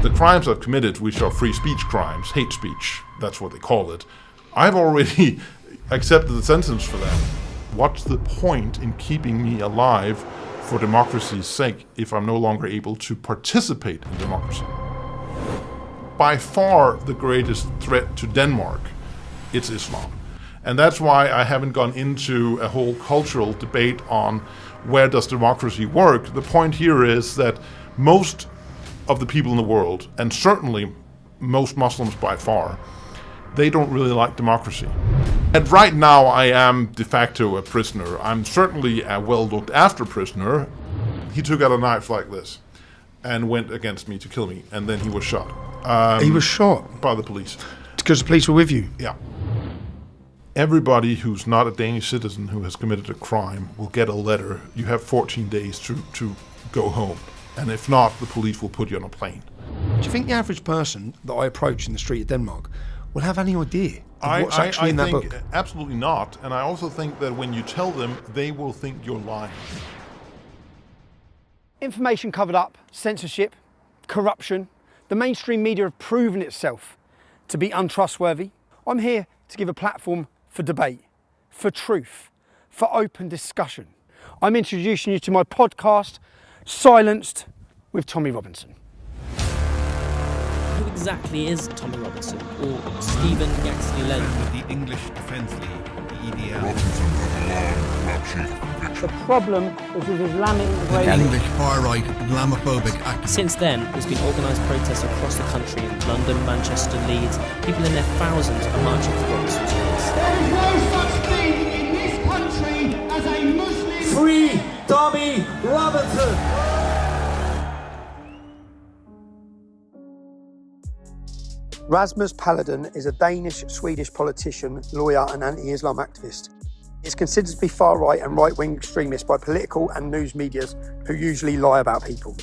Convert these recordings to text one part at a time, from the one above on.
The crimes I've committed, which are free speech crimes, hate speech, that's what they call it, I've already accepted the sentence for that. What's the point in keeping me alive for democracy's sake if I'm no longer able to participate in democracy? By far the greatest threat to Denmark, it's Islam. And that's why I haven't gone into a whole cultural debate on where does democracy work. The point here is that most of the people in the world, and certainly most Muslims by far, they don't really like democracy. And right now I am de facto a prisoner. I'm certainly a well-looked after prisoner. He took out a knife like this and went against me to kill me, and then he was shot. He was shot? By the police. Because the police were with you? Yeah. Everybody who's not a Danish citizen who has committed a crime will get a letter. You have 14 days to go home. And if not, the police will put you on a plane. Do you think the average person that I approach in the street of Denmark will have any idea of what's actually in that book? Absolutely not. And I also think that when you tell them, they will think you're lying. Information covered up, censorship, corruption. The mainstream media have proven itself to be untrustworthy. I'm here to give a platform for debate, for truth, for open discussion. I'm introducing you to my podcast, Silenced with Tommy Robinson. Who exactly is Tommy Robinson, or Stephen Yaxley-Lennon? With the English Defence League, the EDL. The problem is with Islamic The English far-right Islamophobic activists. Since then, there's been organised protests across the country in London, Manchester, Leeds. People in their thousands are marching for Robinson's release. There is no such thing in this country as a Muslim. Free Tommy Robinson! Rasmus Paludan is a Danish-Swedish politician, lawyer and anti-Islam activist. He is considered to be far-right and right-wing extremist by political and news medias who usually lie about people.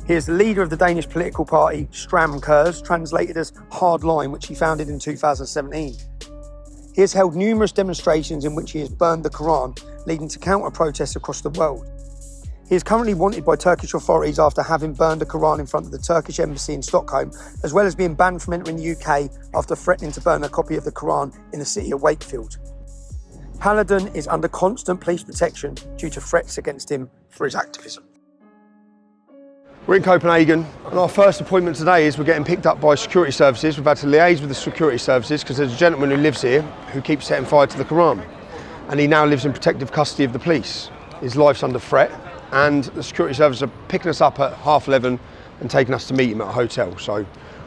He is the leader of the Danish political party Stram Kurs, translated as Hard Line, which he founded in 2017. He has held numerous demonstrations in which he has burned the Quran, leading to counter-protests across the world. He is currently wanted by Turkish authorities after having burned the Quran in front of the Turkish embassy in Stockholm, as well as being banned from entering the UK after threatening to burn a copy of the Quran in the city of Wakefield. Paludan is under constant police protection due to threats against him for his activism. We're in Copenhagen, and our first appointment today is we're getting picked up by security services. We've had to liaise with the security services because there's a gentleman who lives here who keeps setting fire to the Quran, and he now lives in protective custody of the police. His life's under threat, and the security services are picking us up at 11:30 and taking us to meet him at a hotel. So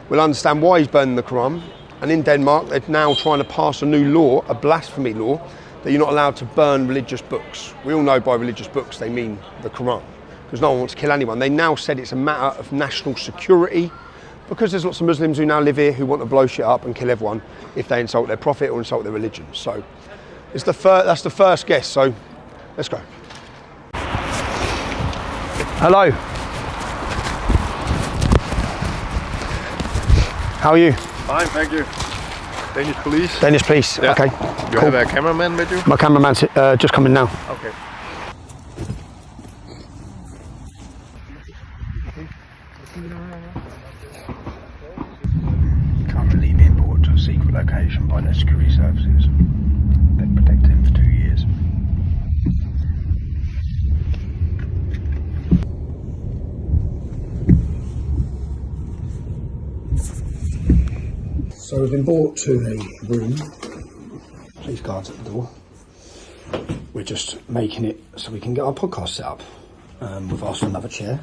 we'll understand why he's burning the Quran. And in Denmark, they're now trying to pass a new law, a blasphemy law, that you're not allowed to burn religious books. We all know by religious books they mean the Quran, because no one wants to kill anyone. They now said it's a matter of national security, because there's lots of Muslims who now live here who want to blow shit up and kill everyone if they insult their prophet or insult their religion. So it's that's the first guest, so let's go. Hello. How are you? Fine, thank you. Danish police? Danish police, Yeah. okay. You Cool. have a cameraman with you? My cameraman's just coming now. Okay. Currently being brought to a secret location by the security services. They've protected him for 2 years. So we've been brought to a room. Police guards at the door. We're just making it so we can get our podcast set up. We've asked for another chair,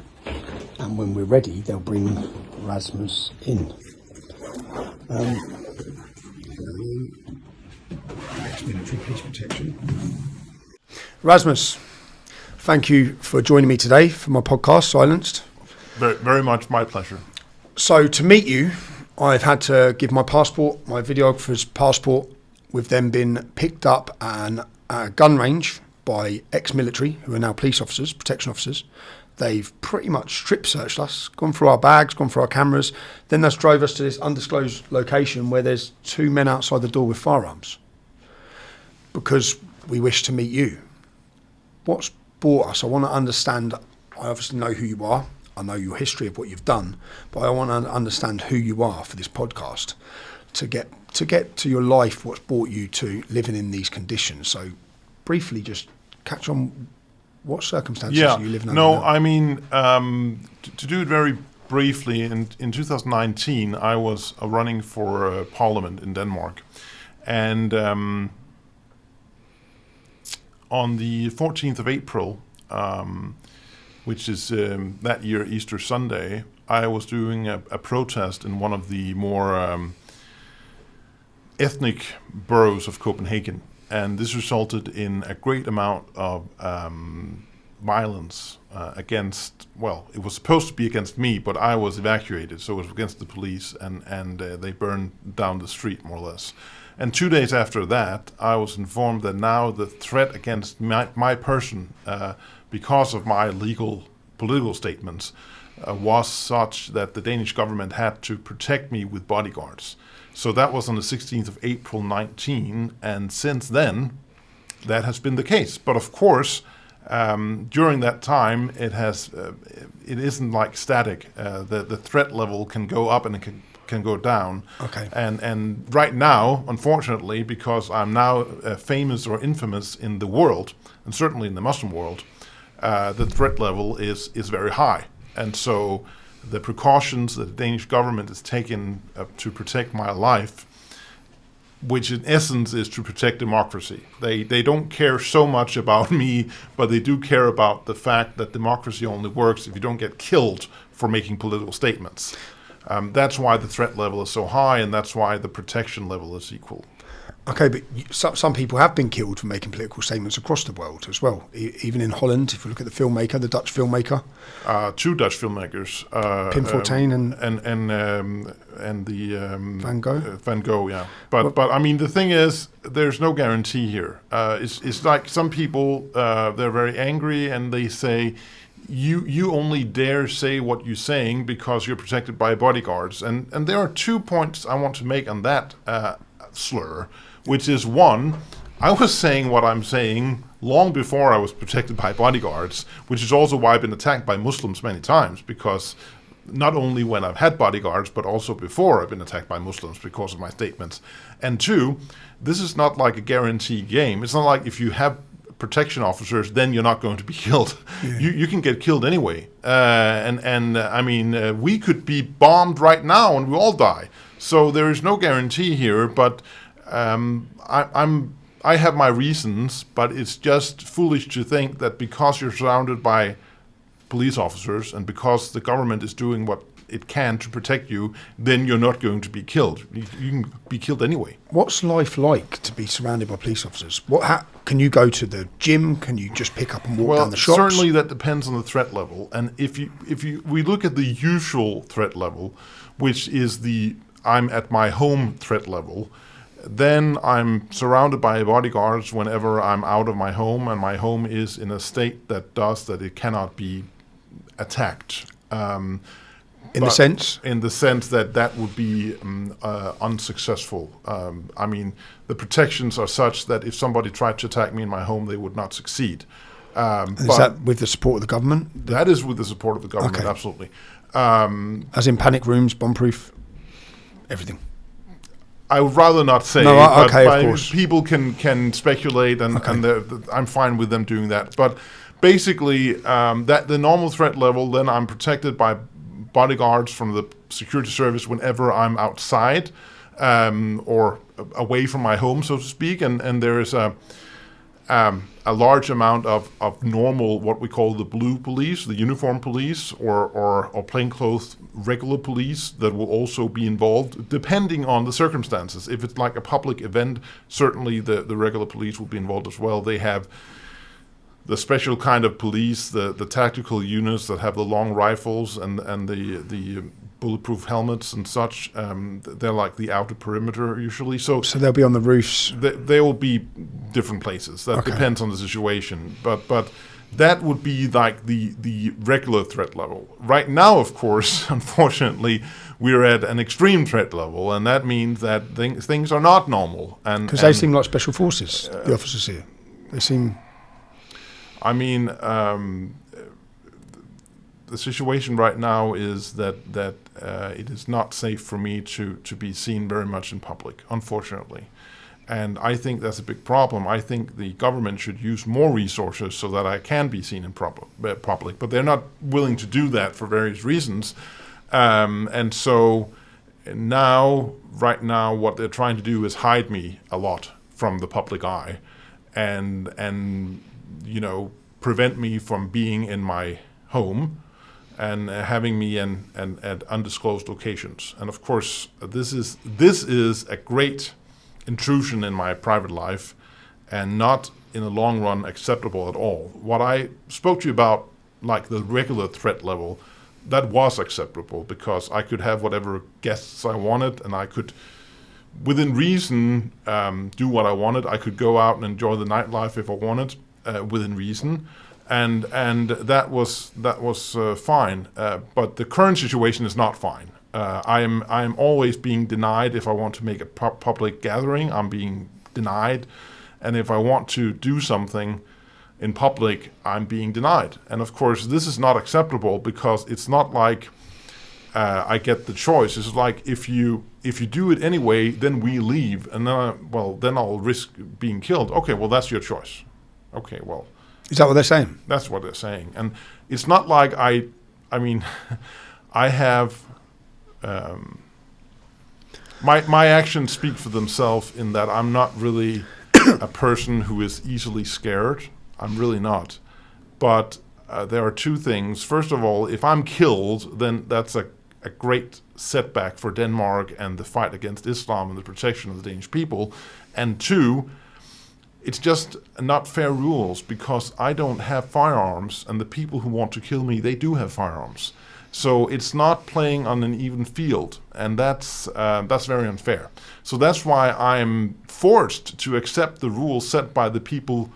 and when we're ready, they'll bring Rasmus in. Ex-military police protection. Rasmus, thank you for joining me today for my podcast, Silenced. Very, very much my pleasure. So to meet you, I've had to give my passport, my videographer's passport. We've then been picked up at a gun range by ex-military, who are now police officers, protection officers. They've pretty much strip searched us, gone through our bags, gone through our cameras. Then that's drove us to this undisclosed location where there's 2 men outside the door with firearms, because we wish to meet you. What's brought us? I want to understand. I obviously know who you are. I know your history of what you've done, but I want to understand who you are for this podcast to get to your life, what's brought you to living in these conditions. So briefly, just catch on, what circumstances are you living under now? I mean, to do it very briefly, in 2019, I was running for Parliament in Denmark. And on the 14th of April, which is that year Easter Sunday, I was doing a protest in one of the more ethnic boroughs of Copenhagen. And this resulted in a great amount of violence against, well, it was supposed to be against me, but I was evacuated, so it was against the police, and they burned down the street, more or less. And 2 days after that, I was informed that now the threat against my person, because of my legal political statements, was such that the Danish government had to protect me with bodyguards. So that was on the 16th of April 19, and since then, that has been the case. But of course, during that time, it isn't like static. The threat level can go up and it can go down. Okay. And right now, unfortunately, because I'm now famous or infamous in the world, and certainly in the Muslim world, the threat level is very high. And so the precautions that the Danish government has taken to protect my life, which in essence is to protect democracy. They don't care so much about me, but they do care about the fact that democracy only works if you don't get killed for making political statements. That's why the threat level is so high, and that's why the protection level is equal. Okay, but some people have been killed for making political statements across the world as well. Even in Holland, if you look at the filmmaker, the Dutch filmmaker, 2 Dutch filmmakers, Pim Fortuyn and the Van Gogh. Van Gogh, yeah. But I mean, the thing is, there's no guarantee here. It's like some people, they're very angry and they say, you only dare say what you're saying because you're protected by bodyguards. And there are 2 points I want to make on that slur, which is, one, I was saying what I'm saying long before I was protected by bodyguards, which is also why I've been attacked by Muslims many times, because not only when I've had bodyguards, but also before I've been attacked by Muslims because of my statements. And 2, this is not like a guaranteed game. It's not like if you have protection officers, then you're not going to be killed. Yeah. You can get killed anyway. I mean, we could be bombed right now and we all die. So there is no guarantee here, but I have my reasons, but it's just foolish to think that because you're surrounded by police officers and because the government is doing what it can to protect you, then you're not going to be killed. You can be killed anyway. What's life like to be surrounded by police officers? Can you go to the gym? Can you just pick up and walk down the shops? Well, certainly that depends on the threat level. And if we look at the usual threat level, which is I'm at my home threat level, then I'm surrounded by bodyguards whenever I'm out of my home, and my home is in a state that it cannot be attacked. In the sense that would be unsuccessful. I mean, the protections are such that if somebody tried to attack me in my home, they would not succeed. Is that with the support of the government? That is with the support of the government, okay. Absolutely. As in panic rooms, bomb-proof, everything? I would rather not say, okay, of course. People can speculate, and I'm fine with them doing that. But basically, that the normal threat level, then I'm protected by bodyguards from the security service whenever I'm outside or away from my home, so to speak. And there is a large amount of normal, what we call the blue police, the uniform police, or plainclothes regular police that will also be involved, depending on the circumstances. If it's like a public event, certainly the regular police will be involved as well. They have the special kind of police, the tactical units that have the long rifles and the bulletproof helmets and such. They're like the outer perimeter usually. So they'll be on the roofs? They will be different places. That depends on the situation. But that would be like the regular threat level. Right now, of course, unfortunately, we're at an extreme threat level, and that means that things are not normal. Because they seem like special forces, the officers here. They seem... I mean, the situation right now is that it is not safe for me to be seen very much in public, unfortunately. And I think that's a big problem. I think the government should use more resources so that I can be seen in public, but they're not willing to do that for various reasons. And so right now, what they're trying to do is hide me a lot from the public eye, and prevent me from being in my home and having me at undisclosed locations. And of course, this is a great intrusion in my private life, and not in the long run acceptable at all. What I spoke to you about, like the regular threat level, that was acceptable because I could have whatever guests I wanted, and I could, within reason, do what I wanted. I could go out and enjoy the nightlife if I wanted, within reason, and that was fine. But the current situation is not fine. I am always being denied. If I want to make a public gathering, I'm being denied, and if I want to do something in public, I'm being denied. And of course, this is not acceptable because it's not like I get the choice. It's like if you do it anyway, then we leave, and then I'll risk being killed. Okay, well that's your choice. Okay, well. Is that what they're saying? That's what they're saying, and it's not like I mean, I have. My actions speak for themselves in that I'm not really a person who is easily scared. I'm really not. But there are two things. First of all, if I'm killed, then that's a great setback for Denmark and the fight against Islam and the protection of the Danish people. And two, it's just not fair rules because I don't have firearms, and the people who want to kill me, they do have firearms. So it's not playing on an even field, and that's very unfair. So that's why I'm forced to accept the rules set by the people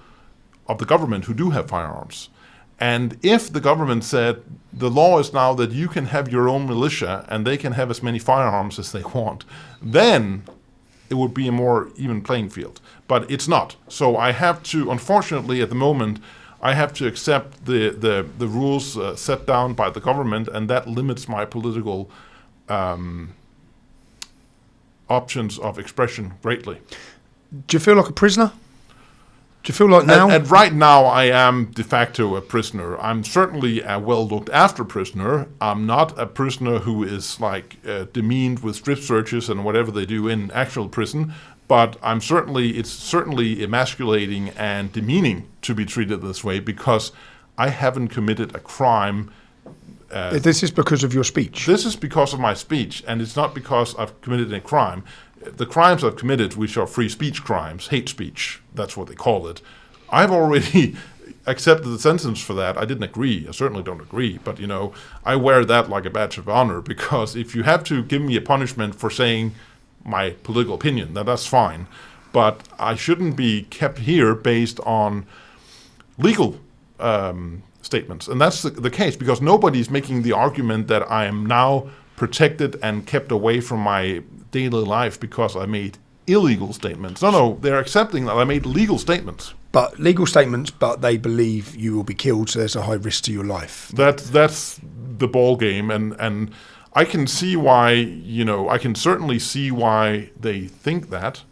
of the government who do have firearms. And if the government said the law is now that you can have your own militia and they can have as many firearms as they want, then it would be a more even playing field. But it's not. So I have to, unfortunately, at the moment, I have to accept the rules set down by the government, and that limits my political options of expression greatly. Do you feel like a prisoner? Do you feel like now? And right now I am de facto a prisoner. I'm certainly a well-looked after prisoner. I'm not a prisoner who is like demeaned with strip searches and whatever they do in actual prison. But it's certainly emasculating and demeaning to be treated this way because I haven't committed a crime. This is because of your speech? This is because of my speech, and it's not because I've committed a crime. The crimes I've committed, which are free speech crimes, hate speech, that's what they call it, I've already accepted the sentence for that. I didn't agree. I certainly don't agree. But, I wear that like a badge of honor because if you have to give me a punishment for saying my political opinion, that's fine. But I shouldn't be kept here based on legal statements. And that's the case because nobody's making the argument that I am now protected and kept away from my daily life because I made illegal statements. No, they're accepting that I made legal statements. But legal statements, but they believe you will be killed, so there's a high risk to your life. That's the ball game, and I can see why, I can certainly see why they think that.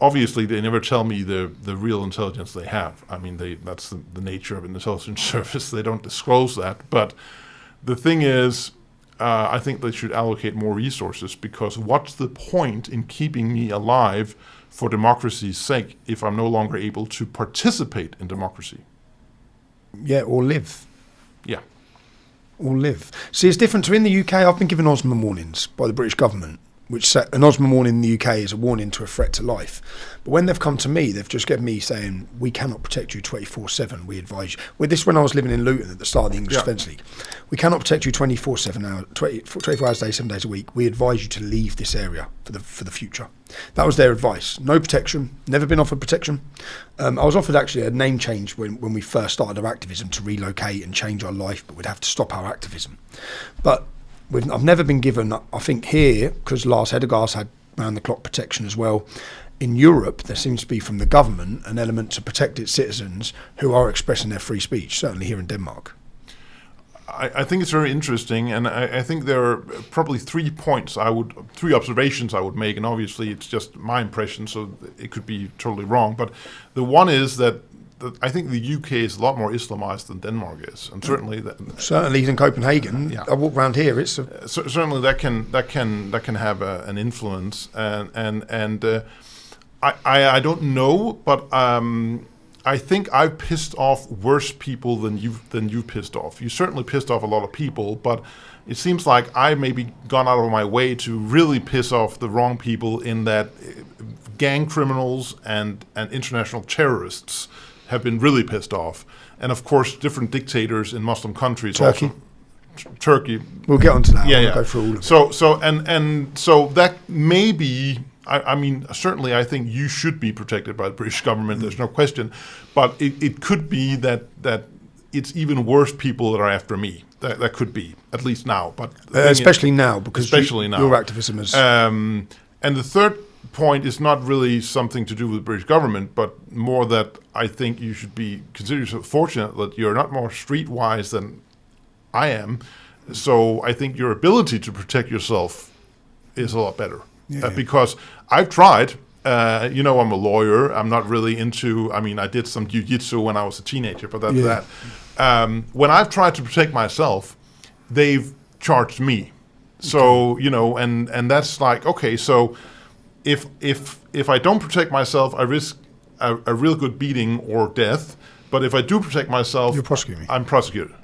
Obviously, they never tell me the real intelligence they have. I mean, that's the nature of an intelligence service. They don't disclose that. But the thing is, I think they should allocate more resources because what's the point in keeping me alive for democracy's sake if I'm no longer able to participate in democracy? Yeah, or live. Yeah. Or live. See, it's different. So in the UK, I've been given Osman warnings by the British government, which set an Osman warning in the UK is a warning to a threat to life. But when they've come to me, they've just given me saying, we cannot protect you 24/7. We advise you. Well, this when I was living in Luton at the start of the English Defence League. We cannot protect you 24 hours a day, 7 days a week. We advise you to leave this area for the future. That was their advice. No protection. Never been offered protection. I was offered actually a name change when we first started our activism to relocate and change our life, but we'd have to stop our activism. But I've never been given, I think here, because Lars Hedegaard's had round-the-clock protection as well. In Europe, there seems to be from the government an element to protect its citizens who are expressing their free speech, certainly here in Denmark. I think it's very interesting, and I think there are probably 3 observations I would make, and obviously it's just my impression, so it could be totally wrong. But the one is that I think the UK is a lot more Islamized than Denmark is, and Certainly in Copenhagen. Yeah. I walk around here. It's certainly that can have an influence, and I don't know, but I think I've pissed off worse people than you've pissed off. You certainly pissed off a lot of people, but it seems like I maybe gone out of my way to really piss off the wrong people, in that gang criminals and international terrorists have been really pissed off. And of course, different dictators in Muslim countries. Turkey. We'll get onto that. Yeah. Go through all of it. So that may be. I mean, certainly, I think you should be protected by the British government. There's no question, but it could be that it's even worse people that are after me. That could be, at least now. But especially now, because now, your activism is. And the third point is not really something to do with the British government, but more that I think you should consider yourself fortunate that you're not more streetwise than I am. So I think your ability to protect yourself is a lot better. Because I've tried. I'm a lawyer. I'm not really into. I mean, I did some jiu-jitsu when I was a teenager, but that's that. When I've tried to protect myself, they've charged me. So and that's like, okay. So if I don't protect myself, I risk a real good beating or death. But if I do protect myself, you're prosecuting me. I'm prosecuted.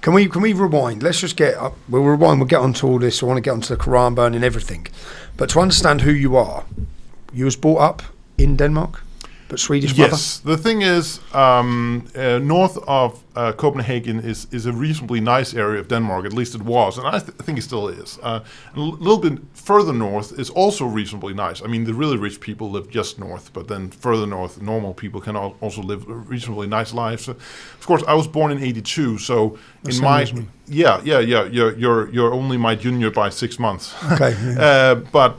Can we rewind? Let's just get up. We'll rewind. We'll get onto all this. I want to get onto the Quran burning, everything. But to understand who you are, you was brought up in Denmark, but Swedish mother? Yes. The thing is, north of Copenhagen is a reasonably nice area of Denmark. At least it was, and I think it still is. A little bit further north is also reasonably nice. I mean, the really rich people live just north, but then further north, normal people can also live reasonably nice lives. So, of course, I was born in '82, so That's you're only my junior by 6 months. Okay. But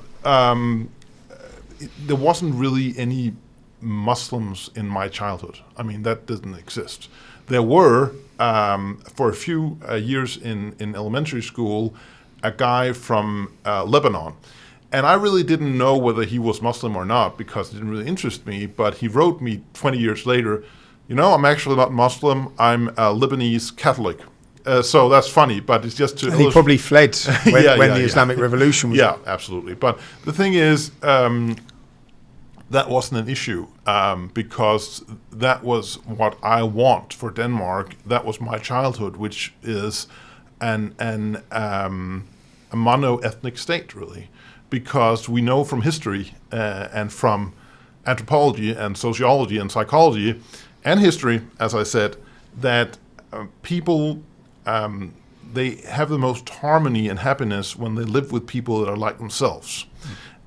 there wasn't really any Muslims in my childhood. I mean, that didn't exist. There were, for a few years in elementary school, a guy from Lebanon. And I really didn't know whether he was Muslim or not, because it didn't really interest me. But he wrote me 20 years later, I'm actually not Muslim. I'm a Lebanese Catholic. So that's funny, but it's just to And he probably fled when the Islamic Revolution was. Yeah, absolutely. But the thing is, that wasn't an issue, because that was what I want for Denmark. That was my childhood, which is a mono-ethnic state, really, because we know from history and from anthropology and sociology and psychology and history, as I said, that people, they have the most harmony and happiness when they live with people that are like themselves.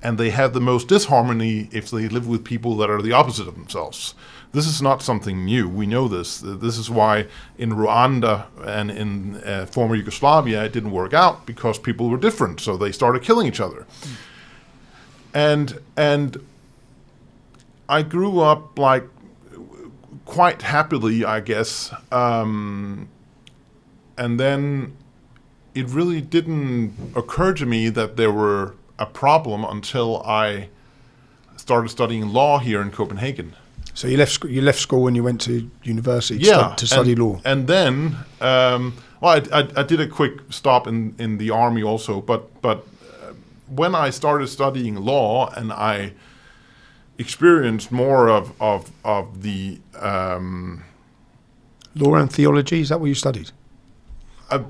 And they have the most disharmony if they live with people that are the opposite of themselves. This is not something new. We know this. This is why in Rwanda and in former Yugoslavia it didn't work out, because people were different, so they started killing each other. And I grew up like quite happily, I guess. And then it really didn't occur to me that there were a problem until I started studying law here in Copenhagen. So you left school and you went to university to study law. And then, I did a quick stop in the army also. But when I started studying law and I experienced more of the law and theology, is that what you studied?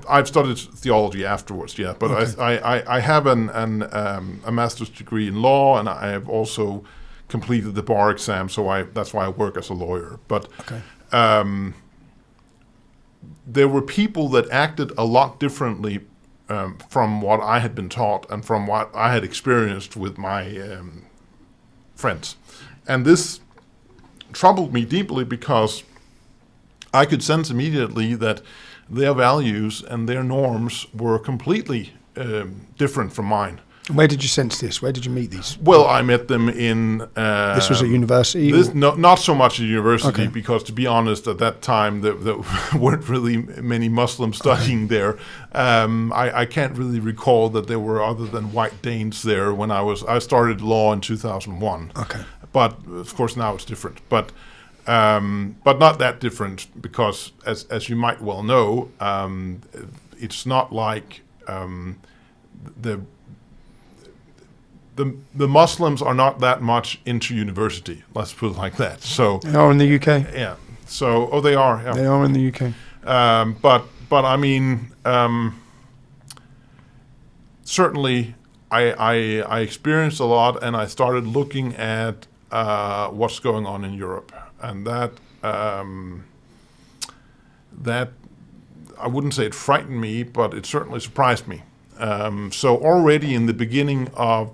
I've studied theology afterwards, yeah, but okay. I have a master's degree in law, and I have also completed the bar exam, so that's why I work as a lawyer. But okay. There were people that acted a lot differently from what I had been taught and from what I had experienced with my friends. And this troubled me deeply, because I could sense immediately that their values and their norms were completely different from mine. Where did you sense this? Where did you meet these? Well, I met them in... This was at university? Not so much at university, Okay. because to be honest, at that time there weren't really many Muslims studying there. I can't really recall that there were other than white Danes there when I started law in 2001. Okay. But of course now it's different. But not that different, because as you might well know, it's not like the Muslims are not that much into university. Let's put it like that. So They are in the UK. yeah. So they are. Yeah. They are in the UK. But I mean, certainly I experienced a lot, and I started looking at what's going on in Europe, and that I wouldn't say it frightened me, but it certainly surprised me. So already in the beginning of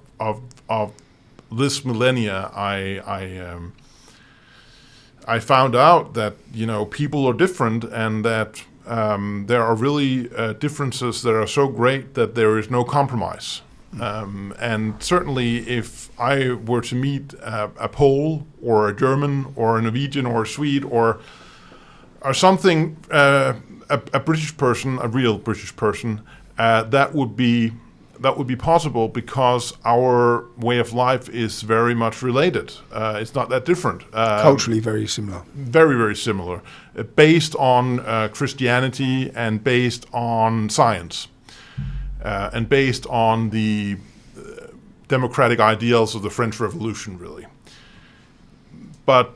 this millennia, I found out that people are different, and that there are really differences that are so great that there is no compromise. And certainly, if I were to meet a Pole or a German or a Norwegian or a Swede or something, a British person, a real British person, that would be possible, because our way of life is very much related. It's not that different. Culturally very similar. Very, very similar, based on Christianity and based on science, and based on the democratic ideals of the French Revolution, really. But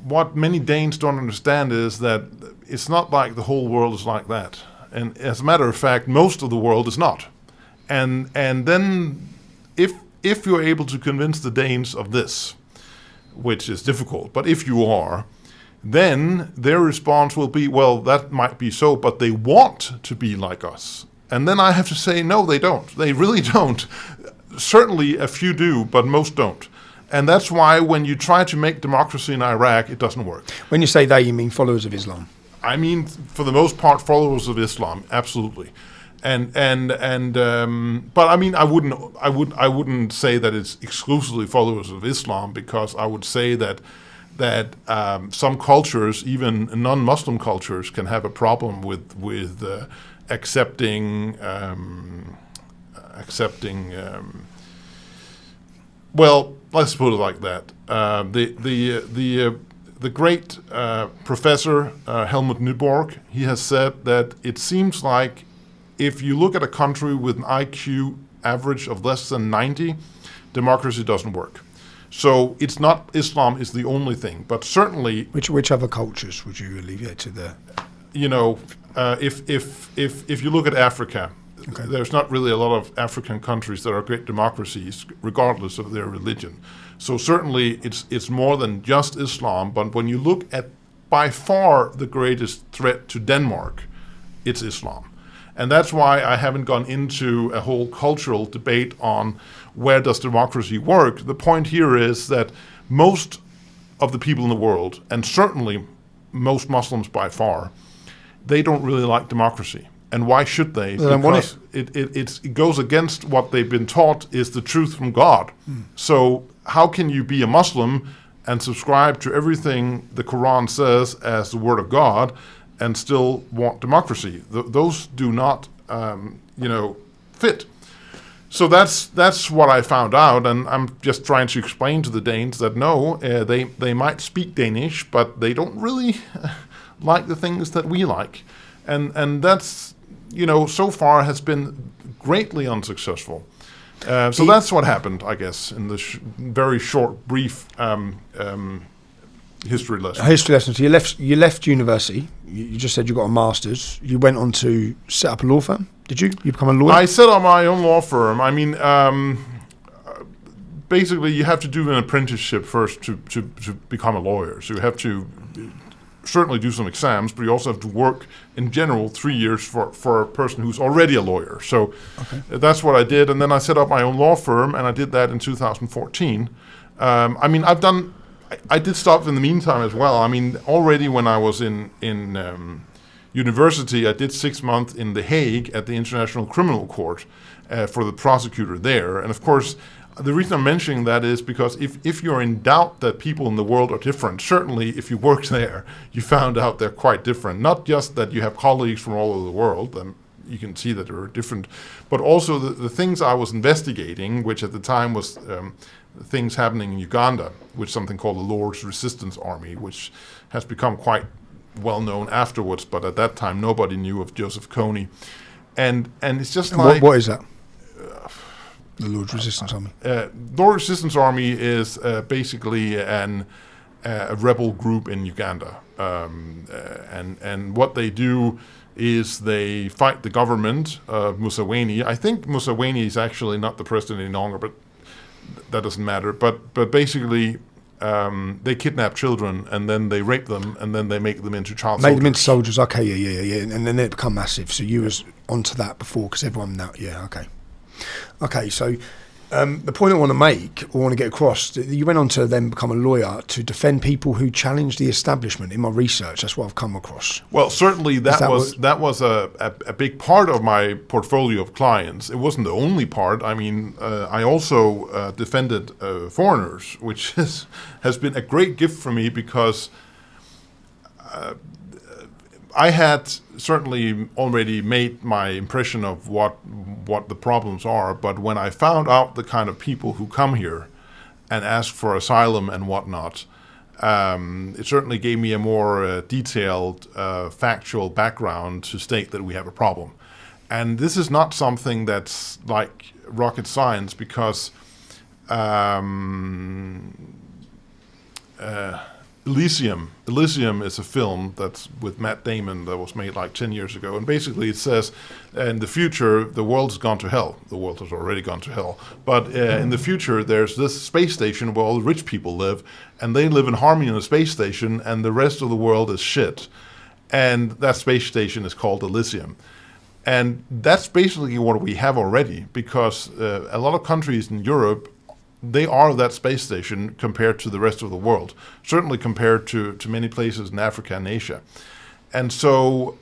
what many Danes don't understand is that it's not like the whole world is like that. And as a matter of fact, most of the world is not. And then if you're able to convince the Danes of this, which is difficult, but if you are, then their response will be, well, that might be so, but they want to be like us. And then I have to say, no, they don't. They really don't. Certainly a few do, but most don't. And that's why when you try to make democracy in Iraq, it doesn't work. When you say they, you mean followers of Islam? I mean, for the most part, followers of Islam, absolutely. But I mean, I wouldn't say that it's exclusively followers of Islam, because I would say that some cultures, even non-Muslim cultures, can have a problem with accepting. Well, let's put it like that. The great professor Helmut Nyborg, he has said that it seems like if you look at a country with an IQ average of less than 90, democracy doesn't work. So it's not Islam is the only thing, but certainly. Which other cultures would you alleviate to there? If you look at Africa, Okay. There's not really a lot of African countries that are great democracies, regardless of their religion. So certainly it's more than just Islam, but when you look at by far the greatest threat to Denmark, it's Islam. And that's why I haven't gone into a whole cultural debate on where does democracy work. The point here is that most of the people in the world, and certainly most Muslims by far, they don't really like democracy. And why should they? They don't want Because it goes against what they've been taught is the truth from God. So how can you be a Muslim and subscribe to everything the Quran says as the word of God and still want democracy? Those do not, fit. So that's what I found out, and I'm just trying to explain to the Danes that no, they might speak Danish, but they don't really like the things that we like. And that's, so far has been greatly unsuccessful. So that's what happened, I guess, in this very short, brief history lesson. History lesson. So you left university. You just said you got a master's. You went on to set up a law firm. Did you? You become a lawyer? I set up my own law firm. I mean, basically, you have to do an apprenticeship first to become a lawyer. So you have to certainly do some exams, but you also have to work in general 3 years for a person who's already a lawyer. So that's what I did, and then I set up my own law firm, and I did that in 2014. I did stuff in the meantime as well. I mean, already when I was in university, I did 6 months in The Hague at the International Criminal Court for the prosecutor there. And of course, the reason I'm mentioning that is because if you're in doubt that people in the world are different, certainly if you worked there, you found out they're quite different. Not just that you have colleagues from all over the world, and you can see that they're different, but also the things I was investigating, which at the time was things happening in Uganda, with something called the Lord's Resistance Army, which has become quite well known afterwards, but at that time nobody knew of Joseph Kony. And it's just like... What is that? The Lord's Resistance Army? Lord's Resistance Army is basically a rebel group in Uganda. And what they do is they fight the government of Museveni. I think Museveni is actually not the president any longer, but that doesn't matter. But basically, they kidnap children and then they rape them and then they make them into child soldiers. Make them into soldiers, okay, yeah. And then they become massive. So you was onto that before, because everyone now, yeah, okay. Okay, so the point I want to make, or want to get across, you went on to then become a lawyer to defend people who challenge the establishment. In my research, that's what I've come across. Well, certainly that was a big part of my portfolio of clients. It wasn't the only part. I mean, I also defended foreigners, which has been a great gift for me, because I had certainly already made my impression of what the problems are, but when I found out the kind of people who come here and ask for asylum and whatnot, it certainly gave me a more detailed, factual background to state that we have a problem. And this is not something that's like rocket science, because Elysium is a film that's with Matt Damon that was made like 10 years ago. And basically it says, in the future, the world's gone to hell. The world has already gone to hell. But in the future, there's this space station where all the rich people live, and they live in harmony on the space station, and the rest of the world is shit. And that space station is called Elysium. And that's basically what we have already, because a lot of countries in Europe, they are that space station compared to the rest of the world, certainly compared to many places in Africa and Asia. And so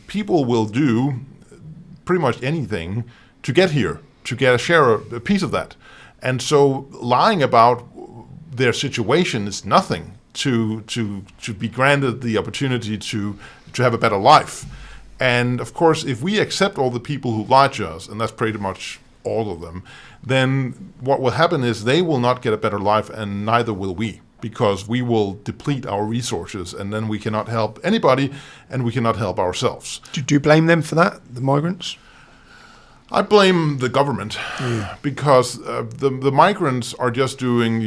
people will do pretty much anything to get here, to get a piece of that. And so lying about their situation is nothing to be granted the opportunity to have a better life. And of course, if we accept all the people who lie to us, and that's pretty much all of them, then what will happen is they will not get a better life, and neither will we, because we will deplete our resources, and then we cannot help anybody, and we cannot help ourselves. Do you blame them for that, the migrants? I blame the government, because the migrants are just doing,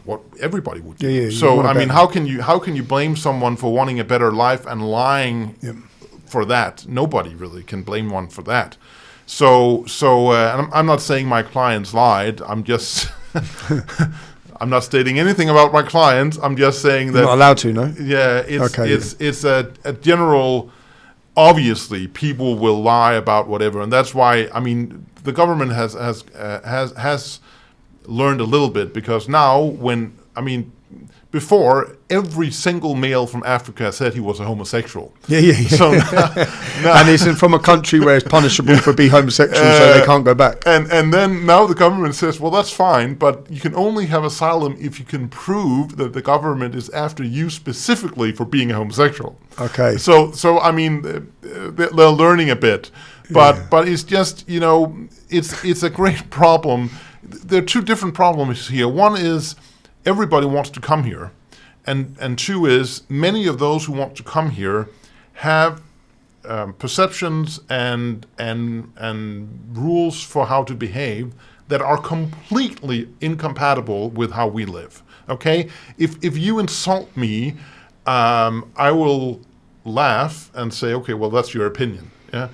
what everybody would do. Yeah, so I mean, how can you blame someone for wanting a better life and lying for that? Nobody really can blame one for that. So I'm not saying my clients lied. I'm just I'm not stating anything about my clients. I'm just saying that you're not allowed to, no? Yeah, it's a general. Obviously, people will lie about whatever, and that's why, I mean, the government has learned a little bit, because now before, every single male from Africa said he was a homosexual. Yeah. So now and it's from a country where it's punishable for being homosexual, so they can't go back. And then now the government says, well, that's fine, but you can only have asylum if you can prove that the government is after you specifically for being a homosexual. Okay. So I mean, they're learning a bit, but it's just, it's a great problem. There are two different problems here. One is everybody wants to come here, and two is many of those who want to come here have perceptions and rules for how to behave that are completely incompatible with how we live. Okay, if you insult me, I will laugh and say, okay, well, that's your opinion. Yeah,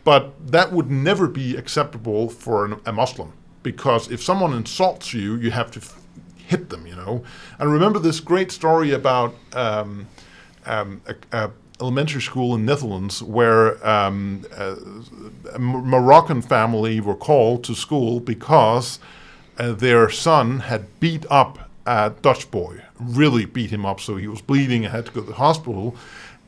but that would never be acceptable for a Muslim, because if someone insults you, you have to hit them, And remember this great story about a elementary school in Netherlands where a Moroccan family were called to school because their son had beat up a Dutch boy, really beat him up, so he was bleeding and had to go to the hospital.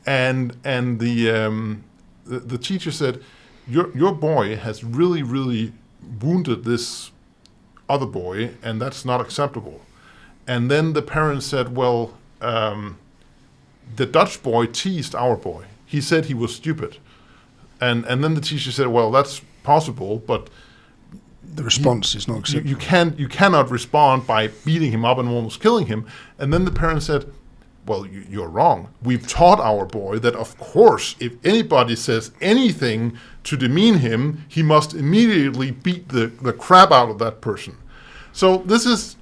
and the teacher said, your boy has really wounded this other boy, and that's not acceptable. And then the parents said, well, the Dutch boy teased our boy. He said he was stupid. And then the teacher said, well, that's possible, but the response is not acceptable. You cannot respond by beating him up and almost killing him. And then the parents said, well, you're wrong. We've taught our boy that, of course, if anybody says anything to demean him, he must immediately beat the crap out of that person. So this is,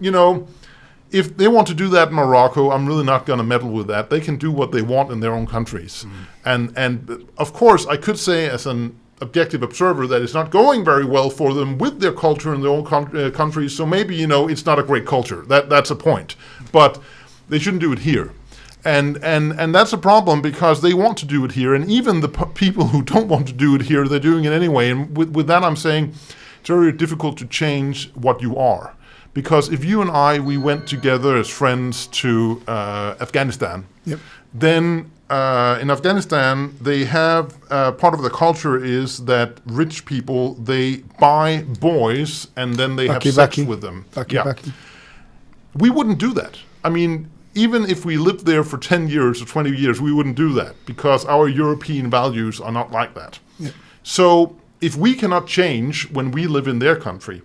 if they want to do that in Morocco, I'm really not going to meddle with that. They can do what they want in their own countries. And of course, I could say as an objective observer that it's not going very well for them with their culture in their own countries. So maybe, it's not a great culture. That's a point. But they shouldn't do it here. And that's a problem because they want to do it here. And even the people who don't want to do it here, they're doing it anyway. And with that, I'm saying it's very difficult to change what you are. Because if you and we went together as friends to Afghanistan, then in Afghanistan, they have part of the culture is that rich people, they buy boys and then they have sex with them. We wouldn't do that. I mean, even if we lived there for 10 years or 20 years, we wouldn't do that because our European values are not like that. So if we cannot change when we live in their country,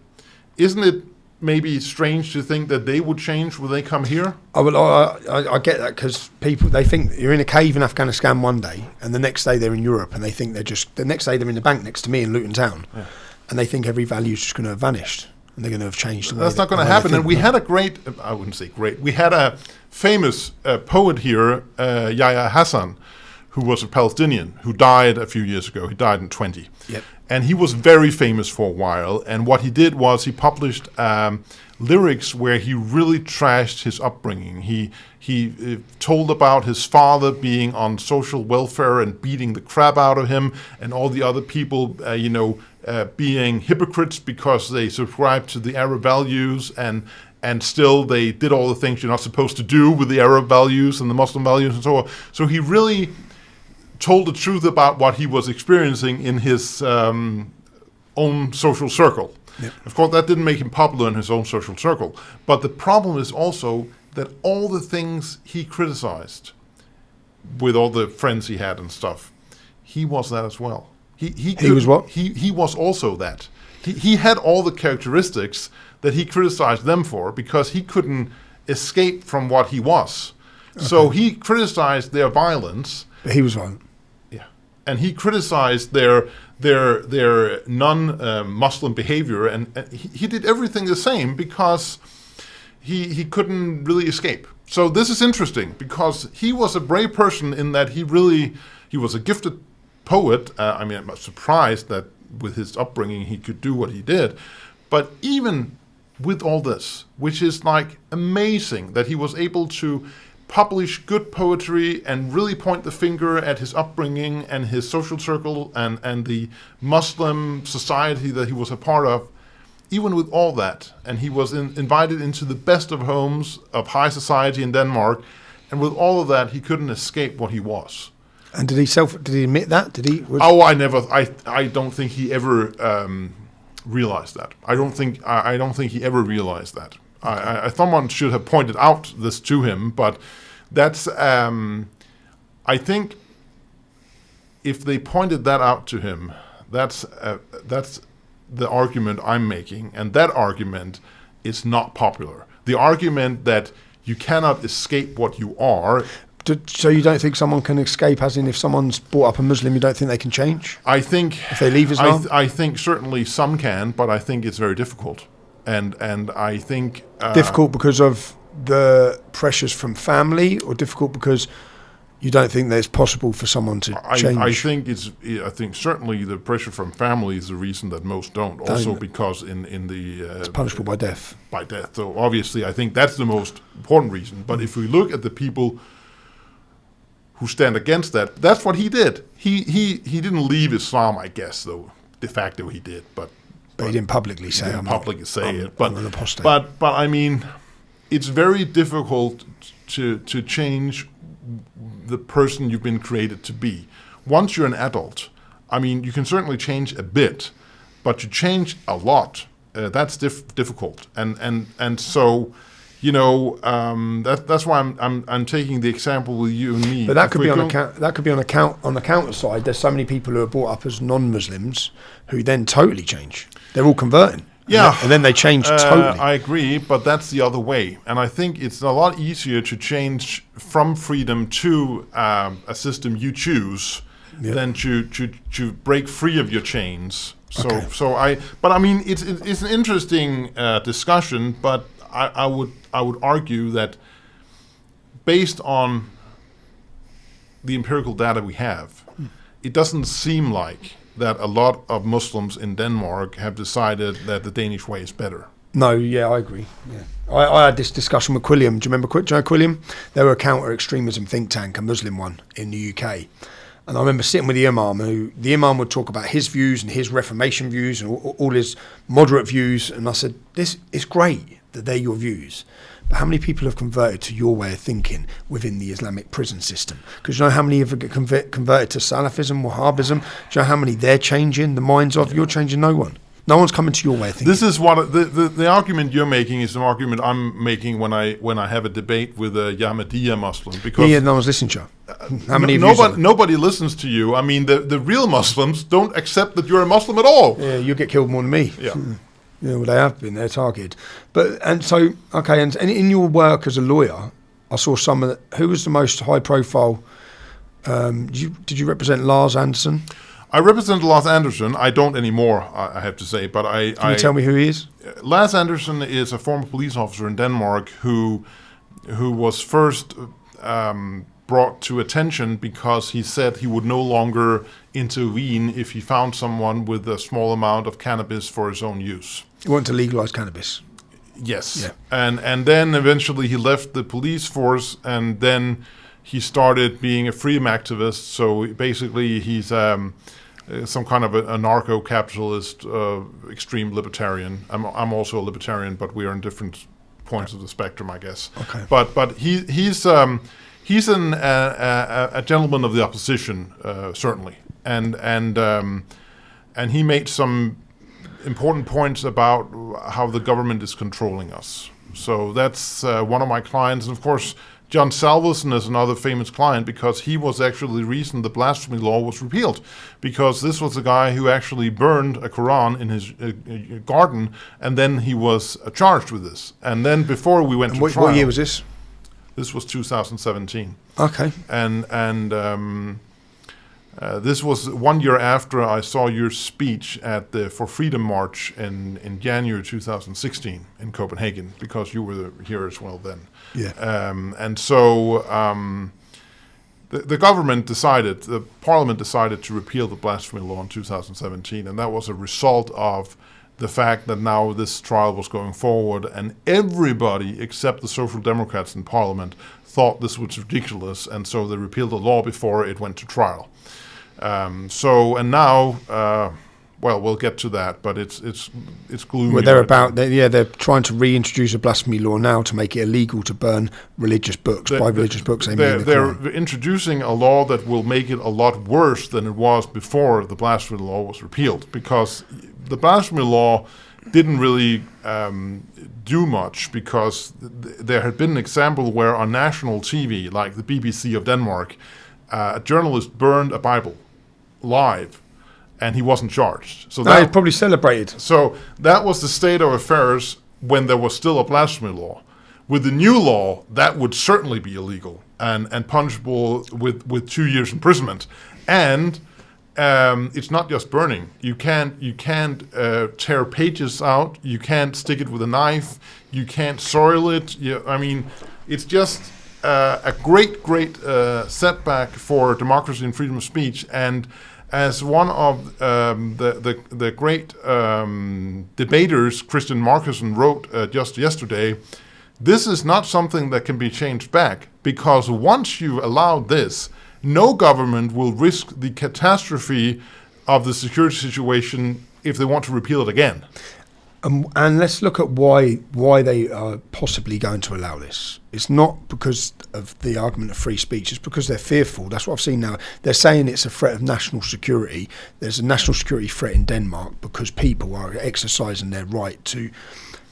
isn't it maybe strange to think that they would change when they come here? I get that because people, they think you're in a cave in Afghanistan one day and the next day they're in Europe and they think the next day they're in the bank next to me in Luton Town and they think every value is just going to have vanished and they're going to have changed. That's not going to happen. And we had a great, I wouldn't say great, we had a famous poet here, Yahya Hassan, who was a Palestinian who died a few years ago. He died in 20. And he was very famous for a while. And what he did was he published lyrics where he really trashed his upbringing. He told about his father being on social welfare and beating the crap out of him, and all the other people, being hypocrites because they subscribed to the Arab values, and still they did all the things you're not supposed to do with the Arab values and the Muslim values and so on. So he really told the truth about what he was experiencing in his own social circle. Of course, that didn't make him popular in his own social circle. But the problem is also that all the things he criticized with all the friends he had and stuff, he was that as well. He was what? He was also that. He had all the characteristics that he criticized them for because he couldn't escape from what he was. So he criticized their violence. But he was violent. And he criticized their non-Muslim behavior, and he did everything the same because he couldn't really escape. So this is interesting because he was a brave person in that he was a gifted poet. I'm surprised that with his upbringing he could do what he did. But even with all this, which is like amazing that he was able to publish good poetry and really point the finger at his upbringing and his social circle and the Muslim society that he was a part of, even with all that. And he was invited into the best of homes of high society in Denmark. And with all of that, he couldn't escape what he was. And did he admit that? I don't think he ever realized that. I don't think he ever realized that. Someone should have pointed out this to him, but that's. I think if they pointed that out to him, that's the argument I'm making, and that argument is not popular. The argument that you cannot escape what you are. So you don't think someone can escape, as in if someone's brought up a Muslim, you don't think they can change? I think if they leave Islam, I think certainly some can, but I think it's very difficult. And I think difficult because of the pressures from family, or difficult because you don't think that it's possible for someone to change? I think certainly the pressure from family is the reason that most don't. Also because in the it's punishable by death. By death. So obviously, I think that's the most important reason. But if we look at the people who stand against that, that's what he did. He didn't leave Islam, I guess, though de facto he did, but he didn't publicly say it. But I'm an apostate. But I mean, it's very difficult to change the person you've been created to be. Once you're an adult, I mean, you can certainly change a bit, but to change a lot, that's difficult. And so, you know, that's why I'm taking the example with you and me. But that could be on the counter side. There's so many people who are brought up as non-Muslims who then totally change. They're all converting. Yeah, and then they change totally. I agree, but that's the other way. And I think it's a lot easier to change from freedom to a system you choose than to break free of your chains. So but I mean, it's an interesting discussion. But I would argue that based on the empirical data we have, it doesn't seem like that a lot of Muslims in Denmark have decided that the Danish way is better. No, yeah, I agree. Yeah, I had this discussion with Quilliam. Do you remember Quilliam? They were a counter-extremism think tank, a Muslim one in the UK. And I remember sitting with the Imam, who the Imam would talk about his views and his Reformation views and all his moderate views. And I said, this is great that they're your views. But how many people have converted to your way of thinking within the Islamic prison system? Because you know how many have converted to Salafism, Wahhabism? Do you know how many they're changing the minds of? You're changing no one. No one's coming to your way of thinking. This is what the argument you're making is an argument I'm making when I have a debate with a Ahmadiyya Muslim. Because no one's listening to you. How many nobody listens to you. I mean, the real Muslims don't accept that you're a Muslim at all. Yeah, you get killed more than me. Yeah. Yeah, well, they have been. They're targeted. And in your work as a lawyer, I saw some of who was the most high-profile. Did you represent Lars Anderson? I represent Lars Anderson. I don't anymore, I have to say. But Can you tell me who he is? Lars Anderson is a former police officer in Denmark who was first brought to attention because he said he would no longer intervene if he found someone with a small amount of cannabis for his own use. He wanted to legalize cannabis. Yes. Yeah. And then eventually he left the police force, and then he started being a freedom activist. So basically he's some kind of a anarcho-capitalist, extreme libertarian. I'm also a libertarian, but we are in different points of the spectrum, I guess. Okay. But he's a gentleman of the opposition, certainly, and he made some important points about how the government is controlling us. So that's one of my clients, and of course, John Salveson is another famous client because he was actually the reason the blasphemy law was repealed, because this was a guy who actually burned a Quran in his garden, and then he was charged with this. And then before we went to trial, what year was this? This was 2017. Okay. And this was 1 year after I saw your speech at the For Freedom March in January 2016 in Copenhagen, because you were here as well then. Yeah. And so the government decided, the parliament decided to repeal the blasphemy law in 2017, and that was a result of the fact that now this trial was going forward, and everybody except the Social Democrats in Parliament thought this was ridiculous, and so they repealed the law before it went to trial. And now, well, we'll get to that, but it's gloomy. Well, they're trying to reintroduce a blasphemy law now to make it illegal to burn religious books. By religious books, they're introducing a law that will make it a lot worse than it was before the blasphemy law was repealed, because the blasphemy law didn't really do much, because there had been an example where on national TV, like the BBC of Denmark, a journalist burned a Bible live, and he wasn't charged. So that probably celebrated. So that was the state of affairs when there was still a blasphemy law. With the new law, that would certainly be illegal and punishable with 2 years imprisonment. And it's not just burning. You can't tear pages out. You can't stick it with a knife. You can't soil it. I mean, it's just a great setback for democracy and freedom of speech. And as one of the great debaters, Christian Marcuson, wrote just yesterday, this is not something that can be changed back, because once you allow this, no government will risk the catastrophe of the security situation if they want to repeal it again. And let's look at why they are possibly going to allow this. It's not because of the argument of free speech. It's because they're fearful. That's what I've seen now. They're saying it's a threat of national security. There's a national security threat in Denmark because people are exercising their right to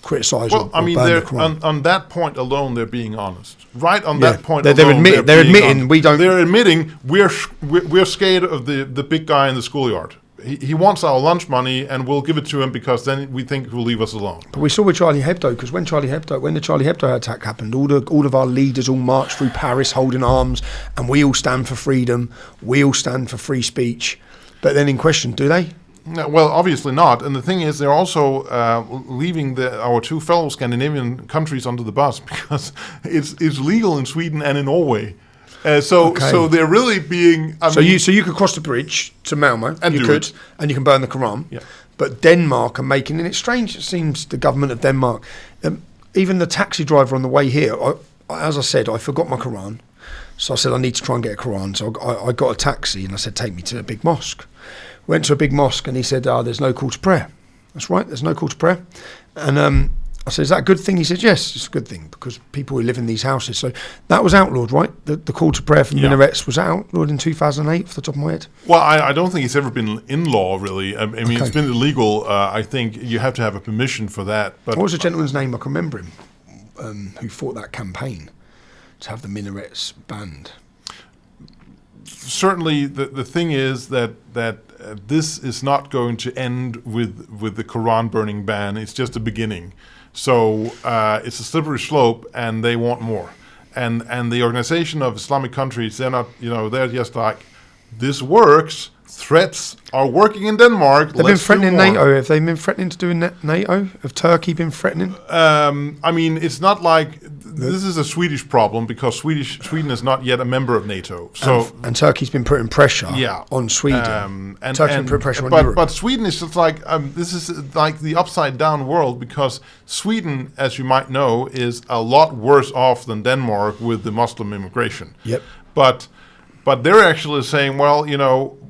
criticise or burn the Quran. On that point alone, they're being honest. Right on that point they're alone, they're admitting we don't. They're admitting we're scared of the big guy in the schoolyard. He wants our lunch money, and we'll give it to him because then we think he'll leave us alone. But we saw with Charlie Hebdo, because when the Charlie Hebdo attack happened, all of our leaders all marched through Paris holding arms, and we all stand for freedom, we all stand for free speech. But then in question, do they? No, well, obviously not. And the thing is, they're also leaving our two fellow Scandinavian countries under the bus because it's legal in Sweden and in Norway. So they're really being. So you could cross the bridge to Malmo, and you can burn the Quran. Yeah. But Denmark are making, and it's strange. It seems the government of Denmark, even the taxi driver on the way here. As I said, I forgot my Quran, so I said I need to try and get a Quran. So I got a taxi, and I said take me to a big mosque. Went to a big mosque, and he said, "There's no call to prayer." That's right. There's no call to prayer, and I said, "Is that a good thing?" He said, "Yes, it's a good thing because people who live in these houses." So that was outlawed, right? The call to prayer from minarets was outlawed in 2008, off the top of my head. Well, I don't think it's ever been in law, really. I mean, it's been illegal. I think you have to have a permission for that. But what was the gentleman's name? I can remember him, who fought that campaign to have the minarets banned. Certainly, the thing is that this is not going to end with the Quran burning ban. It's just a beginning. So it's a slippery slope, and they want more. And the Organization of Islamic Countries, they're not, they're just like, this works. Threats are working in Denmark. They've been threatening NATO. Have they been threatening to do NATO? Have Turkey been threatening? I mean, it's not like this is a Swedish problem because Sweden is not yet a member of NATO. So and Turkey's been putting pressure on Sweden. Turkey's been putting pressure on Europe. But Sweden is just like this is like the upside down world because Sweden, as you might know, is a lot worse off than Denmark with the Muslim immigration. Yep. But they're actually saying, well,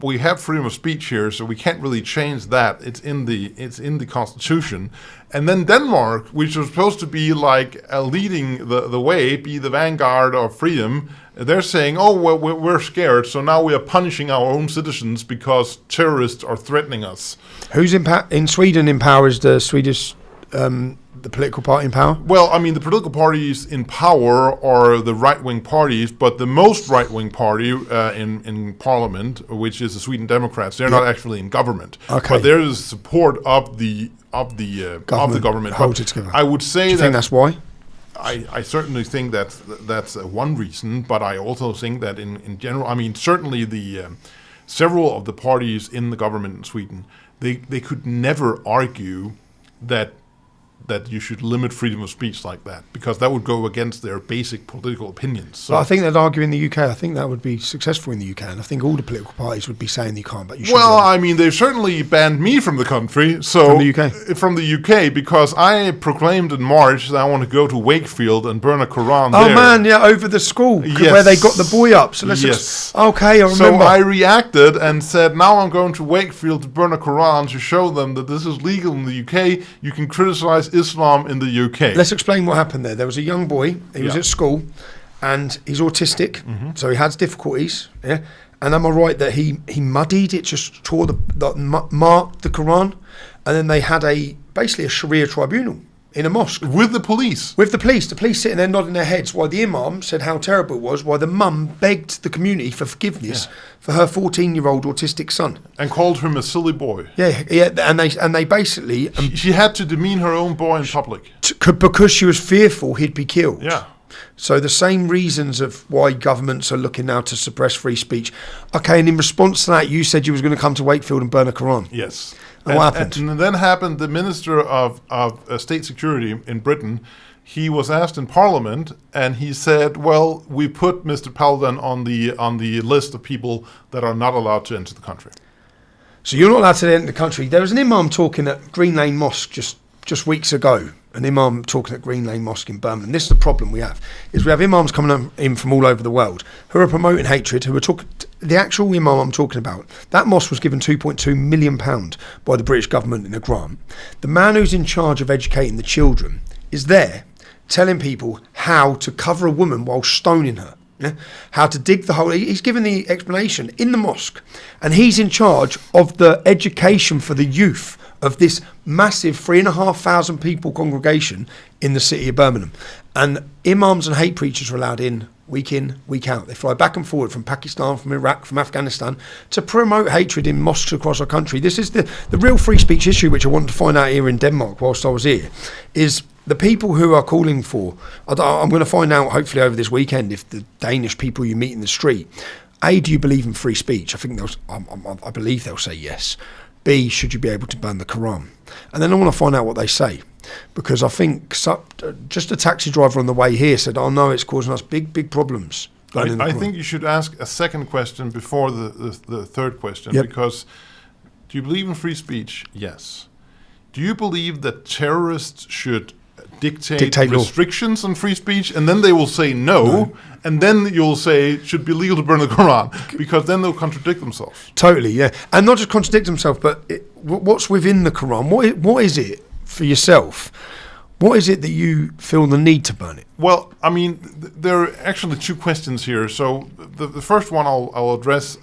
we have freedom of speech here, so we can't really change that. It's in the Constitution. And then Denmark, which was supposed to be like leading the way, be the vanguard of freedom, they're saying, oh, well, we're scared, so now we are punishing our own citizens because terrorists are threatening us. Who's in Sweden in power? Is the Swedish the political party in power? Well, I mean, the political parties in power are the right-wing parties, but the most right-wing party in parliament, which is the Sweden Democrats, they're not actually in government. Okay. But there is support of the government. Holds it together. I would say Do you think that's why? I certainly think that's one reason, but I also think that in general, I mean, certainly several of the parties in the government in Sweden, they could never argue that you should limit freedom of speech like that, because that would go against their basic political opinions. So I think they'd argue in the UK. I think that would be successful in the UK, and I think all the political parties would be saying you can't, but you should. Well, I mean, they've certainly banned me from the country. So from the UK, because I proclaimed in March that I want to go to Wakefield and burn a Quran there. Oh man, yeah, over the school where they got the boy up. So okay, I remember. So I reacted and said, now I'm going to Wakefield to burn a Quran to show them that this is legal in the UK. You can criticize Islam in the UK. Let's explain what happened there. There was a young boy. He was at school, and he's autistic, so he has difficulties. Yeah, and am I right that he muddied it, just tore marked the Quran, and then they had basically a Sharia tribunal in a mosque with the police. The police sitting there nodding their heads while the imam said how terrible it was, while the mum begged the community for forgiveness for her 14-year-old autistic son and called him a silly boy. Yeah, and they basically she had to demean her own boy in public because she was fearful he'd be killed. Yeah. So the same reasons of why governments are looking now to suppress free speech. Okay, and in response to that, you said you was going to come to Wakefield and burn a Quran. Yes. And what happened? And then happened the Minister of State Security in Britain. He was asked in Parliament, and he said, "Well, we put Mr. Paludan on the list of people that are not allowed to enter the country." So you're not allowed to enter the country. There was an imam talking at Green Lane Mosque just weeks ago, an imam talking at Green Lane Mosque in Birmingham. This is the problem we have, is we have imams coming in from all over the world who are promoting hatred, who are talking. The actual imam I'm talking about, that mosque was given £2.2 million by the British government in a grant. The man who's in charge of educating the children is there telling people how to cover a woman while stoning her. Yeah? How to dig the hole. He's given the explanation in the mosque, and he's in charge of the education for the youth of this massive 3,500 people congregation in the city of Birmingham. And imams and hate preachers are allowed in, week out. They fly back and forward from Pakistan, from Iraq, from Afghanistan to promote hatred in mosques across our country. This is the real free speech issue, which I wanted to find out here in Denmark whilst I was here, is the people who are calling for, I'm going to find out hopefully over this weekend if the Danish people you meet in the street, A, do you believe in free speech? I think I believe they'll say yes. B, should you be able to burn the Quran? And then I want to find out what they say, because I think just a taxi driver on the way here said, oh no, it's causing us big problems. I think you should ask a second question before the third question, because do you believe in free speech? Yes. Do you believe that terrorists should dictate restrictions on free speech, and then they will say no, and then you'll say it should be legal to burn the Quran, because then they'll contradict themselves. Totally, yeah. And not just contradict themselves, but what's within the Quran? What is it for yourself? What is it that you feel the need to burn it? Well, I mean, there are actually two questions here. So the first one I'll address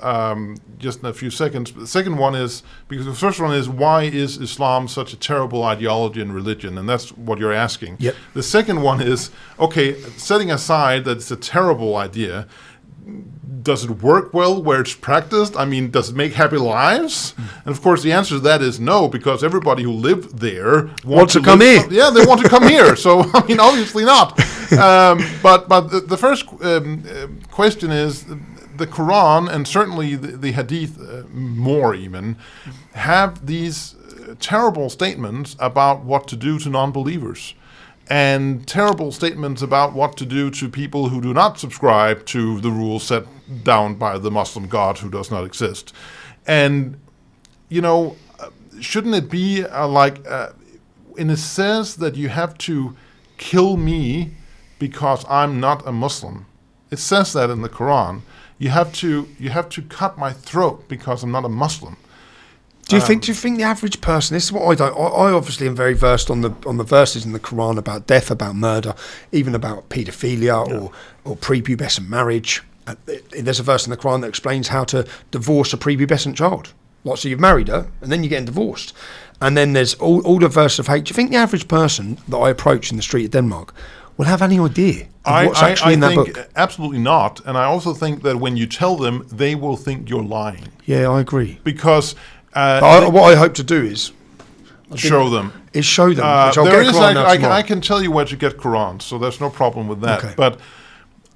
just in a few seconds. The second one is, because the first one is, why is Islam such a terrible ideology and religion? And that's what you're asking. Yep. The second one is, okay, setting aside that it's a terrible idea, does it work well where it's practiced? I mean, does it make happy lives? And of course, the answer to that is no, because everybody who lived there wants to come here. Yeah, they want to come here. So, I mean, obviously not. But the first question is, the Quran, and certainly the Hadith more even, have these terrible statements about what to do to non-believers, and terrible statements about what to do to people who do not subscribe to the rules set down by the Muslim God who does not exist. And, you know, shouldn't it be and it says that you have to kill me because I'm not a Muslim. It says that in the Quran. You have to cut my throat because I'm not a Muslim. Do you think the average person? This is what I don't. I obviously am very versed on the verses in the Quran about death, about murder, even about paedophilia or prepubescent marriage. There's a verse in the Quran that explains how to divorce a prepubescent child. Like, so you've married her and then you're getting divorced, and then there's all the verses of hate. Do you think the average person that I approach in the street of Denmark will have any idea of what's actually in that book? Absolutely not. And I also think that when you tell them, they will think you're lying. Yeah, I agree. Because what I hope to do is show them. Which I'll get I can tell you where to get Quran, so there's no problem with that. Okay. But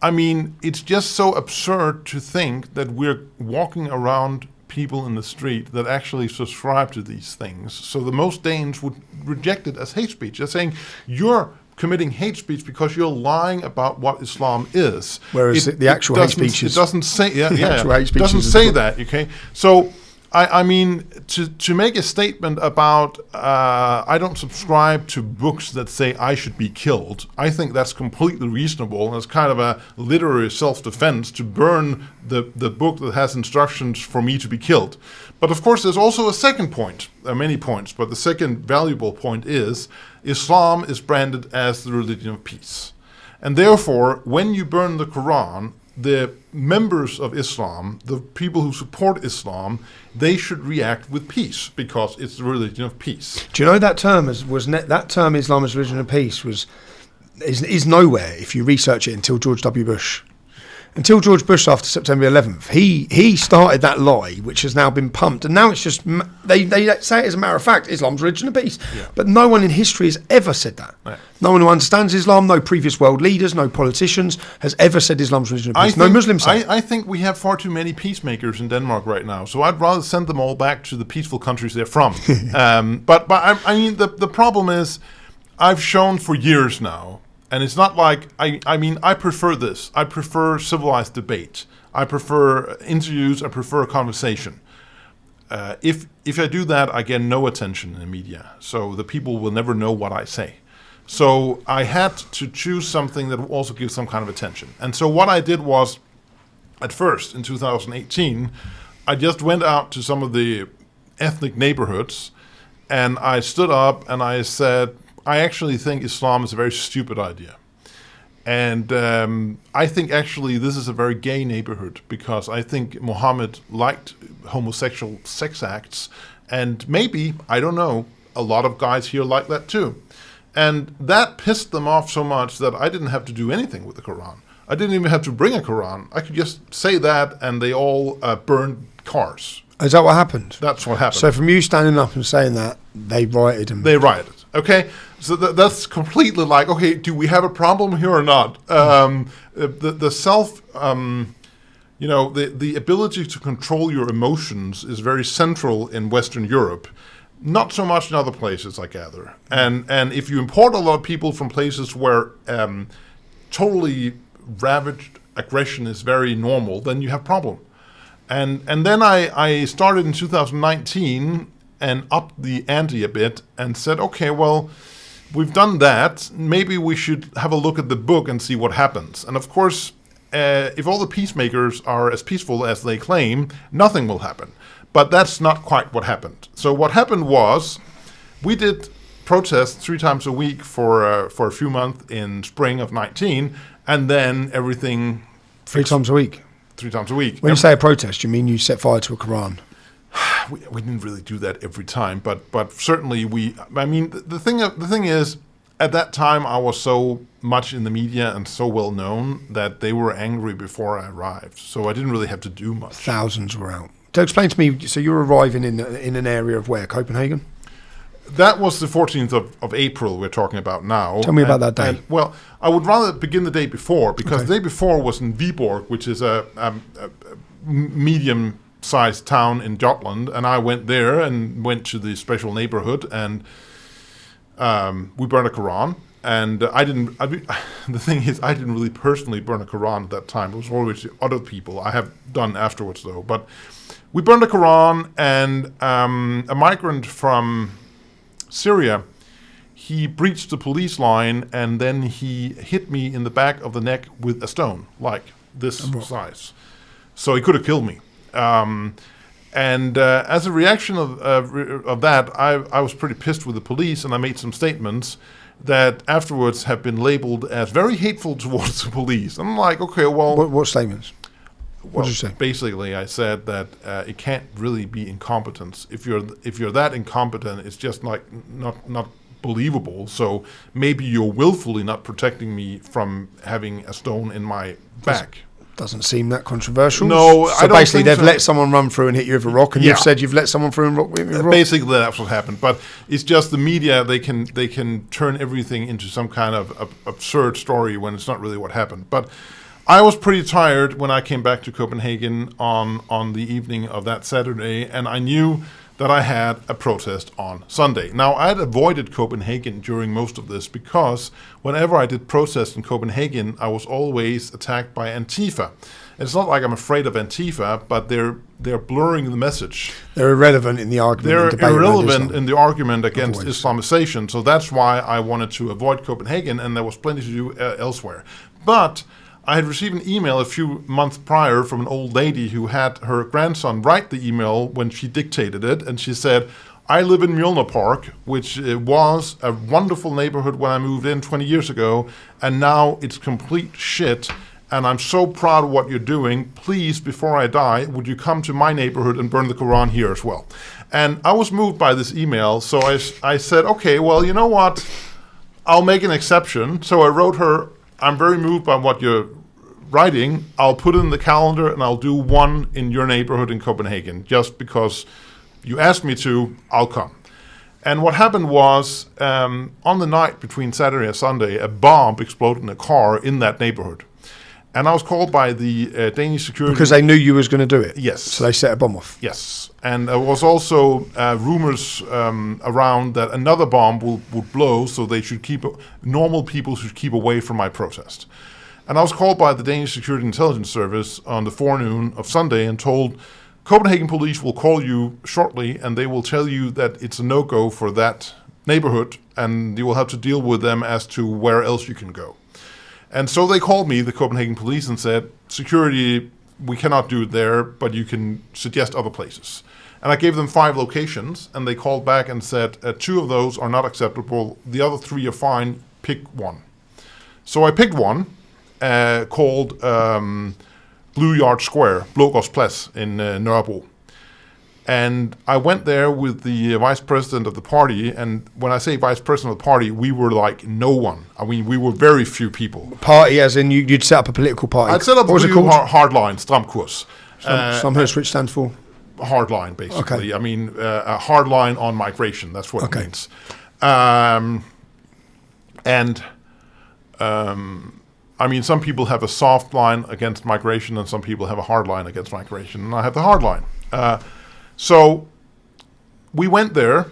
I mean, it's just so absurd to think that we're walking around people in the street that actually subscribe to these things. So the most Danes would reject it as hate speech. They're saying you're committing hate speech because you're lying about what Islam is. Whereas the actual hate speech is... It doesn't say... It doesn't say that, okay? So... I mean, to make a statement about I don't subscribe to books that say I should be killed, I think that's completely reasonable. And it's kind of a literary self-defense to burn the book that has instructions for me to be killed. But of course, there's also a second point. There are many points, but the second valuable point is Islam is branded as the religion of peace. And therefore, when you burn the Quran, the members of Islam, the people who support Islam, they should react with peace because it's the religion of peace. Do you know that term that term Islam as religion of peace is nowhere if you research it until George W. Bush. Until George Bush after September 11th, he started that lie, which has now been pumped, and now it's just they say it as a matter of fact, Islam's religion of peace. Yeah. But no one in history has ever said that. Right. No one who understands Islam, no previous world leaders, no politicians has ever said Islam's religion of peace. No Muslims say it. I think we have far too many peacemakers in Denmark right now, so I'd rather send them all back to the peaceful countries they're from. But I mean, the problem is, I've shown for years now. And it's not like, I mean, I prefer this. I prefer civilized debate. I prefer interviews. I prefer a conversation. If I do that, I get no attention in the media. So the people will never know what I say. So I had to choose something that would also give some kind of attention. And so what I did was, at first, in 2018, I just went out to some of the ethnic neighborhoods and I stood up and I said, I actually think Islam is a very stupid idea. And I think actually this is a very gay neighborhood because I think Muhammad liked homosexual sex acts, and maybe, I don't know, a lot of guys here like that too. And that pissed them off so much that I didn't have to do anything with the Quran. I didn't even have to bring a Quran. I could just say that and they all burned cars. Is that what happened? That's what happened. So from you standing up and saying that, they rioted and... They rioted. Okay, so that's completely like, okay, do we have a problem here or not? The self, the ability to control your emotions is very central in Western Europe. Not so much in other places, I gather. And if you import a lot of people from places where totally ravaged aggression is very normal, then you have problem. And then I started in 2019 and upped the ante a bit and said, okay, well, we've done that. Maybe we should have a look at the book and see what happens. And of course, if all the peacemakers are as peaceful as they claim, nothing will happen. But that's not quite what happened. So what happened was, we did protests 3 times a week for a few months in spring of 19, and then everything... 3 times a week? 3 times a week. When you say a protest, you mean you set fire to a Quran? We didn't really do that every time, but certainly the thing is, at that time I was so much in the media and so well known that they were angry before I arrived. So I didn't really have to do much. Thousands were out. So explain to me, so you're arriving in an area of where, Copenhagen? That was the 14th of April we're talking about now. Tell me about that day. Well, I would rather begin the day before, because the day before was in Viborg, which is a medium-sized town in Jutland, and I went there and went to the special neighborhood, and we burned a Quran. And the thing is, I didn't really personally burn a Quran at that time. It was always other people. I have done afterwards, though. But we burned a Quran, and a migrant from Syria, he breached the police line, and then he hit me in the back of the neck with a stone, like this size. So he could have killed me. And as a reaction of that, I was pretty pissed with the police, and I made some statements that afterwards have been labeled as very hateful towards the police. I'm like, okay, well... What statements? What did you say? Basically, I said that it can't really be incompetence. If you're that incompetent, it's just like not believable. So maybe you're willfully not protecting me from having a stone in my back. Doesn't seem that controversial. No, so I don't basically think they've so. let someone run through and hit you with a rock, and you've said you've let someone through and rock with a rock. Basically, that's what happened. But it's just the media; they can turn everything into some kind of absurd story when it's not really what happened. But I was pretty tired when I came back to Copenhagen on the evening of that Saturday, and I knew that I had a protest on Sunday. Now, I had avoided Copenhagen during most of this because whenever I did protest in Copenhagen, I was always attacked by Antifa. It's not like I'm afraid of Antifa, but they're blurring the message. They're irrelevant in the argument. They're irrelevant in the argument against Islamization. So that's why I wanted to avoid Copenhagen, and there was plenty to do elsewhere. But I had received an email a few months prior from an old lady who had her grandson write the email when she dictated it, and she said, I live in Mjolnir Park, which was a wonderful neighborhood when I moved in 20 years ago, and now it's complete shit, and I'm so proud of what you're doing. Please, before I die, would you come to my neighborhood and burn the Quran here as well? And I was moved by this email, so I said, okay, well, you know what? I'll make an exception. So I wrote her, I'm very moved by what you're writing. I'll put it in the calendar and I'll do one in your neighborhood in Copenhagen. Just because you asked me to, I'll come. And what happened was, on the night between Saturday and Sunday, a bomb exploded in a car in that neighborhood. And I was called by the Danish security... Because they knew you was going to do it? Yes. So they set a bomb off? Yes. And there was also rumors around that another bomb would blow, so they should normal people should keep away from my protest. And I was called by the Danish Security Intelligence Service on the forenoon of Sunday and told, Copenhagen police will call you shortly and they will tell you that it's a no-go for that neighborhood, and you will have to deal with them as to where else you can go. And so they called me, the Copenhagen police, and said, security, we cannot do it there, but you can suggest other places. And I gave them 5 locations, and they called back and said, 2 of those are not acceptable, the other 3 are fine, pick one. So I picked one, called Blue Yard Square, Blågårdsplads in Nørrebro. And I went there with the vice president of the party, and when I say vice president of the party, we were like no one. I mean, we were very few people. Party as in you'd set up a political party? I'd set up what a hardline, Stramkurs. Some which stands for? Hardline, basically. Okay. I mean, a hardline on migration, that's what it means. I mean, some people have a soft line against migration, and some people have a hard line against migration, and I have the hard line. So we went there,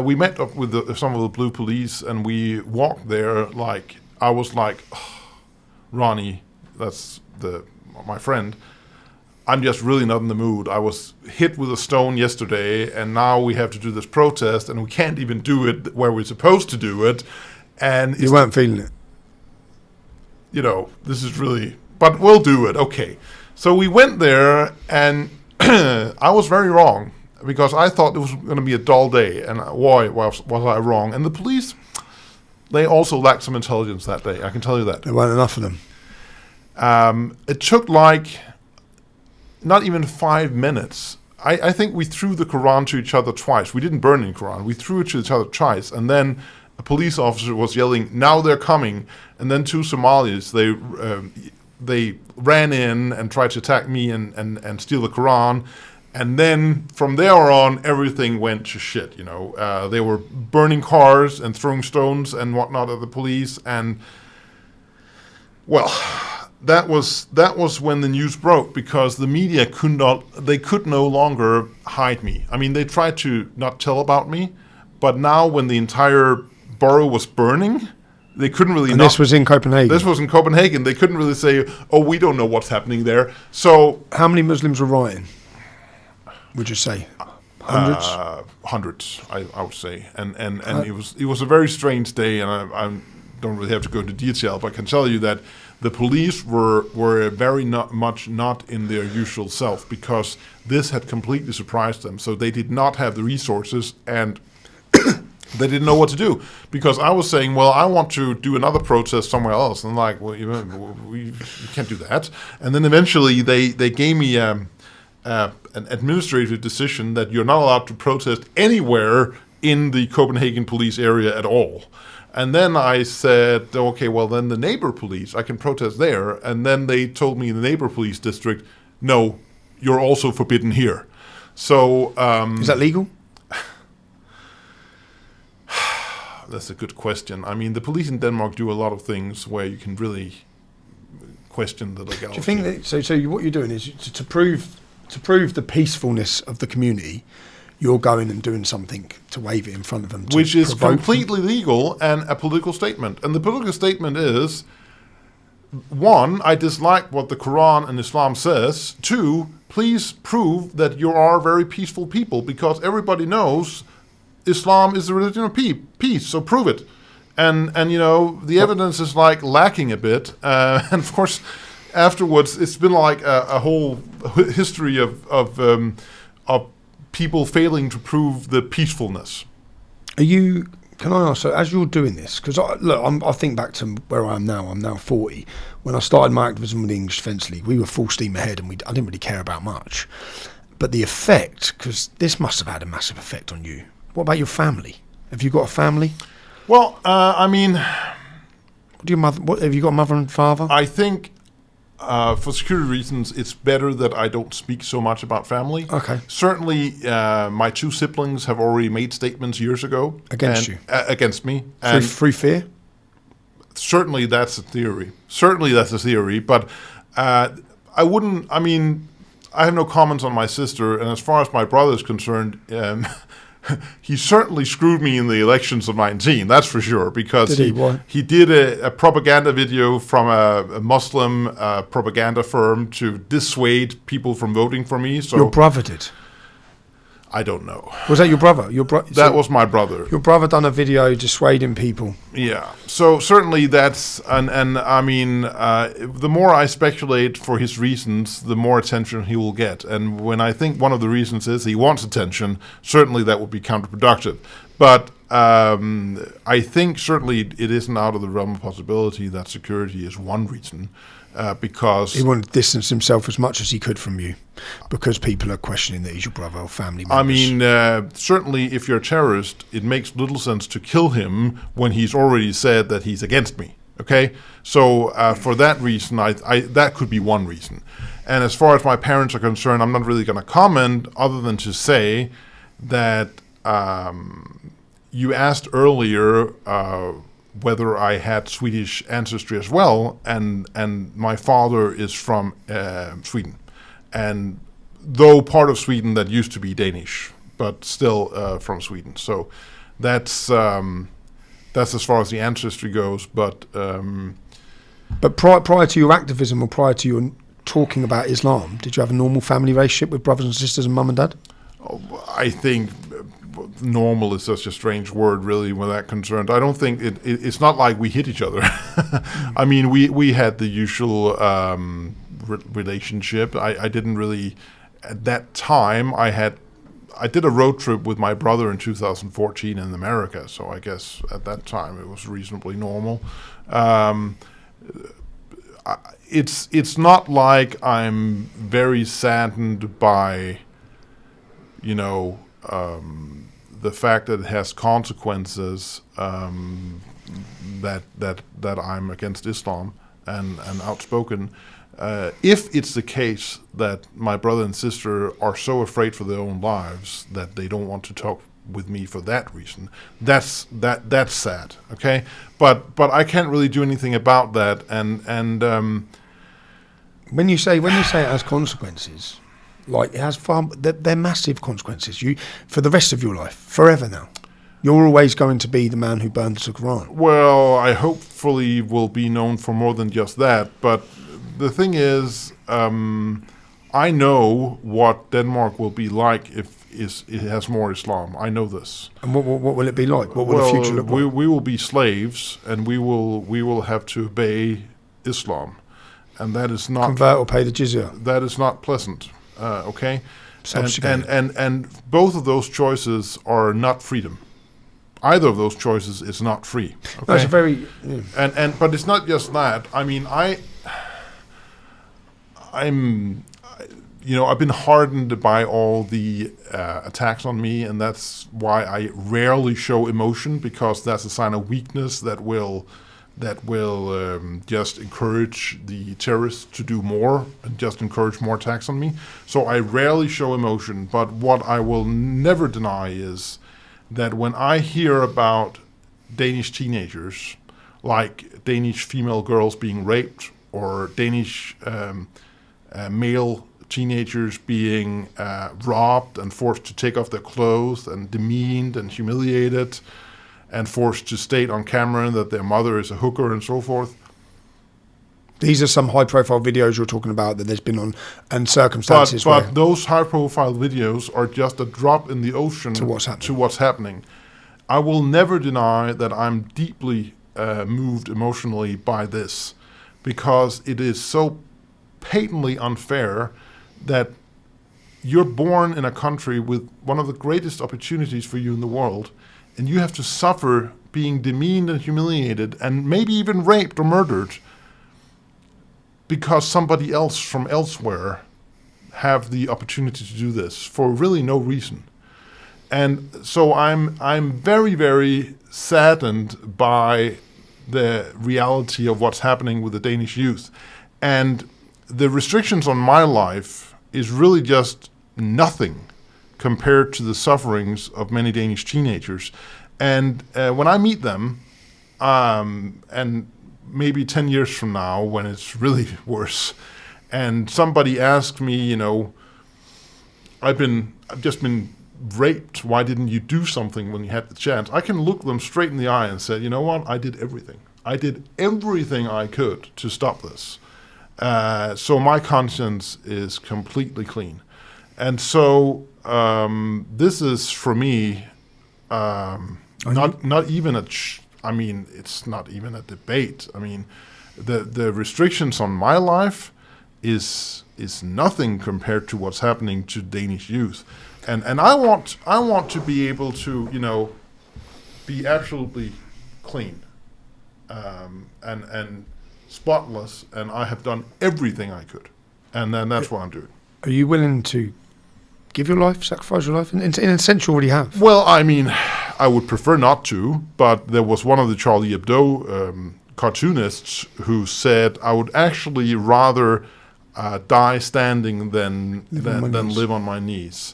we met up with some of the blue police, and we walked there like, I was like, oh, Ronnie, that's my friend, I'm just really not in the mood. I was hit with a stone yesterday, and now we have to do this protest, and we can't even do it where we're supposed to do it. And you weren't feeling it? You know, this is really, but we'll do it, okay. So we went there, and I was very wrong, because I thought it was going to be a dull day, and why was I wrong? And the police, they also lacked some intelligence that day, I can tell you that. There weren't enough of them. It took like not even 5 minutes. I think we threw the Quran to each other twice. We didn't burn the Quran, we threw it to each other twice, and then a police officer was yelling, now they're coming, and then 2 Somalis, they ran in and tried to attack me and steal the Quran. And then from there on, everything went to shit, you know. They were burning cars and throwing stones and whatnot at the police. And, well, that was when the news broke, because the media could no longer hide me. I mean, they tried to not tell about me, but now when the entire borough was burning, they couldn't really. And this was in Copenhagen. This was in Copenhagen. They couldn't really say, "Oh, we don't know what's happening there." So, how many Muslims were rioting? Would you say hundreds? Hundreds, I would say. And it was a very strange day, and I don't really have to go into detail, but I can tell you that the police were very much not in their usual self, because this had completely surprised them. So they did not have the resources, and they didn't know what to do, because I was saying, well, I want to do another protest somewhere else. And like, well, you can't do that. And then eventually they gave me an administrative decision that you're not allowed to protest anywhere in the Copenhagen police area at all. And then I said, okay, well, then the neighbor police, I can protest there. And then they told me in the neighbor police district, no, you're also forbidden here. So is that legal? That's a good question. I mean, the police in Denmark do a lot of things where you can really question the legality. Do you think that, so what you're doing is to prove the peacefulness of the community, you're going and doing something to wave it in front of them, which is completely legal and a political statement. And the political statement is, 1, I dislike what the Quran and Islam says. 2, please prove that you are very peaceful people, because everybody knows Islam is the religion of peace, so prove it. And you know, the evidence is like lacking a bit. And of course, afterwards, it's been like a whole history of people failing to prove the peacefulness. Can I ask, so as you're doing this, because I think back to where I am now. I'm now 40. When I started my activism with the English Defence League, we were full steam ahead, and I didn't really care about much. But the effect, because this must have had a massive effect on you. What about your family? Have you got a family? Well, I mean, have you got a mother and father? I think for security reasons, it's better that I don't speak so much about family. Okay. Certainly, my 2 siblings have already made statements years ago against you, against me, through fear. Certainly, that's a theory. But I wouldn't. I mean, I have no comments on my sister, and as far as my brother is concerned. He certainly screwed me in the elections of 19, that's for sure, because he did a propaganda video from a Muslim propaganda firm to dissuade people from voting for me. So your brother did? I don't know. Was that your brother? That was my brother. Your brother done a video dissuading people. Yeah. So certainly that's and I mean, the more I speculate for his reasons, the more attention he will get. And when I think one of the reasons is he wants attention, certainly that would be counterproductive. But I think certainly it isn't out of the realm of possibility that security is one reason. Because he wanted to distance himself as much as he could from you, because people are questioning that he's your brother or family members. I mean, certainly if you're a terrorist, it makes little sense to kill him when he's already said that he's against me. Okay, so for that reason, I that could be one reason. And as far as my parents are concerned, I'm not really going to comment other than to say that you asked earlier whether I had Swedish ancestry as well, and my father is from Sweden, and though part of Sweden that used to be Danish, but still from Sweden. So that's as far as the ancestry goes. But prior to your activism or prior to your talking about Islam, did you have a normal family relationship with brothers and sisters and mum and dad? I think normal is such a strange word, really, when that concerned. I don't think it's not like we hit each other. I mean, we had the usual relationship. I didn't really, at that time, I did a road trip with my brother in 2014 in America, so I guess at that time it was reasonably normal. It's not like I'm very saddened by, you know, the fact that it has consequences, that I'm against Islam and outspoken. If it's the case that my brother and sister are so afraid for their own lives that they don't want to talk with me for that reason, that's sad. Okay, but I can't really do anything about that. And when you say it has consequences. Like, it has they're massive consequences. For the rest of your life, forever now. You're always going to be the man who burns the Quran. Well, I hopefully will be known for more than just that. But the thing is, I know what Denmark will be like if it has more Islam. I know this. And what will it be like? What will the future look like? We will be slaves, and we will have to obey Islam, and that is not convert or pay the jizya. That is not pleasant. Okay, and both of those choices are not freedom. Either of those choices is not free. Okay? That's a very but it's not just that. I mean, I've been hardened by all the attacks on me, and that's why I rarely show emotion, because that's a sign of weakness that will just encourage the terrorists to do more and just encourage more attacks on me. So I rarely show emotion, but what I will never deny is that when I hear about Danish teenagers, like Danish female girls being raped, or Danish male teenagers being robbed and forced to take off their clothes and demeaned and humiliated, and forced to state on camera that their mother is a hooker and so forth. These are some high-profile videos you're talking about that there's been on, and circumstances but those high-profile videos are just a drop in the ocean to what's happening. I will never deny that I'm deeply moved emotionally by this, because it is so patently unfair that you're born in a country with one of the greatest opportunities for you in the world, and you have to suffer being demeaned and humiliated and maybe even raped or murdered because somebody else from elsewhere have the opportunity to do this for really no reason. And so I'm very, very saddened by the reality of what's happening with the Danish youth. And the restrictions on my life is really just nothing compared to the sufferings of many Danish teenagers. And when I meet them, and maybe 10 years from now, when it's really worse, and somebody asks me, you know, I've just been raped, why didn't you do something when you had the chance? I can look them straight in the eye and say, you know what, I did everything. I did everything I could to stop this. So my conscience is completely clean. And so this is for me not even it's not even a debate. I mean, the restrictions on my life is nothing compared to what's happening to Danish youth, and I want to be able to be absolutely clean, and spotless, and I have done everything I could, and then that's what I'm doing. Are you willing to give your life, sacrifice your life? In a sense, you already have. Well, I mean, I would prefer not to, but there was one of the Charlie Hebdo cartoonists who said, I would actually rather die standing than live on my knees.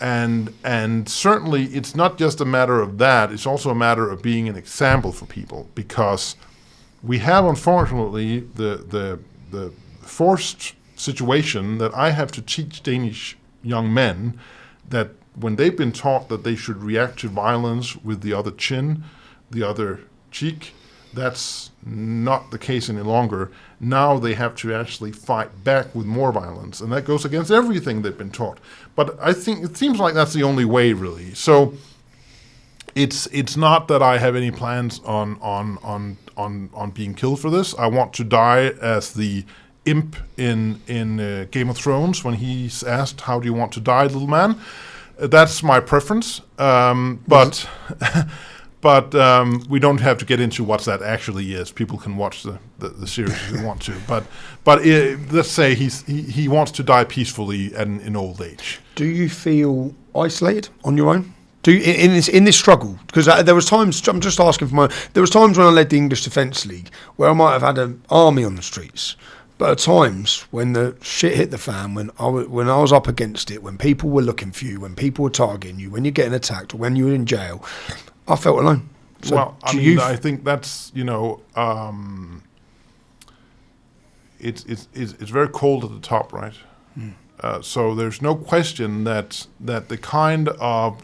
And certainly it's not just a matter of that, it's also a matter of being an example for people, because we have, unfortunately, the forced situation that I have to teach Danish young men that when they've been taught that they should react to violence with the other chin, the other cheek, that's not the case any longer. Now they have to actually fight back with more violence, and that goes against everything they've been taught. But I think it seems like that's the only way, really. So it's not that I have any plans on being killed for this. I want to die as the imp in Game of Thrones when he's asked, "How do you want to die, little man?" That's my preference, but we don't have to get into what that actually is. People can watch the series if they want to. But let's say he wants to die peacefully and in old age. Do you feel isolated on your own? Do you, in this struggle? Because there was times, I'm just asking for there was times when I led the English Defence League where I might have had an army on the streets. But at times when the shit hit the fan, when I was up against it, when people were looking for you, when people were targeting you, when you're getting attacked, or when you were in jail, I felt alone. So well, I think that's it's very cold at the top, right? So there's no question that the kind of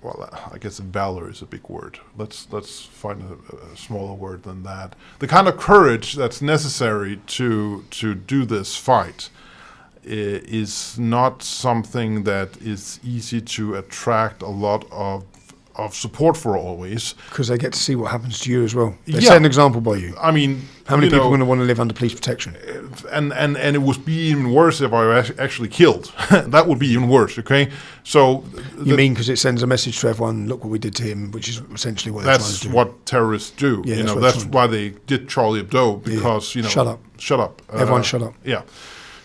well, I guess valor is a big word. Let's find a smaller word than that. The kind of courage that's necessary to do this fight is not something that is easy to attract a lot of support for always. Because they get to see what happens to you as well. They set an example by you. I mean, how many people are going to want to live under police protection? And it would be even worse if I were actually killed. That would be even worse, okay? So you mean because it sends a message to everyone, look what we did to him, which is essentially what they're trying to do. That's what terrorists do. Yeah, that's why they did Charlie Hebdo, because, Shut up. Everyone shut up. Yeah.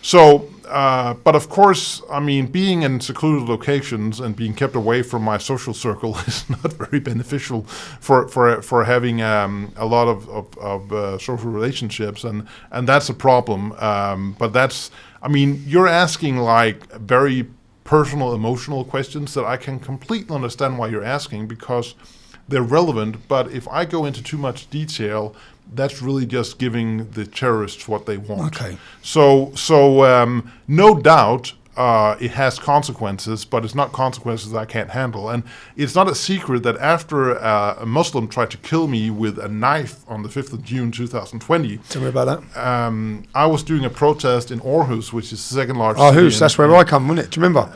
So, but of course, I mean, being in secluded locations and being kept away from my social circle is not very beneficial for having a lot of social relationships, and that's a problem. But that's, I mean, you're asking like very personal, emotional questions that I can completely understand why you're asking, because they're relevant. But if I go into too much detail, that's really just giving the terrorists what they want. Okay. So no doubt it has consequences, but it's not consequences I can't handle. And it's not a secret that after a Muslim tried to kill me with a knife on the 5th of June 2020. Tell me about that. I was doing a protest in Aarhus, which is the second largest Aarhus, that's where I come, wasn't it? Do you remember?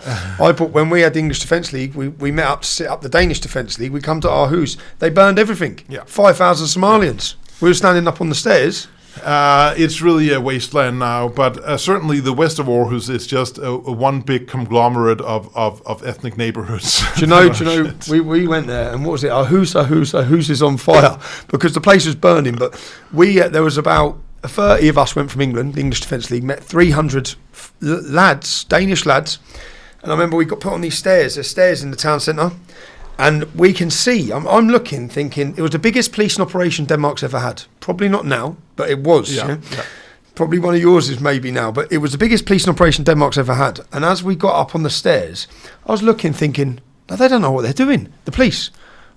When we had the English Defence League, we met up to set up the Danish Defence League. We come to Aarhus. They burned everything. Yeah. 5,000 Somalians. We were standing up on the stairs. It's really a wasteland now, but certainly the west of Aarhus is just a one big conglomerate of ethnic neighborhoods. Do you know, we went there, and what was it? Aarhus is on fire, because the place was burning. But there was about 30 of us went from England, the English Defence League, met 300 lads, Danish lads, and I remember we got put on these stairs. There's stairs in the town centre. And we can see, I'm looking, thinking, it was the biggest policing operation Denmark's ever had. Probably not now, but it was. Yeah. Probably one of yours is maybe now, but it was the biggest policing operation Denmark's ever had. And as we got up on the stairs, I was looking, thinking, no, they don't know what they're doing, the police.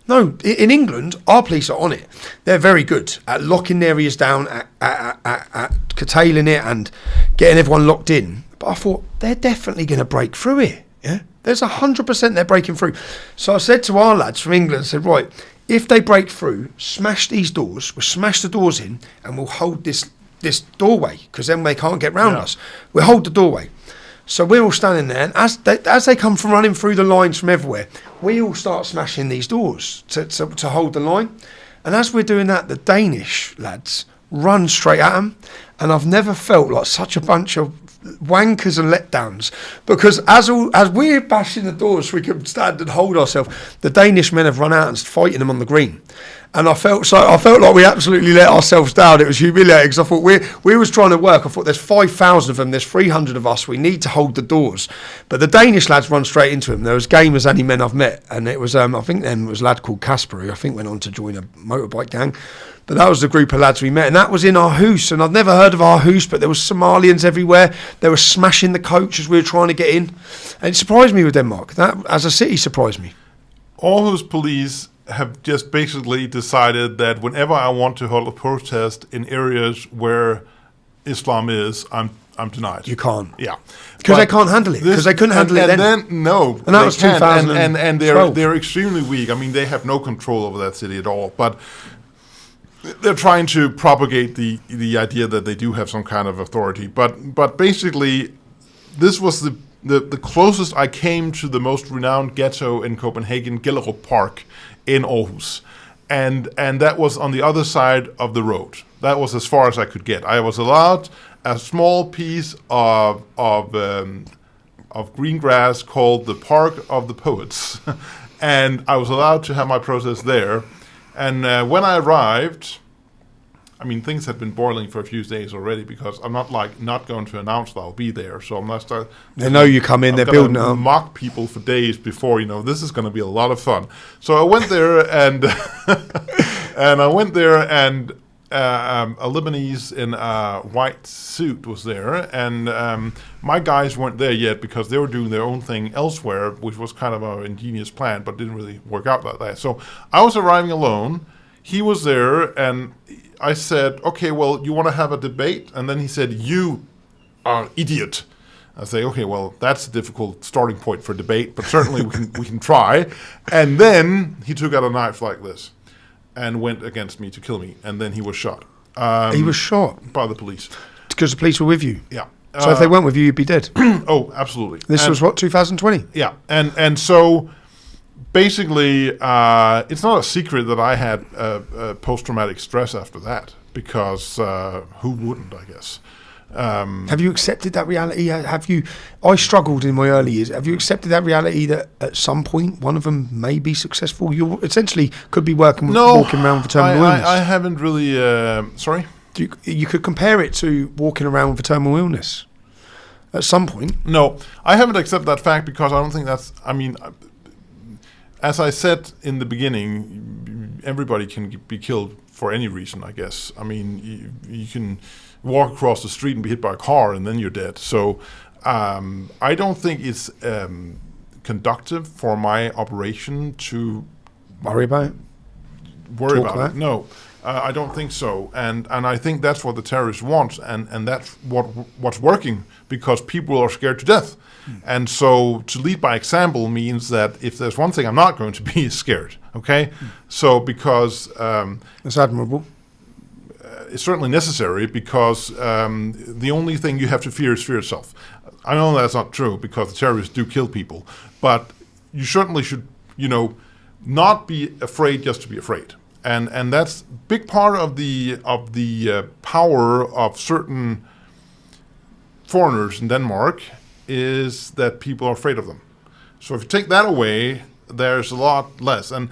No, in England, our police are on it. They're very good at locking areas down, at curtailing it and getting everyone locked in. But I thought, they're definitely going to break through it, yeah? There's 100% they're breaking through. So I said to our lads from England, I said, right, if they break through, smash these doors, we'll smash the doors in, and we'll hold this this doorway, because then they can't get round us. We hold the doorway. So we're all standing there, and as they come from running through the lines from everywhere, we all start smashing these doors to hold the line. And as we're doing that, the Danish lads run straight at them, and I've never felt like such a bunch of wankers and letdowns, because as we're bashing the doors so we can stand and hold ourselves, the Danish men have run out and fighting them on the green. And I felt like we absolutely let ourselves down. It was humiliating, because I thought we was trying to work. I thought there's 5,000 of them, there's 300 of us. We need to hold the doors. But the Danish lads run straight into him. They're as game as any men I've met. And it was, I think then it was a lad called Casper, who I think went on to join a motorbike gang. But that was the group of lads we met, and that was in Aarhus. And I'd never heard of Aarhus, but there was Somalians everywhere. They were smashing the coach as we were trying to get in. And it surprised me with Denmark. That, as a city, surprised me. Aarhus police have just basically decided that whenever I want to hold a protest in areas where Islam is, I'm denied. You can't. Yeah. Because they can't handle it. Because they couldn't handle it then. No. And that was 2012. And they're extremely weak. I mean, they have no control over that city at all. But they're trying to propagate the idea that they do have some kind of authority. But basically, this was the closest I came to the most renowned ghetto in Copenhagen, Gellerup Park, in Aarhus. And that was on the other side of the road. That was as far as I could get. I was allowed a small piece of green grass called the Park of the Poets. And I was allowed to have my protest there. And when I arrived, I mean, things had been boiling for a few days already, because I'm not going to announce that I'll be there. So I'm not they know you come in, they're building up. Mock people for days before, this is going to be a lot of fun. So I went there and a Lebanese in a white suit was there, and my guys weren't there yet because they were doing their own thing elsewhere, which was kind of an ingenious plan, but didn't really work out like that. So I was arriving alone. He was there, and I said, okay, well, you want to have a debate? And then he said, you are idiot. I say, okay, well, that's a difficult starting point for debate, but certainly we can try. And then he took out a knife like this and went against me to kill me, and then he was shot. He was shot? By the police. Because the police were with you? Yeah. So if they weren't with you, you'd be dead? Oh, absolutely. This was what, 2020? Yeah, and so basically, it's not a secret that I had post-traumatic stress after that, because who wouldn't, I guess. Have you accepted that reality? I struggled in my early years. Have you accepted that reality that at some point one of them may be successful? You essentially could be walking around with terminal illness. I haven't really. Sorry? You could compare it to walking around with a terminal illness at some point. No, I haven't accepted that fact, because I don't think that's. I mean, as I said in the beginning, everybody can be killed for any reason, I guess. I mean, you can walk across the street and be hit by a car and then you're dead. So I don't think it's conductive for my operation to worry about it. No, I don't think so. And I think that's what the terrorists want, and that's what's working, because people are scared to death. And so to lead by example means that if there's one thing I'm not going to be is scared, okay? So because... that's admirable. It's certainly necessary, because the only thing you have to fear is fear itself. I know that's not true, because the terrorists do kill people, but you certainly should, not be afraid just to be afraid. And that's a big part of the power of certain foreigners in Denmark, is that people are afraid of them. So if you take that away, there's a lot less. And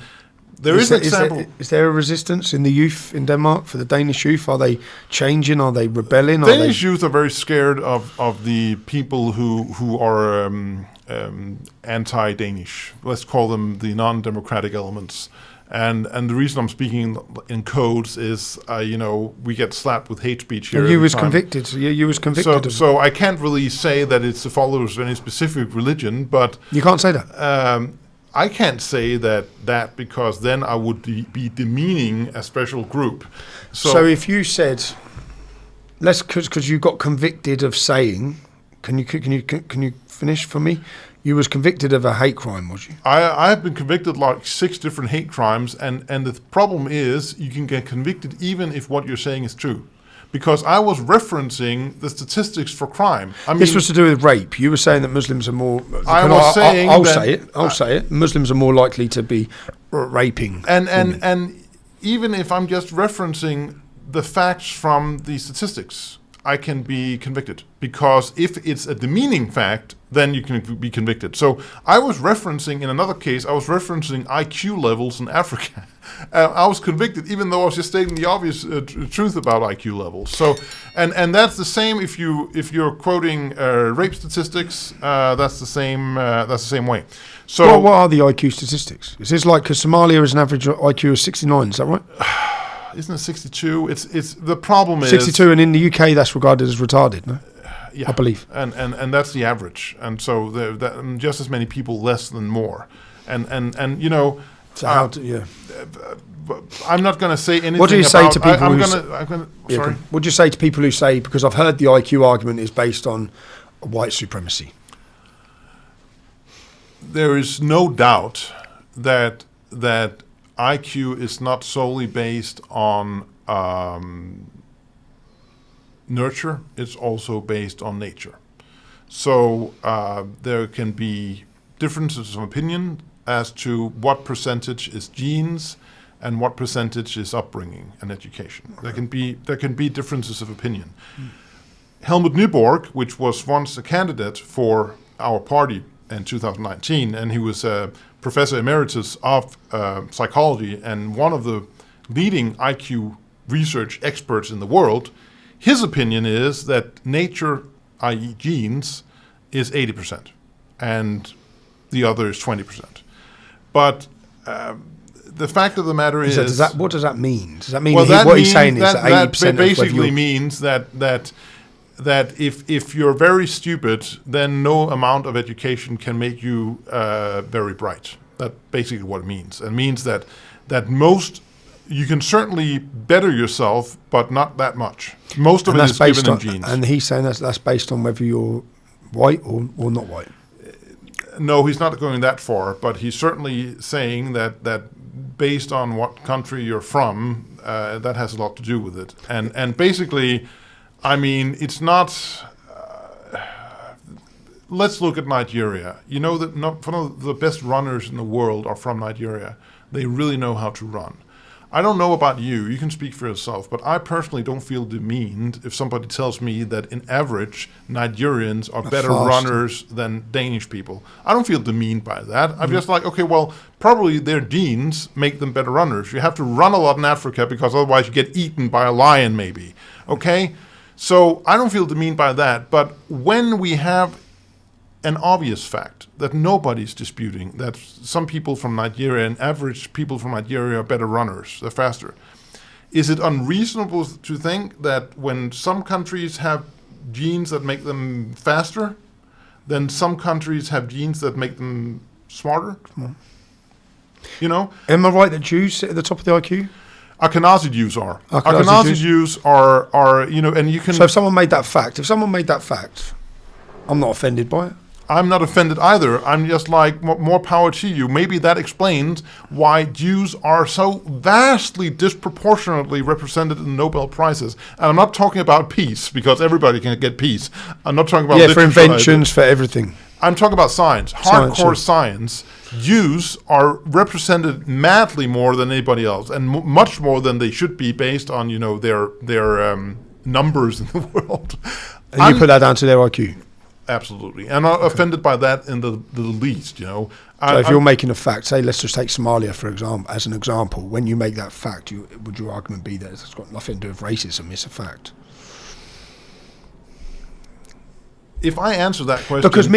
there is an example. Is there a resistance in the youth in Denmark, for the Danish youth? Are they changing? Are they rebelling? Danish youth are very scared of the people who are anti-Danish. Let's call them the non-democratic elements. And the reason I'm speaking in codes is, we get slapped with hate speech here. You was convicted. You was convicted. So I can't really say that it's the followers of any specific religion, but you can't say that. I can't say that because then I would be demeaning a special group. So if you said, because you got convicted of saying, can you finish for me? You was convicted of a hate crime, was you? I have been convicted like 6 different hate crimes, and the problem is you can get convicted even if what you're saying is true. because I was referencing the statistics for crime. I mean, This was to do with rape. You were saying that Muslims are more. I'll say it. I'll say it. Muslims are more likely to be raping. And even if I'm just referencing the facts from the statistics, I can be convicted, because if it's a demeaning fact, then you can be convicted. So I was referencing, in another case, I was referencing IQ levels in Africa. I was convicted, even though I was just stating the obvious truth about IQ levels. So, and that's the same if you're quoting rape statistics. That's the same way. So, well, what are the IQ statistics? Is this like, because Somalia is an average IQ of 69? Is that right? Isn't it 62? It's the problem is 62, and in the UK that's regarded as retarded, no? Yeah, I believe. And that's the average. And so just as many people less than more. And you know, So how to, yeah. I'm not going to say anything. What do you say to people I'm who gonna, sorry. What do you say to people who say, because I've heard the IQ argument is based on white supremacy? There is no doubt that IQ is not solely based on nurture, it's also based on nature. So there can be differences of opinion as to what percentage is genes and what percentage is upbringing and education. There can be differences of opinion. Helmut Nyborg, which was once a candidate for our party in 2019, and he was a professor emeritus of psychology and one of the leading IQ research experts in the world. His opinion is that nature, i.e. genes, is 80%, and the other is 20%. But the fact of the matter is... what does that mean? Does that mean what he's saying is that 80% that basically means that if you're very stupid, then no amount of education can make you very bright. That's basically what it means. It means that most... You can certainly better yourself, but not that much. Most of it is given in genes. And he's saying that's based on whether you're white or not white. No, he's not going that far, but he's certainly saying that based on what country you're from, that has a lot to do with it. And basically, I mean, it's not... let's look at Nigeria. You know that some of the best runners in the world are from Nigeria. They really know how to run. I don't know about you, you can speak for yourself, but I personally don't feel demeaned if somebody tells me that in average, Nigerians are better runners than Danish people. I don't feel demeaned by that. I'm just like, okay, well, probably their genes make them better runners. You have to run a lot in Africa because otherwise you get eaten by a lion maybe, okay? So I don't feel demeaned by that, but when we have an obvious fact that nobody's disputing, that some people from Nigeria and average people from Nigeria are better runners, they're faster. Is it unreasonable to think that when some countries have genes that make them faster, then some countries have genes that make them smarter? You know? Am I right that Jews sit at the top of the IQ? Ashkenazi Jews are. Ashkenazi Jews are, you know, and you can... So if someone made that fact, I'm not offended by it. I'm not offended either. I'm just like, more power to you. Maybe that explains why Jews are so vastly disproportionately represented in Nobel Prizes. And I'm not talking about peace, because everybody can get peace. I'm not talking about literature. For inventions, for everything. I'm talking about science, hardcore science. Jews are represented madly more than anybody else, and much more than they should be based on, you know, their numbers in the world. And you put that down to their IQ? Absolutely. And I'm not offended by that in the least, you know. So if you're making a fact, say let's just take Somalia for example, as an example, when you make that fact, would your argument be that it's got nothing to do with racism, it's a fact? If I answer that question... Because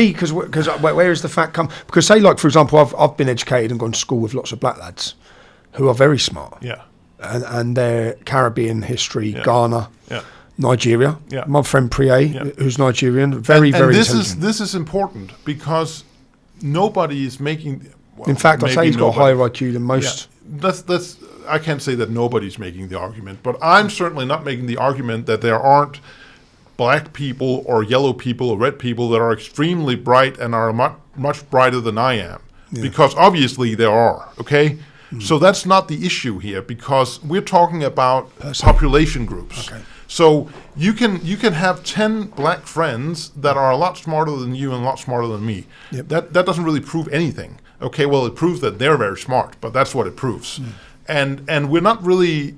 where is the fact come? Because say like, for example, I've been educated and gone to school with lots of black lads who are very smart. Yeah. And they're Caribbean history, Ghana. Yeah. Nigeria. Yeah. My friend Priye, who's Nigerian, very intelligent. This is important because nobody is making... Well, in fact, I say he's got a higher IQ than most. Yeah. That's I can't say that nobody's making the argument, but I'm certainly not making the argument that there aren't black people or yellow people or red people that are extremely bright and are much brighter than I am. Yeah. Because obviously there are, okay? So that's not the issue here, because we're talking about population groups. Okay. So you can have 10 black friends that are a lot smarter than you and a lot smarter than me. Yep. That doesn't really prove anything. Okay, well, it proves that they're very smart, but that's what it proves. And we're not really.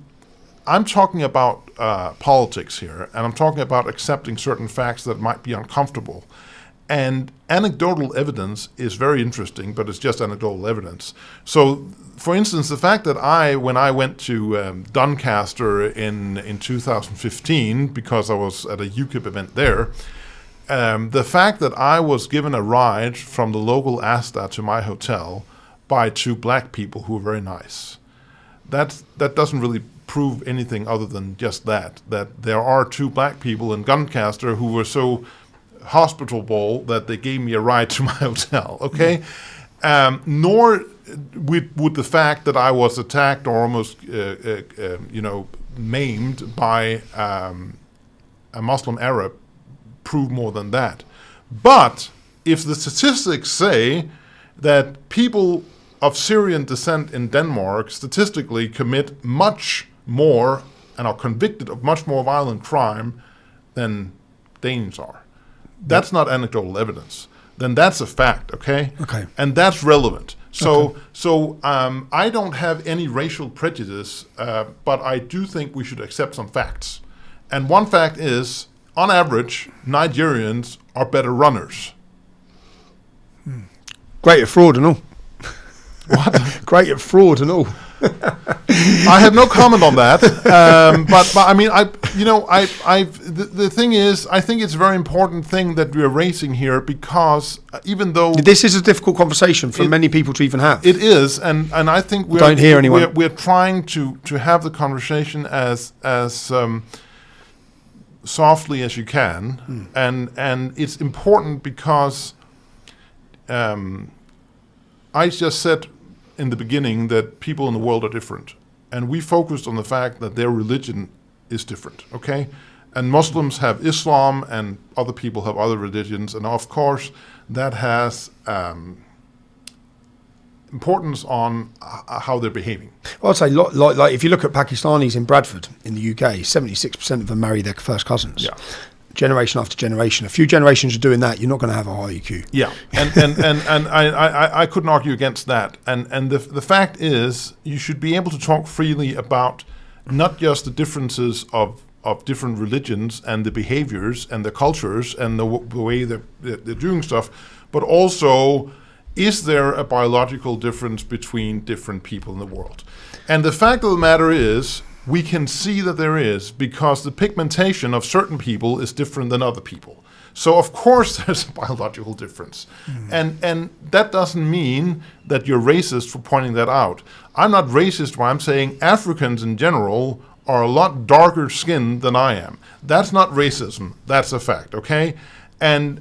I'm talking about politics here, and I'm talking about accepting certain facts that might be uncomfortable. And anecdotal evidence is very interesting, but it's just anecdotal evidence. So, for instance, the fact that when I went to Doncaster in 2015, because I was at a UKIP event there, the fact that I was given a ride from the local Asda to my hotel by 2 black people who were very nice, that doesn't really prove anything other than just that there are 2 black people in Doncaster who were so hospitable that they gave me a ride to my hotel, okay? Nor would the fact that I was attacked or almost, maimed by a Muslim Arab prove more than that. But if the statistics say that people of Syrian descent in Denmark statistically commit much more and are convicted of much more violent crime than Danes are, that's not anecdotal evidence. Then that's a fact, okay? Okay. And that's relevant. So I don't have any racial prejudice, but I do think we should accept some facts. And one fact is, on average, Nigerians are better runners. Great at fraud and all. What? Great at fraud and all. I have no comment on that, but I mean, the thing is, I think it's a very important thing that we're raising here, because even though This is a difficult conversation for many people to even have. it is, and I think Don't hear anyone. we're trying to have the conversation as softly as you can, and it's important because I just said in the beginning that people in the world are different, and we focused on the fact that their religion is different, okay? And Muslims have Islam and other people have other religions, and of course that has importance on how they're behaving. Well, I'd say like if you look at Pakistanis in Bradford in the UK, 76% of them marry their first cousins. Yeah. Generation after generation. A few generations of doing that, you're not going to have a high EQ. Yeah, and I couldn't argue against that. And the fact is, you should be able to talk freely about not just the differences of different religions and the behaviors and the cultures and the way they're doing stuff, but also, is there a biological difference between different people in the world? And the fact of the matter is, we can see that there is, because the pigmentation of certain people is different than other people. So of course there's a biological difference. And that doesn't mean that you're racist for pointing that out. I'm not racist when I'm saying Africans in general are a lot darker skinned than I am. That's not racism, that's a fact, okay? And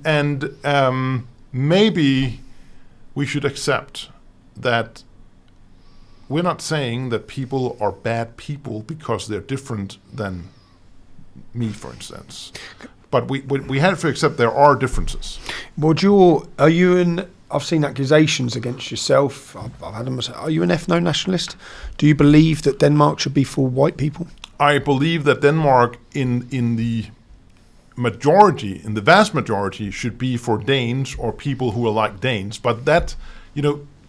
maybe we should accept that we're not saying that people are bad people because they're different than me, for instance. But we have to accept there are differences. Well, I've seen accusations against yourself. I've had them. Are you an ethno-nationalist? Do you believe that Denmark should be for white people? I believe that Denmark, in the majority, in the vast majority, should be for Danes or people who are like Danes. But that,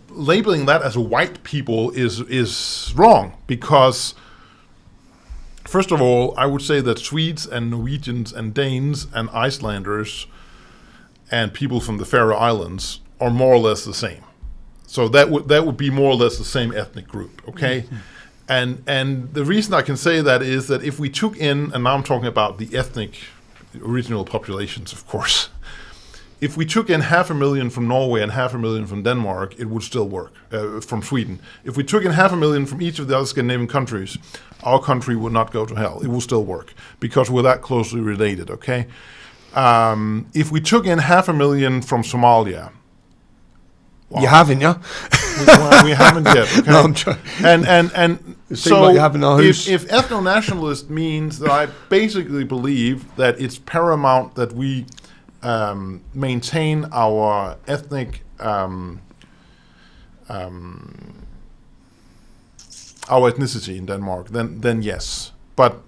labeling that as a white people is wrong, because first of all, I would say that Swedes and Norwegians and Danes and Icelanders and people from the Faroe Islands are more or less the same. So that would be more or less the same ethnic group, okay? Mm-hmm. And the reason I can say that is that if we took in, and now I'm talking about the ethnic original populations, of course. If we took in 500,000 from Norway and 500,000 from Denmark, it would still work, from Sweden. If we took in 500,000 from each of the other Scandinavian countries, our country would not go to hell. It will still work, because we're that closely related, okay? If we took in 500,000 from Somalia... Wow. You haven't, yeah? We haven't yet, okay? No, I'm trying. And so like you have in our house. If ethno-nationalist means that I basically believe that it's paramount that we... maintain our ethnic, our ethnicity in Denmark, then yes. But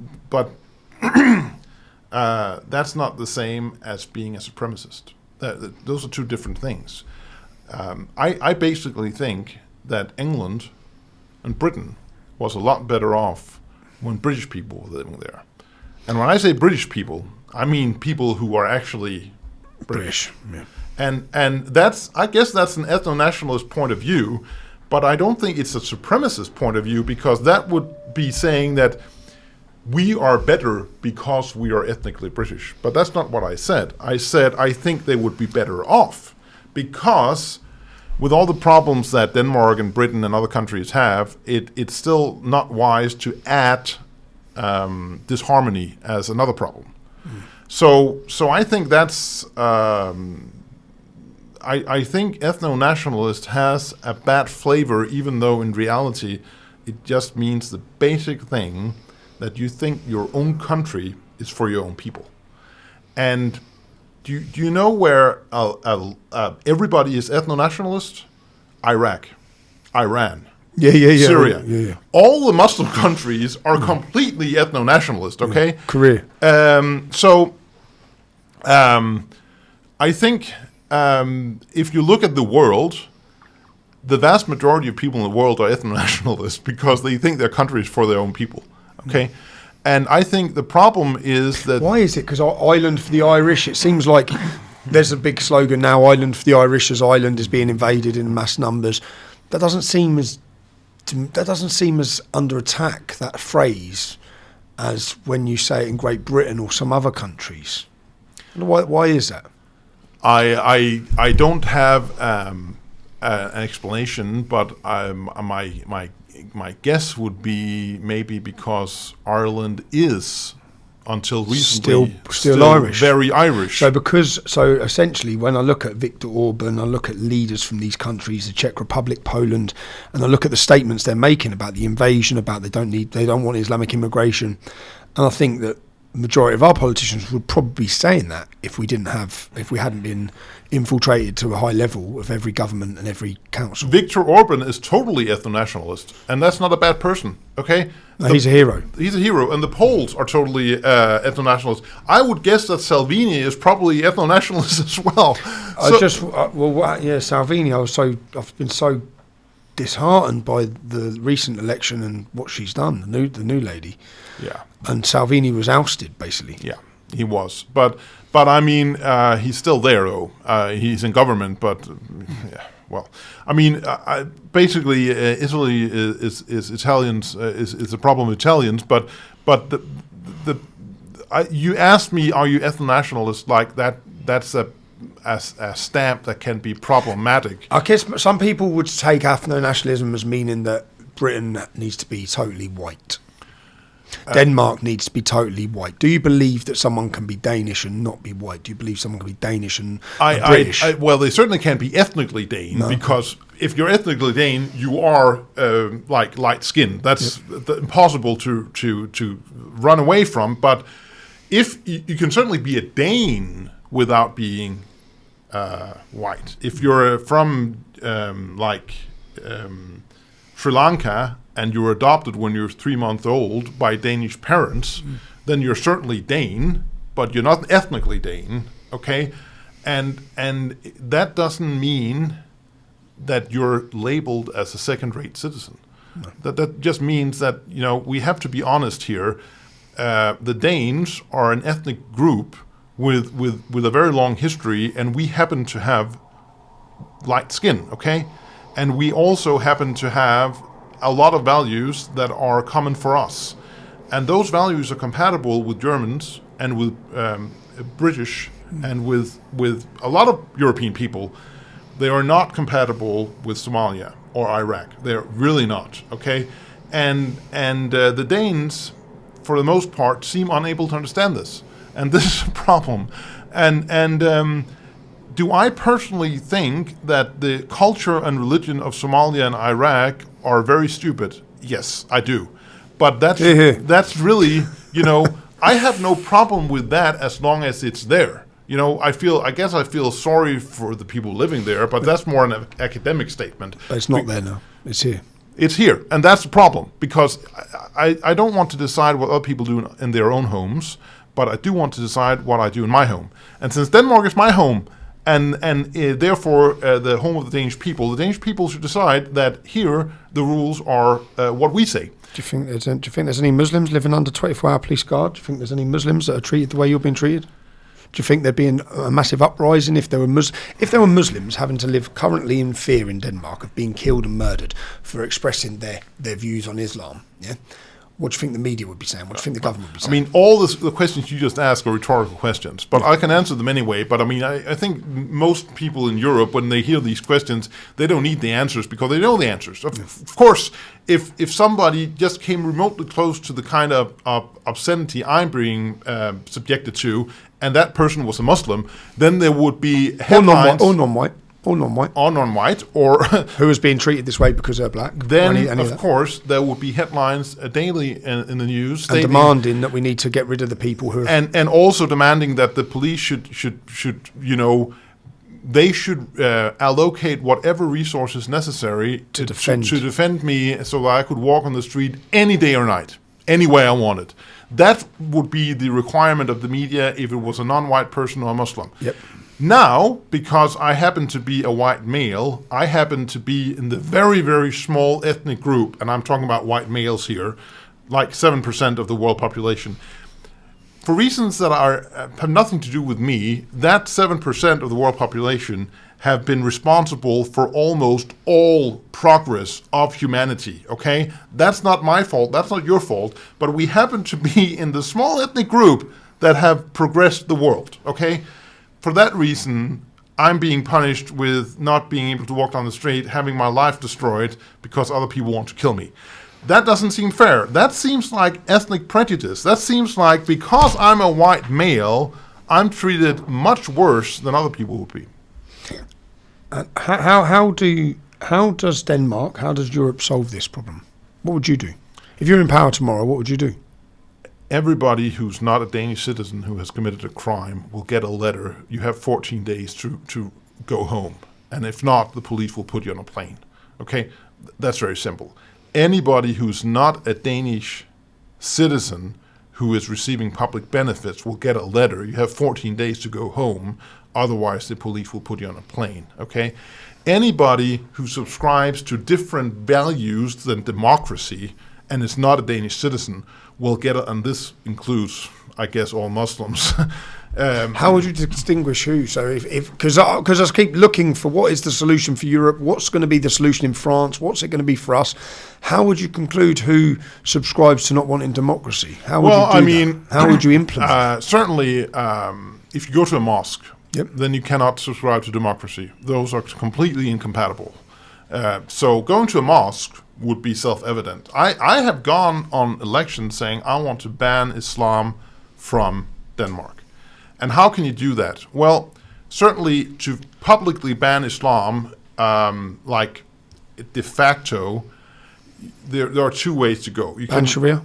that's not the same as being a supremacist. Those are two different things. I basically think that England and Britain was a lot better off when British people were living there. And when I say British people, I mean people who are actually British. Yeah. And that's, I guess that's an ethno-nationalist point of view, but I don't think it's a supremacist point of view, because that would be saying that we are better because we are ethnically British. But that's not what I said. I said I think they would be better off because with all the problems that Denmark and Britain and other countries have, it's still not wise to add disharmony as another problem. So I think that's I think ethno-nationalist has a bad flavor, even though in reality it just means the basic thing that you think your own country is for your own people. And do you know where everybody is ethno-nationalist? Iraq, Iran, Syria. Yeah. All the Muslim countries are completely ethno-nationalist, okay? Korea. I think if you look at the world, the vast majority of people in the world are ethno-nationalists because they think their country is for their own people, okay? And I think the problem is that... Why is it? Because Ireland for the Irish, it seems like there's a big slogan now, Ireland for the Irish, as Ireland is being invaded in mass numbers. That doesn't seem as under attack, that phrase, as when you say it in Great Britain or some other countries. Why is that? I don't have an explanation, but my guess would be maybe because Ireland is, until recently, still Irish, very Irish. So essentially, when I look at Viktor Orban, I look at leaders from these countries, the Czech Republic, Poland, and I look at the statements they're making about the invasion, about they don't want Islamic immigration, and I think that the majority of our politicians would probably be saying that if we hadn't been infiltrated to a high level of every government and every council. Viktor Orban is totally ethno-nationalist, and that's not a bad person, okay? No, he's a hero. He's a hero, and the Poles are totally ethno-nationalist. I would guess that Salvini is probably ethno-nationalist as well. Salvini, I've been so disheartened by the recent election and what she's done, the new lady. Yeah. And Salvini was ousted, basically. Yeah, he was. But I mean, he's still there, though. He's in government, but yeah. Well, I mean, basically, Italy is Italians is a problem with Italians. But you asked me, are you ethno-nationalist? Like that? That's a stamp that can be problematic. I guess some people would take ethno-nationalism as meaning that Britain needs to be totally white. Denmark needs to be totally white. Do you believe that someone can be Danish and not be white? Do you believe someone can be Danish and British? Well, they certainly can't be ethnically Dane, because if you're ethnically Dane, you are like light skinned. That's impossible to run away from. But if you can certainly be a Dane without being white. If you're from Sri Lanka and you were adopted when you're 3 months old by Danish parents, then you're certainly Dane, but you're not ethnically Dane, okay? And that doesn't mean that you're labeled as a second-rate citizen. No. That just means that, we have to be honest here. The Danes are an ethnic group with a very long history, and we happen to have light skin, okay? And we also happen to have a lot of values that are common for us. And those values are compatible with Germans and with British and with a lot of European people. They are not compatible with Somalia or Iraq. They're really not, okay? And the Danes, for the most part, seem unable to understand this. And this is a problem. And do I personally think that the culture and religion of Somalia and Iraq are very stupid? Yes, I do. But that's really, I have no problem with that as long as it's there. I guess I feel sorry for the people living there, but that's more an academic statement. But it's not there now. It's here. It's here, and that's the problem, because I don't want to decide what other people do in their own homes, but I do want to decide what I do in my home. And since Denmark is my home, and therefore the home of the Danish people should decide that here the rules are what we say. Do you think there's any Muslims living under 24-hour police guard? Do you think there's any Muslims that are treated the way you're being treated? Do you think there'd be a massive uprising if there were Muslims having to live currently in fear in Denmark of being killed and murdered for expressing their views on Islam? Yeah. What do you think the media would be saying? What do you think the government would be saying? I mean, all the questions you just asked are rhetorical questions, but I can answer them anyway. But I mean, I think most people in Europe, when they hear these questions, they don't need the answers because they know the answers. Of course, if somebody just came remotely close to the kind of obscenity I'm being subjected to, and that person was a Muslim, then there would be headlines... Or non-white. Or non-white, or who is being treated this way because they're black. Then, of course, there would be headlines daily in the news, and demanding that we need to get rid of the people who, and also demanding that the police should they should allocate whatever resources necessary to defend me, so that I could walk on the street any day or night, any way I wanted. That would be the requirement of the media if it was a non-white person or a Muslim. Yep. Now, because I happen to be a white male, I happen to be in the very, very small ethnic group, and I'm talking about white males here, like 7% of the world population. For reasons that have nothing to do with me, that 7% of the world population have been responsible for almost all progress of humanity, okay? That's not my fault, that's not your fault, but we happen to be in the small ethnic group that have progressed the world, okay? For that reason, I'm being punished with not being able to walk down the street, having my life destroyed because other people want to kill me. That doesn't seem fair. That seems like ethnic prejudice. That seems like because I'm a white male, I'm treated much worse than other people would be. How does Denmark, how does Europe solve this problem? What would you do? If you're in power tomorrow, what would you do? Everybody who's not a Danish citizen who has committed a crime will get a letter. You have 14 days to go home. And if not, the police will put you on a plane. Okay? That's very simple. Anybody who's not a Danish citizen who is receiving public benefits will get a letter. You have 14 days to go home. Otherwise, the police will put you on a plane. Okay? Anybody who subscribes to different values than democracy and is not a Danish citizen will get it, and this includes, I guess, all Muslims. How would you distinguish who? So, because I keep looking for what is the solution for Europe, what's going to be the solution in France, what's it going to be for us? How would you conclude who subscribes to not wanting democracy? How would you do that? How would you implement? Certainly, if you go to a mosque, yep, then you cannot subscribe to democracy. Those are completely incompatible. So going to a mosque would be self-evident. I have gone on elections saying I want to ban Islam from Denmark. And how can you do that? Well, certainly to publicly ban Islam, like de facto, there are two ways to go. You ban Sharia?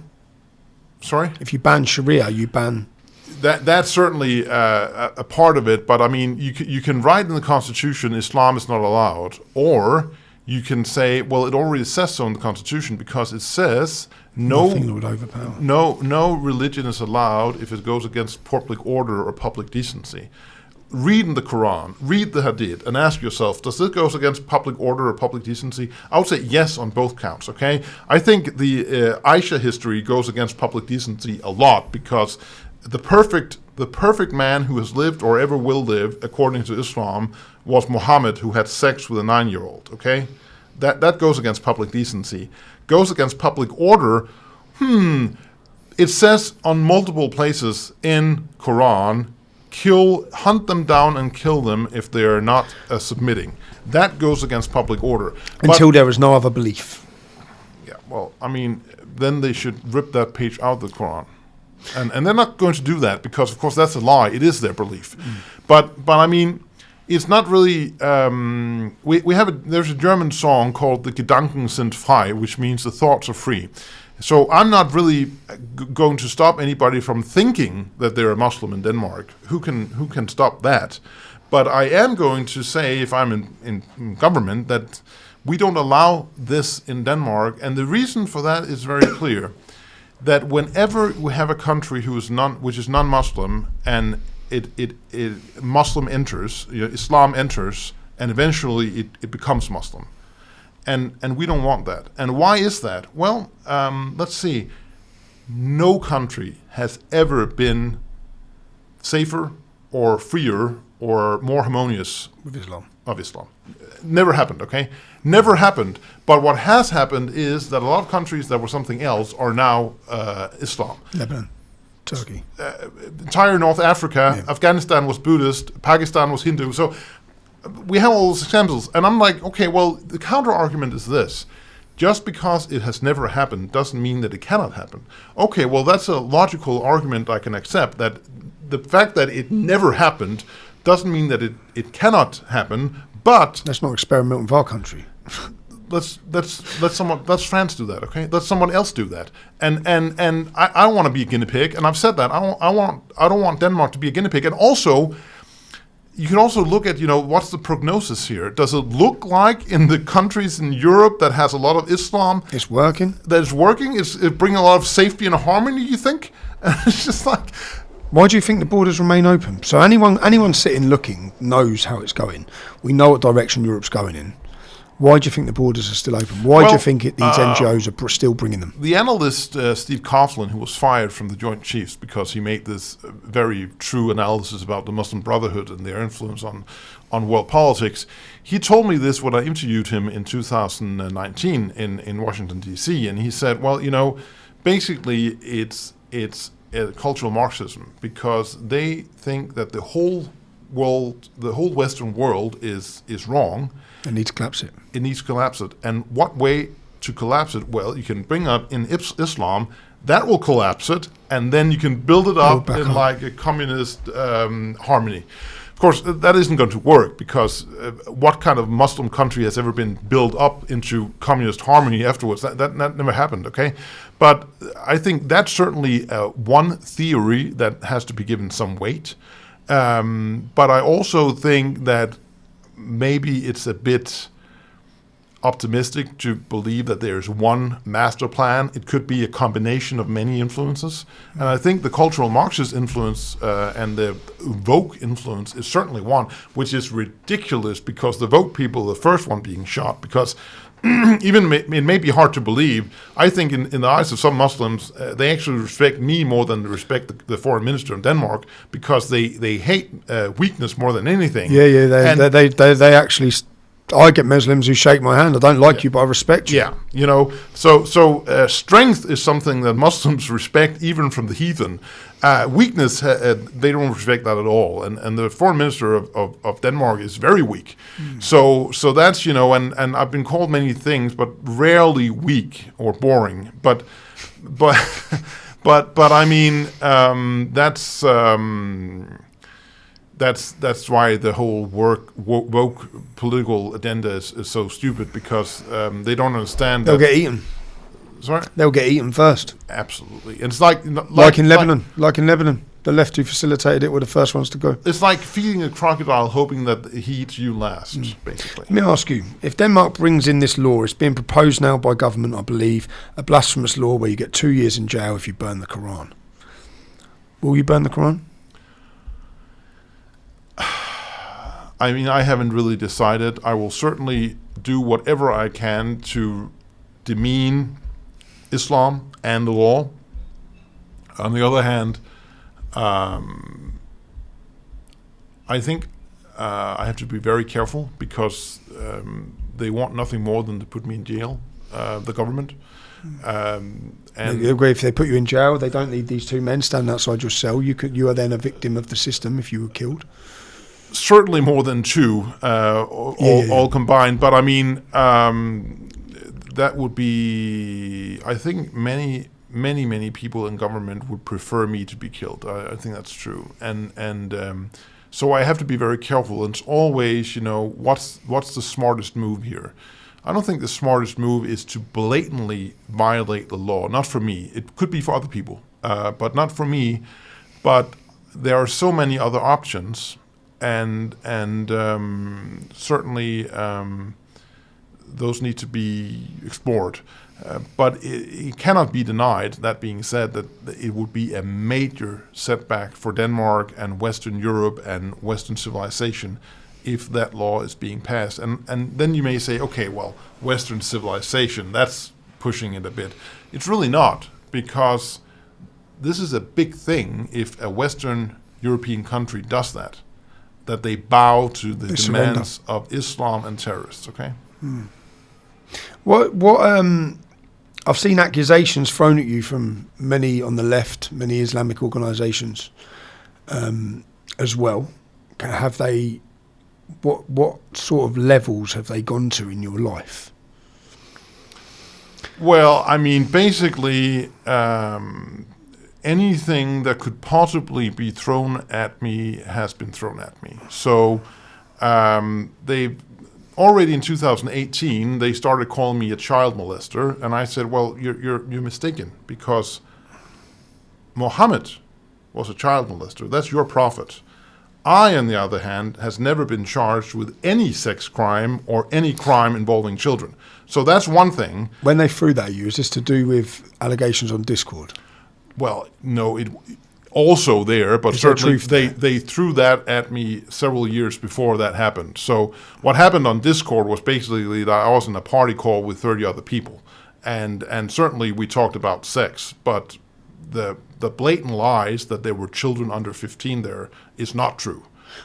Sorry? If you ban Sharia, you ban... That's certainly a part of it, but I mean, you can write in the Constitution Islam is not allowed, or you can say, well, it already says so in the Constitution because it says no religion is allowed if it goes against public order or public decency. Read in the Quran, read the Hadith, and ask yourself, does this go against public order or public decency? I would say yes on both counts, okay? I think the Aisha history goes against public decency a lot because the perfect man who has lived or ever will live, according to Islam, was Muhammad, who had sex with a 9-year-old, okay? That goes against public decency. Goes against public order, it says on multiple places in Quran, hunt them down and kill them if they are not submitting. That goes against public order. Until there is no other belief. Yeah, well, I mean, then they should rip that page out of the Quran. And they're not going to do that because, of course, that's a lie. It is their belief. But I mean, it's not really... there's a German song called "The Gedanken sind frei," which means the thoughts are free. So I'm not really going to stop anybody from thinking that they're a Muslim in Denmark. Who can stop that? But I am going to say, if I'm in government, that We don't allow this in Denmark, and the reason for that is very clear. That whenever we have a country which is non-Muslim, and Muslim enters, Islam enters, and eventually it becomes Muslim, and we don't want that. And why is that? Well, let's see. No country has ever been safer or freer or more harmonious With Islam. of Islam. Never happened, okay? Never happened. But what has happened is that a lot of countries that were something else are now Islam. Lebanon, Turkey. Entire North Africa, Afghanistan was Buddhist, Pakistan was Hindu. So we have all those examples. And I'm like, okay, well, the counter argument is this. Just because it has never happened doesn't mean that it cannot happen. Okay, well, that's a logical argument I can accept, that the fact that it never happened doesn't mean that it cannot happen, but Let's not experiment with our country. let's France do that, okay? Let someone else do that. And I don't want to be a guinea pig, and I've said that. I don't want Denmark to be a guinea pig. And also, you can also look at, what's the prognosis here? Does it look like in the countries in Europe that has a lot of Islam It's working. that it's working? It's bringing a lot of safety and harmony, you think? It's just like, Why do you think the borders remain open? So anyone sitting looking knows how it's going. We know what direction Europe's going in. Why do you think the borders are still open? Why do you think these NGOs are still bringing them? the analyst Steve Coughlin, who was fired from the Joint Chiefs because he made this very true analysis about the Muslim Brotherhood and their influence on world politics, he told me this when I interviewed him in 2019 in Washington, D.C., and he said, well, basically it's cultural Marxism, because they think that the whole Western world is wrong. They need to collapse it. It needs to collapse it. And what way to collapse it? Well, you can bring up in Islam, that will collapse it, and then you can build it up in like a communist harmony. Of course, that isn't going to work, because what kind of Muslim country has ever been built up into communist harmony afterwards? That never happened, okay? But I think that's certainly one theory that has to be given some weight. But I also think that maybe it's a bit optimistic to believe that there's one master plan. It could be a combination of many influences. And I think the cultural Marxist influence and the woke influence is certainly one, which is ridiculous, because the woke people, the first one being shot, because it may be hard to believe. I think in the eyes of some Muslims, they actually respect me more than they respect the foreign minister in Denmark, because they hate weakness more than anything. Yeah, they actually. I get Muslims who shake my hand. I don't like you, but I respect you. Yeah, so strength is something that Muslims respect, even from the heathen. Weakness, they don't respect that at all. And the foreign minister of Denmark is very weak. So that's, and I've been called many things, but rarely weak or boring. But I mean, that's why the whole woke political agenda is so stupid, because they don't understand. They'll get eaten. Sorry? They'll get eaten first. Absolutely. And it's like in Lebanon. Like in Lebanon. The left who facilitated it were the first ones to go. It's like feeding a crocodile hoping that he eats you last, basically. Let me ask you, if Denmark brings in this law, it's being proposed now by government, I believe, a blasphemous law where you get 2 years in jail if you burn the Quran. Will you burn the Quran? I mean, I haven't really decided. I will certainly do whatever I can to demean Islam and the law. On the other hand, I think I have to be very careful, because they want nothing more than to put me in jail, the government. And if they put you in jail, they don't need these two men standing outside your cell. You are then a victim of the system if you were killed. Certainly more than two, all combined. But I mean, that would be, I think many people in government would prefer me to be killed. I think that's true. And so I have to be very careful. And it's always, what's the smartest move here? I don't think the smartest move is to blatantly violate the law. Not for me. It could be for other people, but not for me. But there are so many other options. And certainly those need to be explored. But it cannot be denied, that being said, that it would be a major setback for Denmark and Western Europe and Western civilization if that law is being passed. And then you may say, okay, well, Western civilization, that's pushing it a bit. It's really not, because this is a big thing if a Western European country does that they bow to the demands of Islam and terrorists, okay? I've seen accusations thrown at you from many on the left, many Islamic organisations, as well. Have they? What sort of levels have they gone to in your life? Well, I mean, basically, anything that could possibly be thrown at me has been thrown at me. So they already in 2018 they started calling me a child molester, and I said, well, you're mistaken, because Muhammad was a child molester. That's your prophet. I, on the other hand, has never been charged with any sex crime or any crime involving children. So that's one thing. When they threw that at you, is this to do with allegations on Discord? Well, no, it also there, but certainly they threw that at me several years before that happened. So what happened on Discord was basically that I was in a party call with 30 other people, and certainly we talked about sex, but the blatant lies that there were children under 15 there is not true.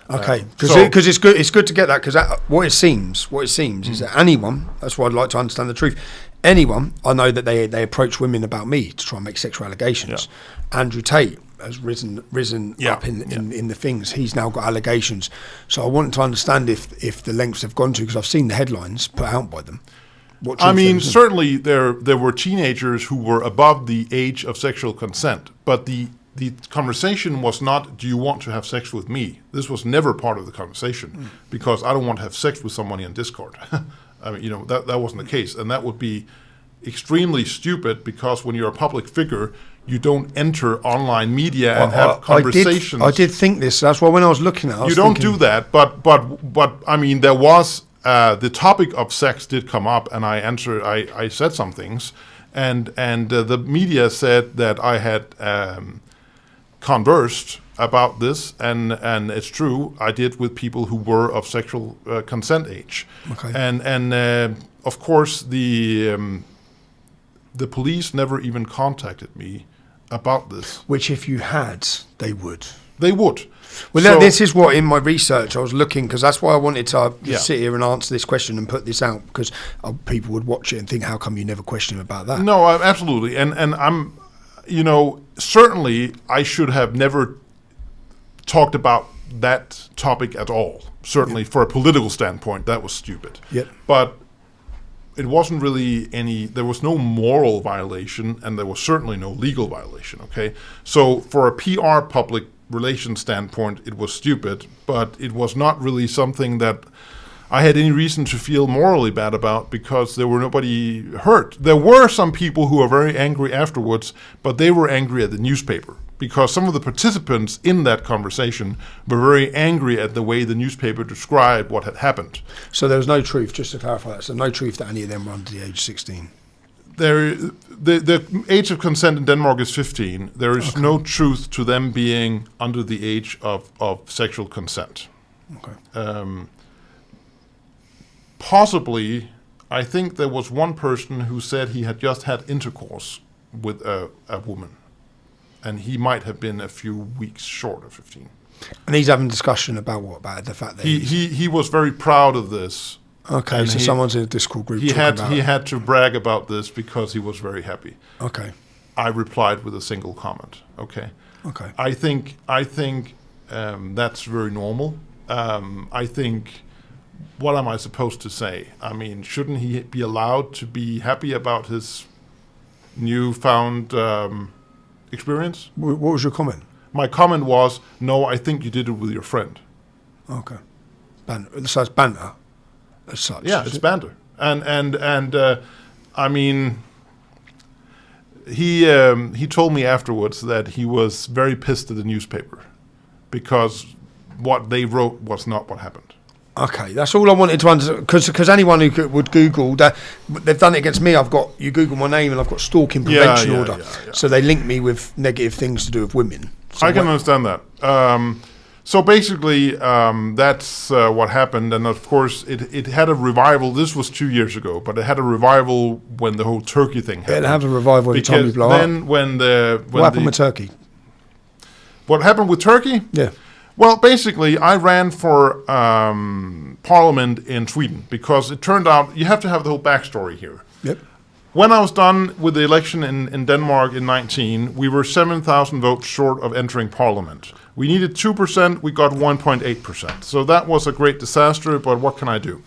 Okay, because it's good to get that, because what it seems is that anyone, that's why I'd like to understand the truth, anyone, I know that they approach women about me to try and make sexual allegations. Yeah. Andrew Tate has risen up in the things. He's now got allegations. So I want to understand if the lengths have gone to, because I've seen the headlines put out by them. I mean, certainly there were teenagers who were above the age of sexual consent, but the conversation was not, do you want to have sex with me? This was never part of the conversation, because I don't want to have sex with somebody on Discord. I mean, that wasn't the case, and that would be extremely stupid, because when you're a public figure, you don't enter online media and have conversations. I did think this. That's why when I was looking at it, you don't do that. But I mean, there was the topic of sex did come up, and I said some things, and the media said that I had conversed about this, and it's true, I did, with people who were of sexual consent age. Okay. And of course the police never even contacted me about this. Which, if you had, they would. They would. Well, so, this is what, in my research, I was looking, because that's why I wanted to sit here and answer this question and put this out, because people would watch it and think, how come you never question him about that? No, absolutely. And I'm, certainly I should have never talked about that topic at all. Certainly for a political standpoint, that was stupid. Yep. But it wasn't really there was no moral violation, and there was certainly no legal violation, okay? So for a PR public relations standpoint, it was stupid, but it was not really something that I had any reason to feel morally bad about, because there were nobody hurt. There were some people who were very angry afterwards, but they were angry at the newspaper, because some of the participants in that conversation were very angry at the way the newspaper described what had happened. So there was no truth, just to clarify that, so no truth that any of them were under the age of 16? The age of consent in Denmark is 15. There is no truth to them being under the age of sexual consent. Okay. Possibly, I think there was one person who said he had just had intercourse with a woman, and he might have been a few weeks short of 15. And he's having a discussion about what? About the fact that he was very proud of this. Okay, so someone's in a Discord group. He had to brag about this because he was very happy. Okay. I replied with a single comment. Okay. Okay. I think that's very normal. I think, what am I supposed to say? I mean, shouldn't he be allowed to be happy about his newfound experience? What was your comment? My comment was, no, I think you did it with your friend. Okay. Banter. So it's banter as such. Yeah, it's banter. And I mean, he told me afterwards that he was very pissed at the newspaper because what they wrote was not what happened. Okay, that's all I wanted to understand. Because anyone who would Google that, they've done it against me. You Google my name and I've got stalking prevention order. Yeah. So they link me with negative things to do with women. So I can understand that. So basically, that's what happened, and of course, it had a revival. This was 2 years ago, but it had a revival when the whole Turkey thing happened. It'll have a revival every time we blow up. What happened with Turkey? What happened with Turkey? Yeah. Well, basically, I ran for parliament in Sweden because it turned out you have to have the whole backstory here. Yep. When I was done with the election in Denmark in 19, we were 7,000 votes short of entering parliament. We needed 2%, we got 1.8%. So that was a great disaster, but what can I do?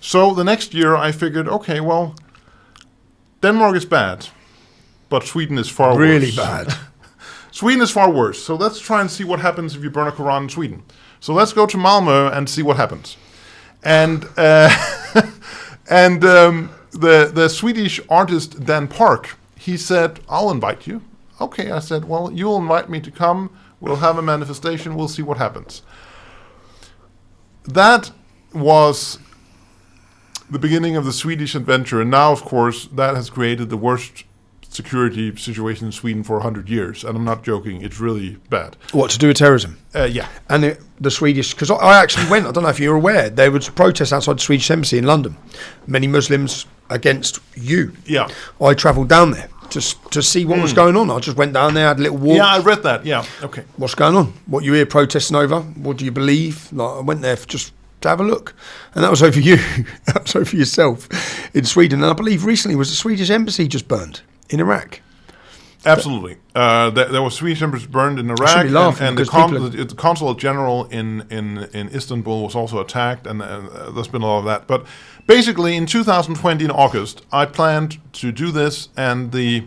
So the next year I figured, okay, well, Denmark is bad, but Sweden is far worse. Really bad. Sweden is far worse. So let's try and see what happens if you burn a Quran in Sweden. So let's go to Malmö and see what happens. And the Swedish artist Dan Park, he said, I'll invite you. Okay, I said, well, you'll invite me to come. We'll have a manifestation. We'll see what happens. That was the beginning of the Swedish adventure. And now, of course, that has created the worst security situation in Sweden for 100 years. And I'm not joking. It's really bad. What, to do with terrorism? Yeah. And the Swedish, because I actually went, I don't know if you're aware, there was protests outside the Swedish embassy in London. Many Muslims against you. Yeah. I travelled down there just to see what was going on. I just went down there, had a little walk. Yeah, I read that. Yeah, okay. What's going on? What you hear protesting over? What do you believe? Like, I went there just to have a look. And that was over you. That was over yourself in Sweden. And I believe recently was the Swedish embassy just burned in Iraq. Absolutely. There was Swedish embassy burned in Iraq, and the consulate general in Istanbul was also attacked, and there's been a lot of that. But basically, in 2020, in August, I planned to do this, and the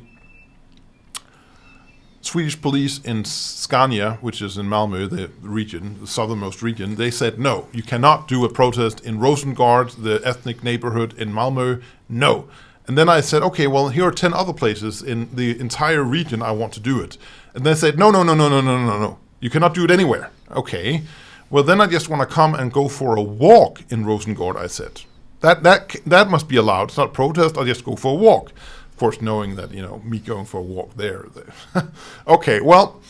Swedish police in Scania, which is in Malmö, the region, the southernmost region, they said, no, you cannot do a protest in Rosengård, the ethnic neighborhood in Malmö, no. And then I said, okay, well, here are 10 other places in the entire region I want to do it. And they said, no. You cannot do it anywhere. Okay. Well, then I just want to come and go for a walk in Rosengård, I said. That must be allowed. It's not a protest. I'll just go for a walk. Of course, knowing that, me going for a walk there. Okay, well,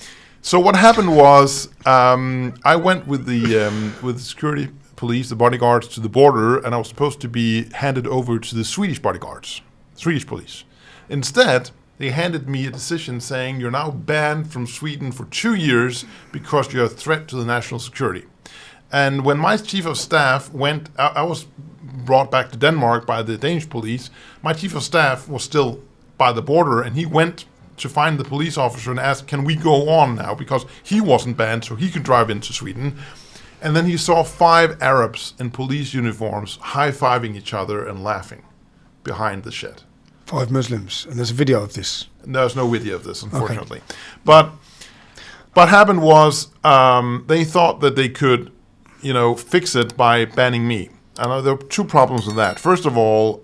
so what happened was I went with the security police, the bodyguards, to the border, and I was supposed to be handed over to the Swedish bodyguards. Swedish police. Instead, they handed me a decision saying you're now banned from Sweden for 2 years because you're a threat to the national security. And when my chief of staff went, I was brought back to Denmark by the Danish police. My chief of staff was still by the border, and he went to find the police officer and asked, can we go on now? Because he wasn't banned, so he could drive into Sweden. And then he saw 5 Arabs in police uniforms high-fiving each other and laughing behind the shed. 5 Muslims, and there's a video of this. There's no video of this, unfortunately. Okay. But what happened was they thought that they could, fix it by banning me. And there were 2 problems with that. First of all,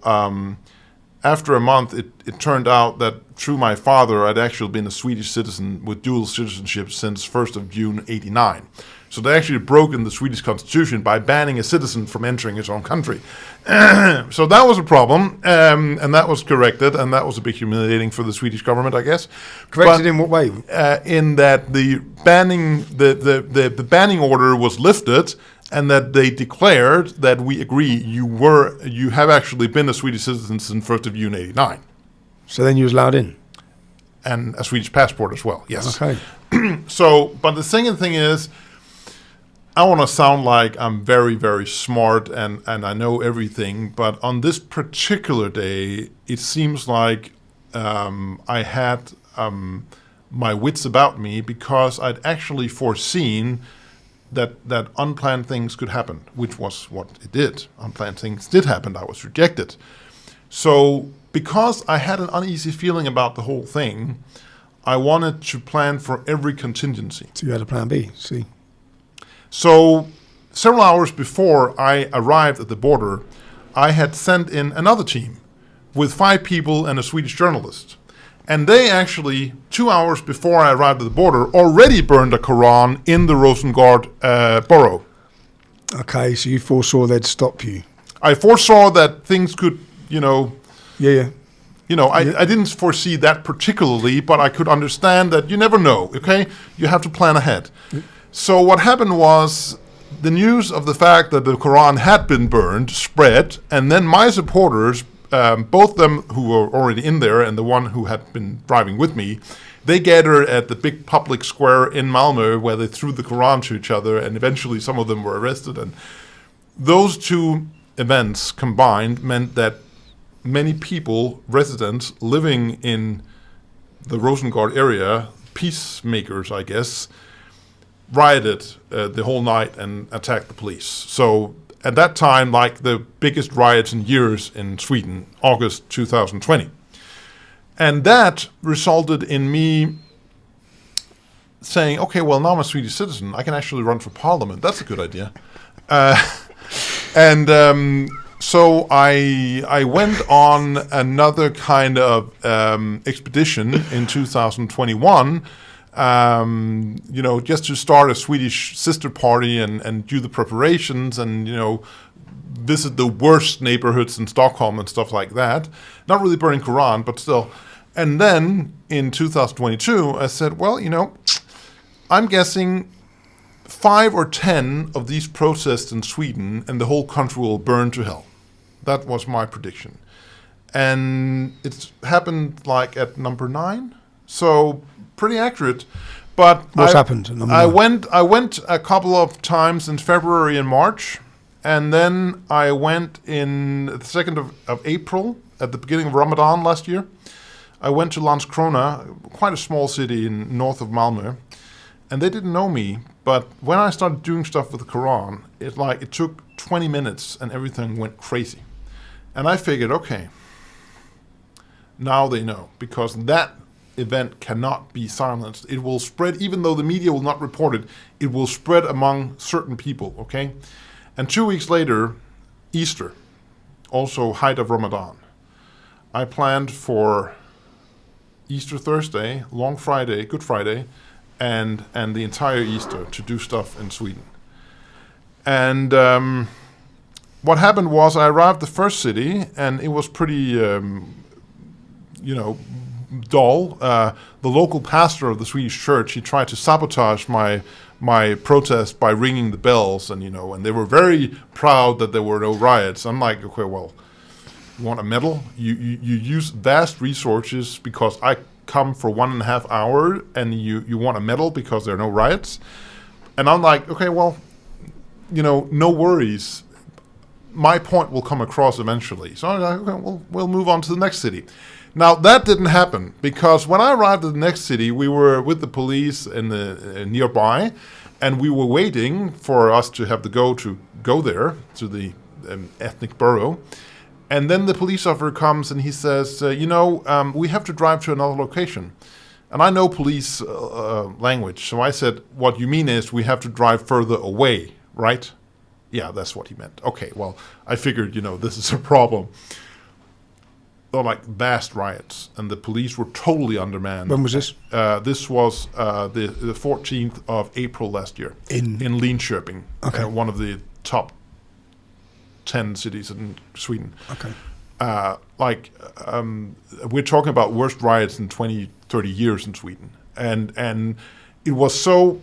after a month, it turned out that through my father, I'd actually been a Swedish citizen with dual citizenship since 1st of June, 89. So they actually broken the Swedish constitution by banning a citizen from entering his own country. So that was a problem, and that was corrected, and that was a bit humiliating for the Swedish government, I guess. Corrected in what way? In that the the banning order was lifted, and that they declared that we agree you have actually been a Swedish citizen since 1st of June 89. So then you was allowed in? And a Swedish passport as well, yes. Okay. So, but the second thing is, I want to sound like I'm very, very smart and I know everything, but on this particular day, it seems like I had my wits about me because I'd actually foreseen that unplanned things could happen, which was what it did. Unplanned things did happen. I was rejected. So because I had an uneasy feeling about the whole thing, I wanted to plan for every contingency. So you had a plan B, see? So several hours before I arrived at the border, I had sent in another team with 5 people and a Swedish journalist. And they actually, 2 hours before I arrived at the border, already burned a Quran in the Rosengård borough. Okay, so you foresaw they'd stop you. I foresaw that things could, Yeah. I didn't foresee that particularly, but I could understand that you never know, okay? You have to plan ahead. So what happened was the news of the fact that the Quran had been burned spread, and then my supporters, both them who were already in there and the one who had been driving with me, they gathered at the big public square in Malmö where they threw the Quran to each other, and eventually some of them were arrested. And those two events combined meant that many people, residents living in the Rosengård area, peacemakers, I guess, rioted the whole night and attacked the police. So at that time, like the biggest riots in years in Sweden, August 2020. And that resulted in me saying, okay, well, now I'm a Swedish citizen. I can actually run for parliament. That's a good idea. So I went on another kind of expedition in 2021, just to start a Swedish sister party and do the preparations and, visit the worst neighborhoods in Stockholm and stuff like that. Not really burning Quran, but still. And then in 2022, I said, well, I'm guessing 5 or 10 of these protests in Sweden and the whole country will burn to hell. That was my prediction. And it happened like at number 9. So pretty accurate. But What's happened at number 9? I went a couple of times in February and March. And then I went in the 2nd of April, at the beginning of Ramadan last year. I went to Landskrona, quite a small city in north of Malmö. And they didn't know me. But when I started doing stuff with the Quran, it took 20 minutes and everything went crazy. And I figured, okay, now they know. Because that event cannot be silenced. It will spread, even though the media will not report it, it will spread among certain people, okay? And 2 weeks later, Easter, also height of Ramadan. I planned for Easter Thursday, Long Friday, Good Friday, and the entire Easter to do stuff in Sweden. And what happened was I arrived the first city, and it was pretty, dull. The local pastor of the Swedish church, he tried to sabotage my protest by ringing the bells, and they were very proud that there were no riots. I'm like, okay, well, you want a medal? You use vast resources because I come for 1.5 hours, and you want a medal because there are no riots? And I'm like, okay, well, no worries. My point will come across eventually. So I'm like, okay, we'll move on to the next city. Now, that didn't happen, because when I arrived at the next city, we were with the police in the nearby, and we were waiting for us to have the go to go there, to the ethnic borough. And then the police officer comes and he says, we have to drive to another location. And I know police language, so I said, what you mean is we have to drive further away, right? Yeah, that's what he meant. Okay, well, I figured, this is a problem. Like vast riots, and the police were totally undermanned. When was this? This was the 14th of April last year in Linköping, one of the top 10 cities in Sweden. Okay. We're talking about worst riots in 20, 30 years in Sweden, and it was so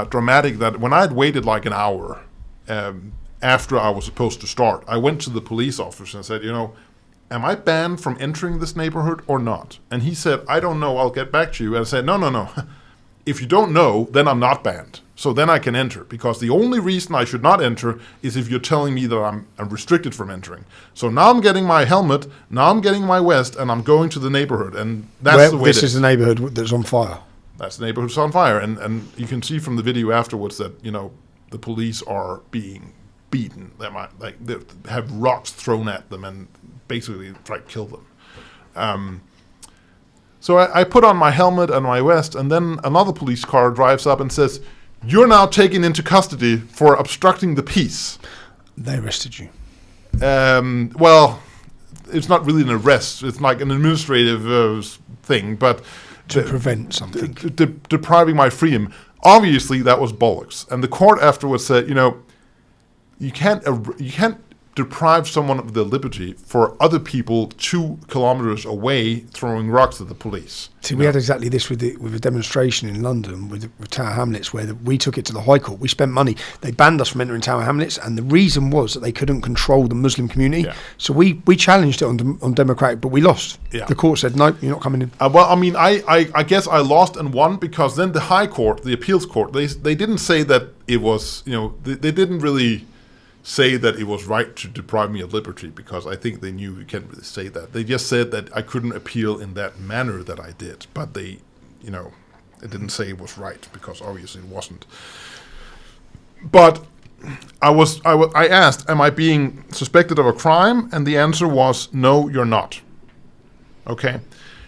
dramatic that when I had waited like an hour after I was supposed to start, I went to the police officer and said, am I banned from entering this neighborhood or not? And he said, I don't know, I'll get back to you. And I said, no. If you don't know, then I'm not banned. So then I can enter, because the only reason I should not enter is if you're telling me that I'm restricted from entering. So now I'm getting my helmet, now I'm getting my vest, and I'm going to the neighborhood. And that's the way this is the neighborhood that's on fire. That's the neighborhood that's on fire. And you can see from the video afterwards that, the police are being beaten. They have rocks thrown at them and basically try to kill them. So I put on my helmet and my vest, and then another police car drives up and says, you're now taken into custody for obstructing the peace. They arrested you. Well, it's not really an arrest. It's like an administrative thing, but to prevent something. Depriving my freedom. Obviously, that was bollocks. And the court afterwards said, you can't deprive someone of their liberty for other people 2 kilometers away throwing rocks at the police. See, we had exactly this with a demonstration in London with Tower Hamlets, where we took it to the High Court. We spent money. They banned us from entering Tower Hamlets, and the reason was that they couldn't control the Muslim community. Yeah. So we challenged it on democratic, but we lost. Yeah. The court said, no, you're not coming in. Well, I mean, I guess I lost and won, because then the High Court, the appeals court, they didn't say that it was, they didn't really say that it was right to deprive me of liberty, because I think they knew you can't really say that. They just said that I couldn't appeal in that manner that I did, but they didn't say it was right, because obviously it wasn't. But I asked, am I being suspected of a crime? And the answer was, no, you're not. Okay.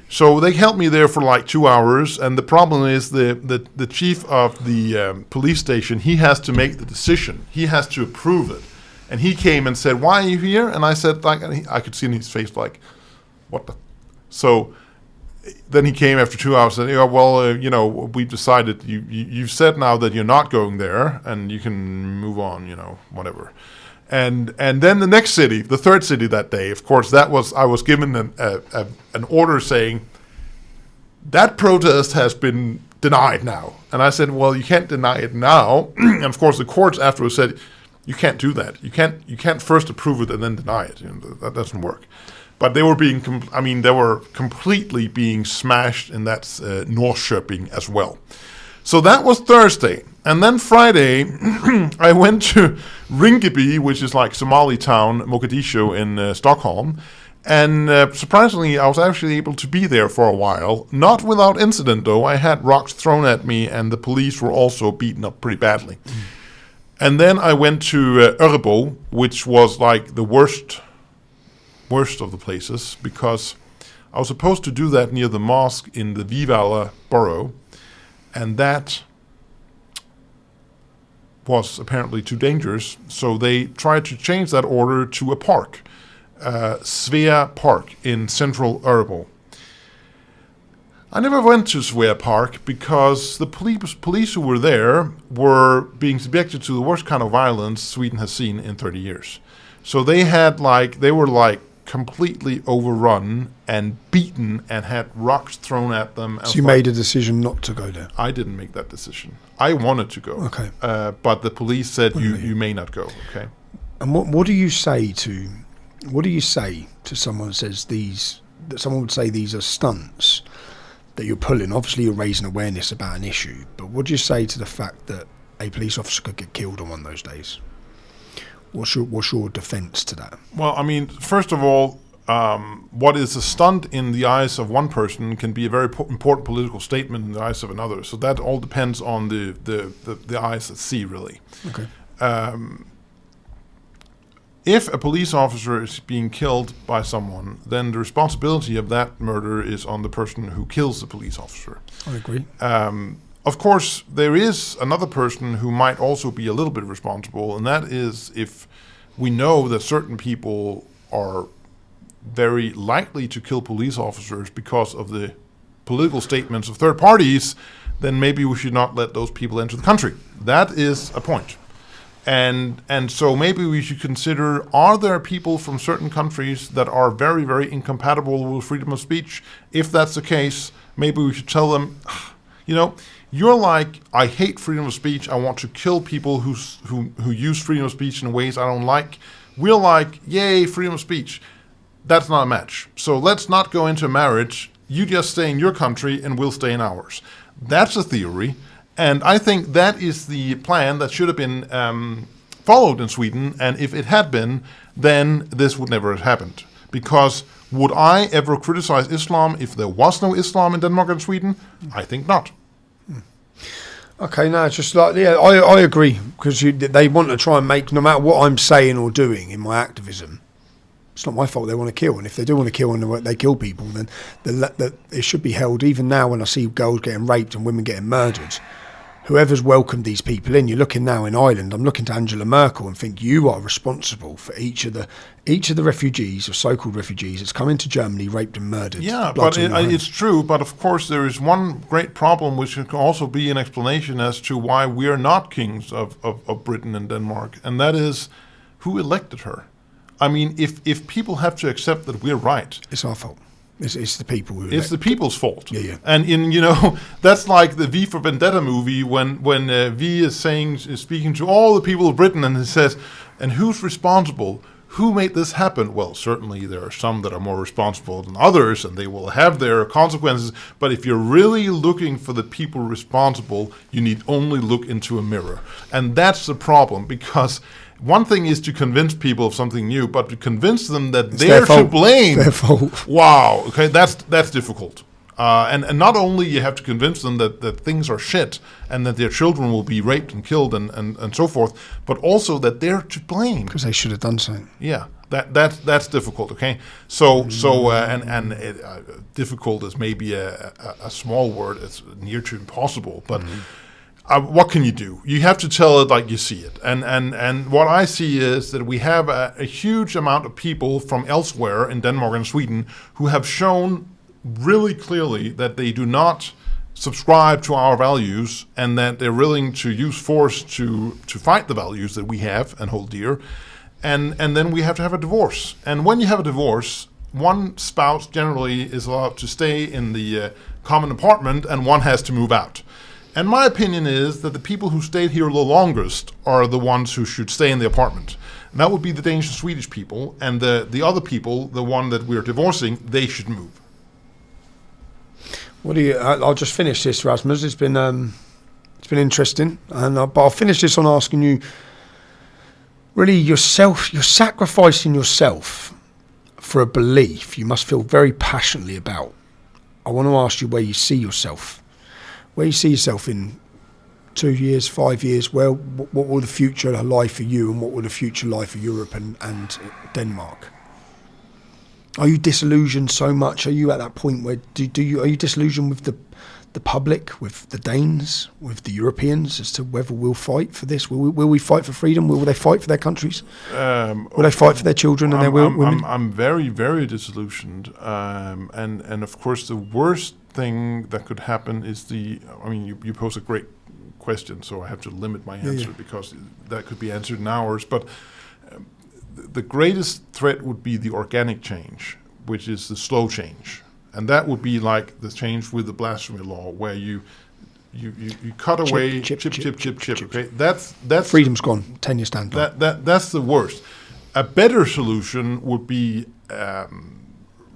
So they held me there for like 2 hours, and the problem is the chief of the police station, he has to make the decision. He has to approve it. And he came and said, why are you here? And I said, like, and I could see in his face, like, what the? So then he came after 2 hours and said, well, we decided, you've said now that you're not going there, and you can move on, whatever. And then the next city, the third city that day, of course, I was given an order saying that protest has been denied now. And I said, well, you can't deny it now. And of course, the courts afterwards said, you can't do that. You can't first approve it and then deny it. That doesn't work. But they were they were completely being smashed in that Norrköping as well. So that was Thursday. And then Friday, I went to Rinkeby, which is like Somali town, Mogadishu in Stockholm. And surprisingly, I was actually able to be there for a while. Not without incident, though. I had rocks thrown at me, and the police were also beaten up pretty badly. And then I went to Örebro, which was like the worst of the places, because I was supposed to do that near the mosque in the Vivalla borough. And that was apparently too dangerous, so they tried to change that order to a park, Svea Park in central Örebro. I never went to Svea Park because the police who were there were being subjected to the worst kind of violence Sweden has seen in 30 years. So they were completely overrun and beaten and had rocks thrown at them. So you made a decision not to go there? I didn't make that decision. I wanted to go. Okay. But the police said you may not go. Okay. And what do you say to someone who says someone would say these are stunts that you're pulling? Obviously you're raising awareness about an issue, but what do you say to the fact that a police officer could get killed on one of those days? What's your defence to that? Well, I mean, first of all, what is a stunt in the eyes of one person can be a very important political statement in the eyes of another. So that all depends on the eyes that see, really. Okay. If a police officer is being killed by someone, then the responsibility of that murder is on the person who kills the police officer. I agree. Of course, there is another person who might also be a little bit responsible, and that is if we know that certain people are very likely to kill police officers because of the political statements of third parties, then maybe we should not let those people enter the country. That is a point. And so maybe we should consider, are there people from certain countries that are very, very incompatible with freedom of speech? If that's the case, maybe we should tell them, you're like, I hate freedom of speech. I want to kill people who use freedom of speech in ways I don't like. We're like, yay, freedom of speech. That's not a match. So let's not go into marriage. You just stay in your country and we'll stay in ours. That's a theory. And I think that is the plan that should have been followed in Sweden. And if it had been, then this would never have happened. Because would I ever criticize Islam if there was no Islam in Denmark and Sweden? I think not. Okay, no, it's just like, I agree, because they want to try and make, no matter what I'm saying or doing in my activism, it's not my fault they want to kill. And if they do want to kill and they kill people, then it should be held. Even now when I see girls getting raped and women getting murdered, whoever's welcomed these people in, you're looking now in Ireland, I'm looking to Angela Merkel and think you are responsible for each of the refugees, or so-called refugees, that's come into Germany, raped and murdered. Yeah, but it's true. But of course there is one great problem, which can also be an explanation as to why we are not kings of Britain and Denmark. And that is who elected her? I mean, if people have to accept that we're right, It's our fault. It's the people who. it's the people's fault. Yeah. And that's like the V for Vendetta movie when V is speaking to all the people of Britain, and he says, "And who's responsible? Who made this happen?" Well, certainly there are some that are more responsible than others, and they will have their consequences. But if you're really looking for the people responsible, you need only look into a mirror. And that's the problem, because one thing is to convince people of something new, but to convince them that they're to blame. It's their fault. Wow. Okay, that's difficult. And not only you have to convince them that things are shit and that their children will be raped and killed and so forth, but also that they're to blame. Because they should have done something. Yeah, that's difficult. Okay, difficult is maybe a small word. It's near to impossible, but. What can you do? You have to tell it like you see it. And what I see is that we have a huge amount of people from elsewhere in Denmark and Sweden who have shown really clearly that they do not subscribe to our values, and that they're willing to use force to fight the values that we have and hold dear. And then we have to have a divorce. And when you have a divorce, one spouse generally is allowed to stay in the common apartment, and one has to move out. And my opinion is that the people who stayed here the longest are the ones who should stay in the apartment. And that would be the Danish and Swedish people, and the other people, the one that we're divorcing, they should move. I'll just finish this, Rasmus. It's been interesting, but I'll finish this on asking you, really, yourself. You're sacrificing yourself for a belief you must feel very passionately about. I want to ask you where you see yourself. Where you see yourself in 2 years, 5 years. Well, what will the future lie for you, and what will the future lie for Europe and Denmark? Are you disillusioned so much? Are you at that point where are you disillusioned with the public, with the Danes, with the Europeans, as to whether we'll fight for this? Will we fight for freedom? Will they fight for their countries? Will they fight for their children and their women? I'm very, very disillusioned. And of course, the worst thing that could happen is you pose a great question, so I have to limit my answer because that could be answered in hours. But the greatest threat would be the organic change, which is the slow change. And that would be like the change with the blasphemy law, where you cut away chip. Okay, that's freedom's gone. 10-year stand. That's the worst. A better solution would be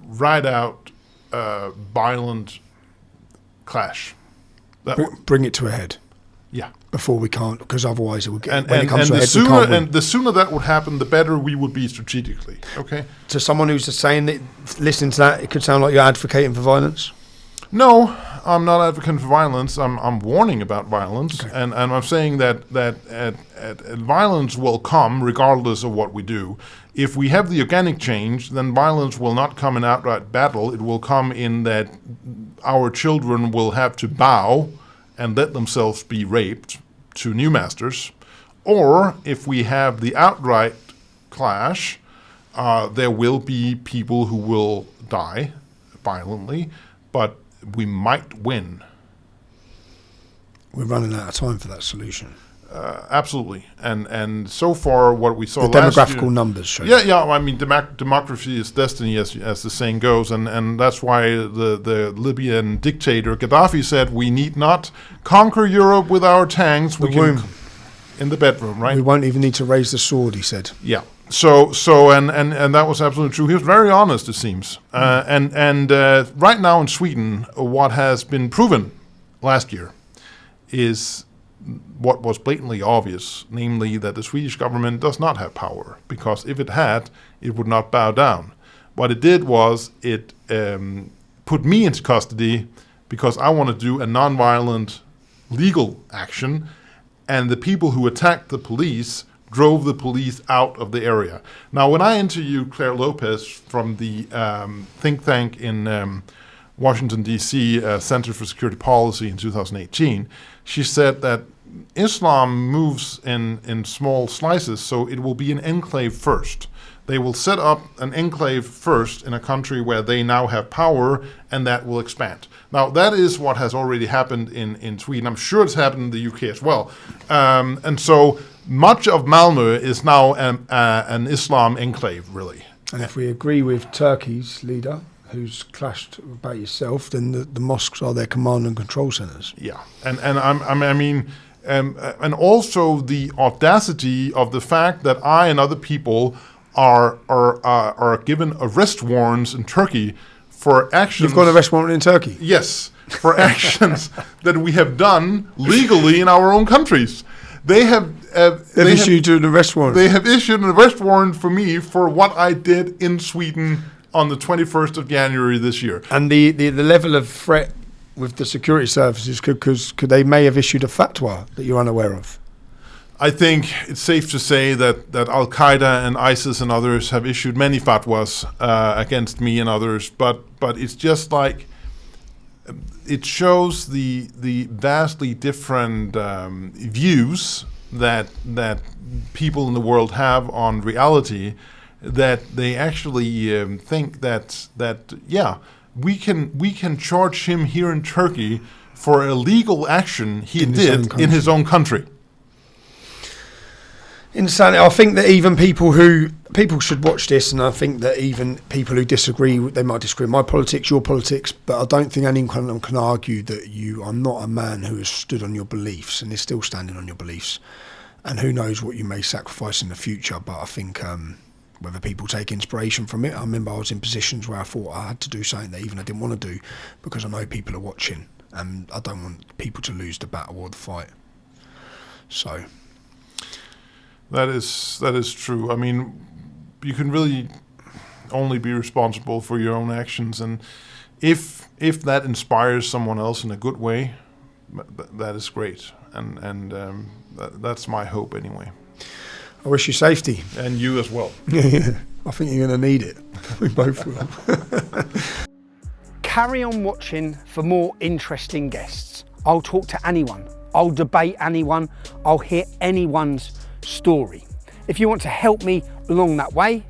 ride out violent clash. Bring it to a head. Yeah. Before we can't, because otherwise it will get. The sooner that would happen, the better we would be strategically. Okay. To someone who's just saying that, listening to that, it could sound like you're advocating for violence. No, I'm not advocating for violence. I'm warning about violence, okay. and I'm saying that violence will come regardless of what we do. If we have the organic change, then violence will not come in outright battle. It will come in that our children will have to bow and let themselves be raped to new masters. Or if we have the outright clash, there will be people who will die violently, but we might win. We're running out of time for that solution. Absolutely, and so far what we saw the last year, demographical numbers show. Yeah. I mean, democracy is destiny, as the saying goes, and that's why the Libyan dictator Gaddafi said, "We need not conquer Europe with our tanks. We can in the bedroom, right? We won't even need to raise the sword," he said. Yeah. So and that was absolutely true. He was very honest, it seems. And right now in Sweden, what has been proven last year is what was blatantly obvious, namely that the Swedish government does not have power, because if it had, it would not bow down. What it did was it put me into custody because I want to do a non-violent legal action, and the people who attacked the police drove the police out of the area. Now, when I interviewed Claire Lopez from the think tank in Washington, D.C., Center for Security Policy in 2018, she said that Islam moves in small slices, so it will be an enclave first. They will set up an enclave first in a country where they now have power, and that will expand. Now, that is what has already happened in Sweden. I'm sure it's happened in the UK as well. And so much of Malmö is now an Islam enclave, really. And if we agree with Turkey's leader, who's clashed about yourself, then the mosques are their command and control centres. Yeah, and also the audacity of the fact that I and other people are given arrest warrants in Turkey for actions. You've got an arrest warrant in Turkey? Yes, for actions that we have done legally in our own countries. They've issued an arrest warrant. They have issued an arrest warrant for me for what I did in Sweden on the 21st of January this year. And the level of threat with the security services, could they may have issued a fatwa that you're unaware of? I think it's safe to say that Al-Qaeda and ISIS and others have issued many fatwas against me and others, but it's just like it shows the vastly different views that people in the world have on reality, that they actually think that we can charge him here in Turkey for illegal action he did in his own country. Insanity. I think that even people should watch this, and I think that even people who disagree, they might disagree with my politics, your politics, but I don't think anyone can argue that you are not a man who has stood on your beliefs and is still standing on your beliefs. And who knows what you may sacrifice in the future, but I think whether people take inspiration from it. I remember I was in positions where I thought I had to do something that even I didn't want to do because I know people are watching, and I don't want people to lose the battle or the fight. So... That is true. I mean, you can really only be responsible for your own actions, and if that inspires someone else in a good way, that is great, and that's my hope anyway. I wish you safety, and you as well. Yeah, I think you're going to need it. We both will. Carry on watching for more interesting guests. I'll talk to anyone. I'll debate anyone. I'll hear anyone's story. If you want to help me along that way,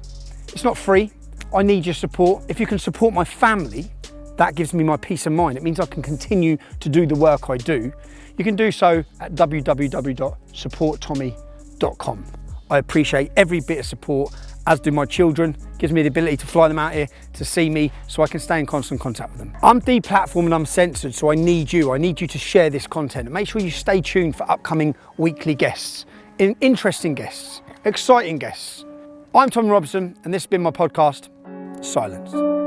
it's not free. I need your support. If you can support my family, that gives me my peace of mind. It means I can continue to do the work I do. You can do so at www.supporttommy.com. I appreciate every bit of support, as do my children. It gives me the ability to fly them out here to see me so I can stay in constant contact with them. I'm deplatformed and I'm censored, so I need you. I need you to share this content, and make sure you stay tuned for upcoming weekly guests. Interesting guests, exciting guests. I'm Tom Robson, and this has been my podcast, Silence.